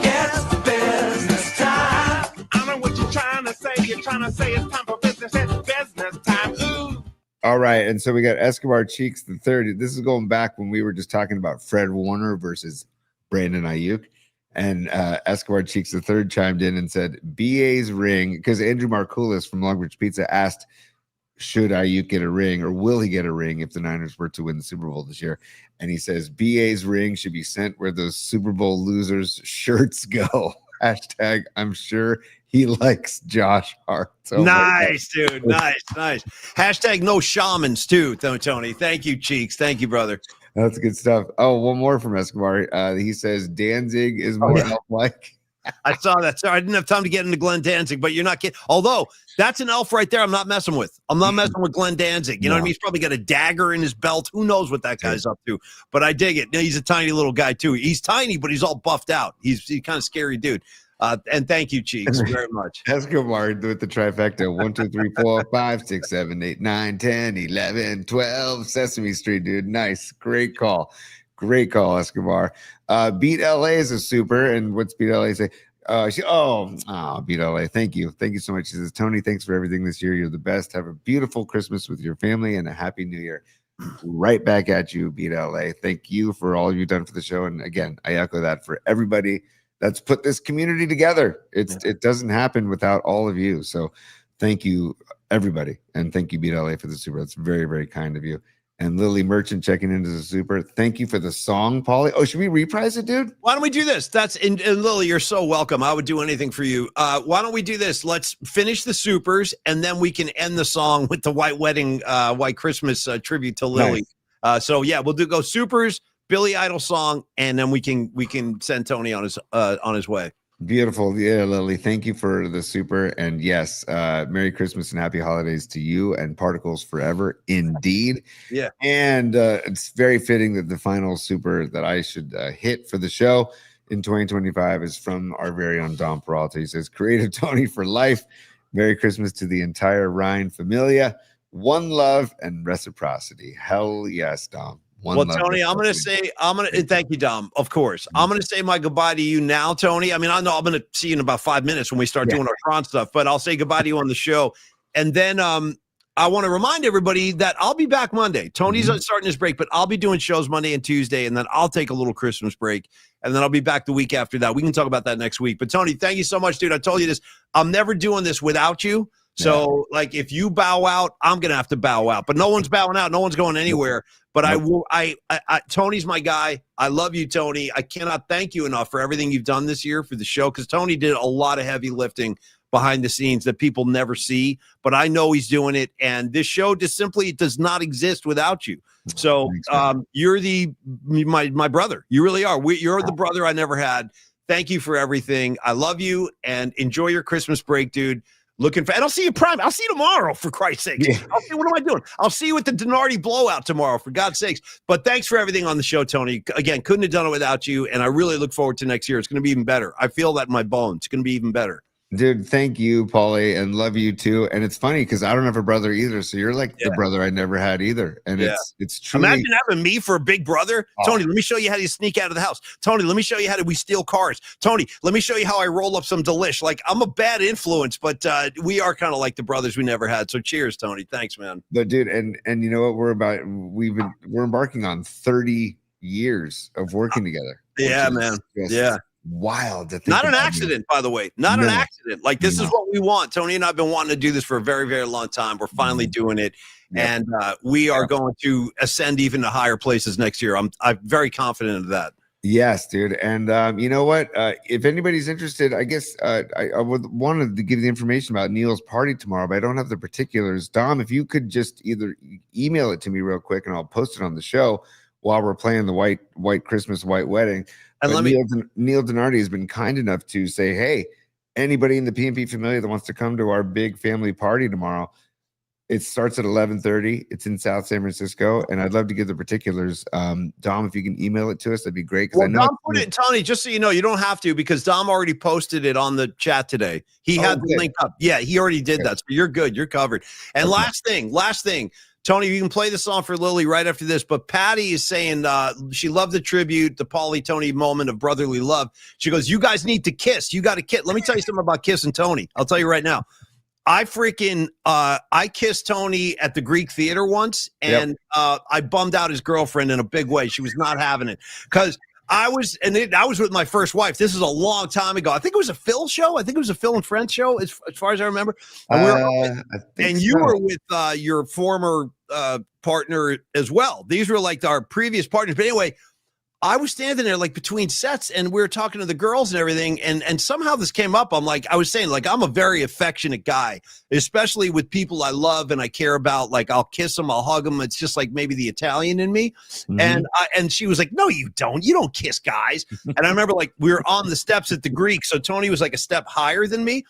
A: It's business time. I know what you're trying to say. You're trying to say it's time for business. It's business time. Ooh.
C: All right, and so we got Escobar Cheeks the third. This is going back when we were just talking about Fred Warner versus Brandon Ayuk, and Escobar Cheeks the third chimed in and said BA's ring, because Andrew Markoulis from Longbridge Pizza asked, should Ayuk get a ring, or will he get a ring if the Niners were to win the Super Bowl this year? And he says BA's ring should be sent where those Super Bowl losers' shirts go. Hashtag I'm sure he likes Josh Hart. Oh,
B: nice, dude. Nice. Hashtag no shamans too, Tony. Thank you, Cheeks. Thank you, brother.
C: That's good stuff. Oh, one more from Escobar. He says Danzig is more elf-like.
B: I saw that. Sorry, I didn't have time to get into Glenn Danzig, but you're not kidding. Although that's an elf right there, I'm not messing with. I'm not messing with Glenn Danzig. You know what I mean? He's probably got a dagger in his belt. Who knows what that guy's up to? But I dig it. He's a tiny little guy too. He's tiny, but he's all buffed out. He's kind of scary dude. And thank you, Cheeks, very much.
C: Escobar with the trifecta. 1, 2, 3, 4, 5, 6, 7, 8, 9, 10, 11, 12. Sesame Street, dude. Nice. Great call. Great call, Escobar. Beat LA is a super. And what's Beat LA say? Beat LA. Thank you. Thank you so much. She says, Tony, thanks for everything this year. You're the best. Have a beautiful Christmas with your family and a happy new year. Right back at you, Beat LA. Thank you for all you've done for the show. And again, I echo that for everybody that's put this community together. It doesn't happen without all of you. So thank you, everybody. And thank you, Beat LA, for the super. That's very, very kind of you. And Lily Merchant checking into the super. Thank you for the song, Paulie. Oh, should we reprise it, dude?
B: Why don't we do this? And Lily, you're so welcome. I would do anything for you. Why don't we do this? Let's finish the supers, and then we can end the song with the White Wedding, White Christmas tribute to Lily. Nice. We'll go supers, Billy Idol song, and then we can send Tony on his way.
C: Beautiful. Yeah, Lily, thank you for the super. And yes, Merry Christmas and Happy Holidays to you and Particles Forever. Indeed.
B: Yeah.
C: And it's very fitting that the final super that I should hit for the show in 2025 is from our very own Dom Peralta. He says, Creative Tony for life. Merry Christmas to the entire Ryan familia. One love and reciprocity. Hell yes, Dom.
B: Tony, thank you, Dom. Of course. I'm going to say my goodbye to you now, Tony. I mean, I know I'm going to see you in about 5 minutes when we start doing our Tron stuff, but I'll say goodbye to you on the show. And then I want to remind everybody that I'll be back Monday. Tony's starting his break, but I'll be doing shows Monday and Tuesday, and then I'll take a little Christmas break, and then I'll be back the week after that. We can talk about that next week. But Tony, thank you so much, dude. I told you this. I'm never doing this without you. So, like, if you bow out, I'm going to have to bow out. But no one's bowing out. No one's going anywhere. But I will. Tony's my guy. I love you, Tony. I cannot thank you enough for everything you've done this year for the show, because Tony did a lot of heavy lifting behind the scenes that people never see. But I know he's doing it, and this show just simply does not exist without you. So you're my brother. You really are. You're the brother I never had. Thank you for everything. I love you, and enjoy your Christmas break, dude. And I'll see you I'll see you tomorrow, for Christ's sake. Yeah. What am I doing? I'll see you at the Denardi blowout tomorrow, for God's sakes. But thanks for everything on the show, Tony. Again, couldn't have done it without you, and I really look forward to next year. It's going to be even better. I feel that in my bones. It's going to be even better.
C: Dude, thank you, Paulie, and love you too. And it's funny because I don't have a brother either, so you're like the brother I never had either. And it's true.
B: Imagine having me for a big brother. Tony, let me show you how to sneak out of the house. Tony, let me show you how we steal cars. Tony, let me show you how I roll up some delish. Like, I'm a bad influence, but we are kind of like the brothers we never had. So cheers, Tony. Thanks, man.
C: But dude, and you know what we're embarking on 30 years of working together.
B: Yeah, man. Yeah.
C: Wild.
B: Not an accident, by the way. Not an accident. Like, this is what we want. Tony and I have been wanting to do this for a very, very long time. We're finally doing it. Yeah. And we are going to ascend even to higher places next year. I'm very confident of that.
C: Yes, dude. And you know what? If anybody's interested, I guess I would wanted to give the information about Neil's party tomorrow, but I don't have the particulars. Dom, if you could just either email it to me real quick and I'll post it on the show while we're playing the White Christmas, White Wedding. And Neil Denardi has been kind enough to say, hey, anybody in the PNP familia that wants to come to our big family party tomorrow, it starts at 11:30. It's in South San Francisco, and I'd love to give the particulars. Dom, if you can email it to us, that'd be great. Because I know
B: Dom put it, Tony, just so you know, you don't have to, because Dom already posted it on the chat today. He had the link up. Yeah, he already did that. So you're good. You're covered. And last thing. Tony, you can play the song for Lily right after this, but Patty is saying she loved the tribute, the Paulie Tony moment of brotherly love. She goes, you guys need to kiss. You got to kiss. Let me tell you something about kissing Tony. I'll tell you right now. I kissed Tony at the Greek Theater once, and I bummed out his girlfriend in a big way. She was not having it because I was with my first wife. This is a long time ago. I think it was a Phil show. I think it was a Phil and Friends show, as far as I remember. And you were with your former partner as well. These were like our previous partners. But anyway, I was standing there like between sets, and we were talking to the girls and everything. And somehow this came up. I was saying, like, I'm a very affectionate guy, especially with people I love and I care about. Like, I'll kiss them, I'll hug them. It's just like maybe the Italian in me. Mm-hmm. And she was like, no, you don't. You don't kiss guys. And I remember, like, we were on the steps at the Greek. So Tony was like a step higher than me.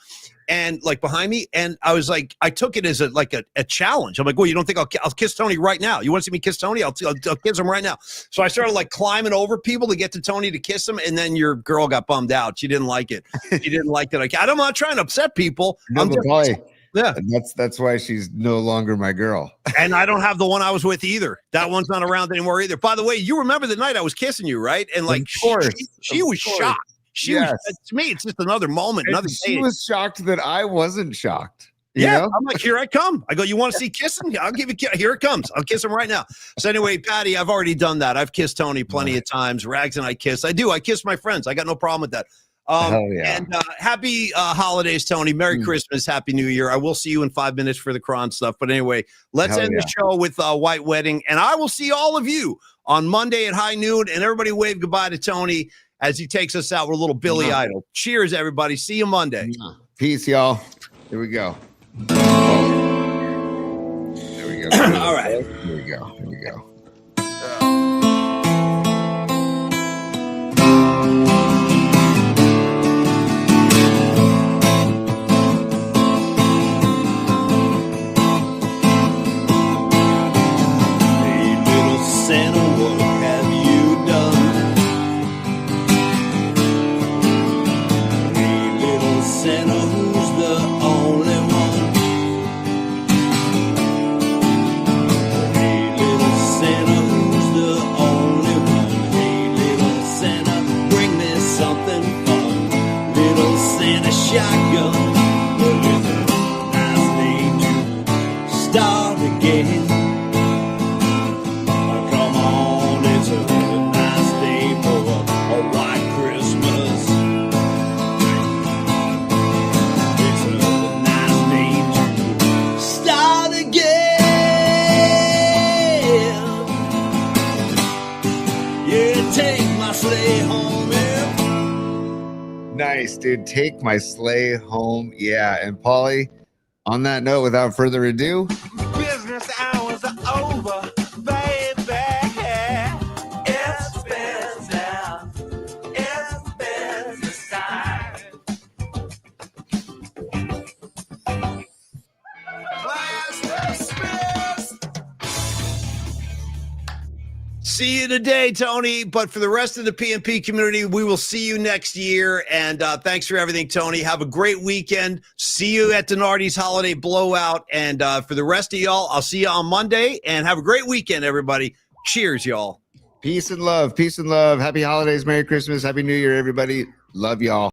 B: and like behind me, and I was like, I took it as a challenge. I'm like, well, you don't think I'll kiss Tony right now? You want to see me kiss Tony? I'll kiss him right now. So I started like climbing over people to get to Tony to kiss him, and then your girl got bummed out. She didn't like it. She didn't like that. I'm not trying to upset people.
C: No, but boy,
B: yeah,
C: that's why she's no longer my girl.
B: And I don't have the one I was with either. That one's not around anymore either. By the way, you remember the night I was kissing you, right? And like, she was shocked. She was, to me, it's just another moment. Another
C: she was shocked that I wasn't shocked.
B: Yeah, I'm like, here I come. I go, you want to see kissing? I'll give you. Here it comes. I'll kiss him right now. So anyway, Patty, I've already done that. I've kissed Tony plenty of times. Rags and I kiss. I do. I kiss my friends. I got no problem with that. And happy holidays, Tony. Merry Christmas. Happy New Year. I will see you in 5 minutes for the Kron stuff. But anyway, let's end the show with White Wedding. And I will see all of you on Monday at high noon. And everybody wave goodbye to Tony as he takes us out with a little Billy Idol. Cheers, everybody. See you Monday.
C: Peace, y'all. Here we go. There we go.
B: All right.
C: Here we go. Here we go.
B: Hey, little Santa, what have you done? Hey, little Santa, who's the only one? Hey, little Santa, who's the only one? Hey, little Santa, bring me something fun. Little Santa shotgun, well, it's a nice day to start again. Oh, come on, it's a nice day for a white Christmas. It's a nice day to start again. Yeah, take my sleigh home, yeah.
C: Nice, dude. Take my sleigh home. Yeah. And Paulie, on that note, without further ado,
A: Business hours are over, baby. It's business. It's business time. Class dismissed.
B: See you today, Tony. But for the rest of the PNP community, we will see you next year. And thanks for everything, Tony. Have a great weekend. See you at Donardi's Holiday Blowout. And for the rest of y'all, I'll see you on Monday. And have a great weekend, everybody. Cheers, y'all.
C: peace and love. Peace and love. Happy holidays. Merry Christmas. Happy New Year, everybody. Love y'all.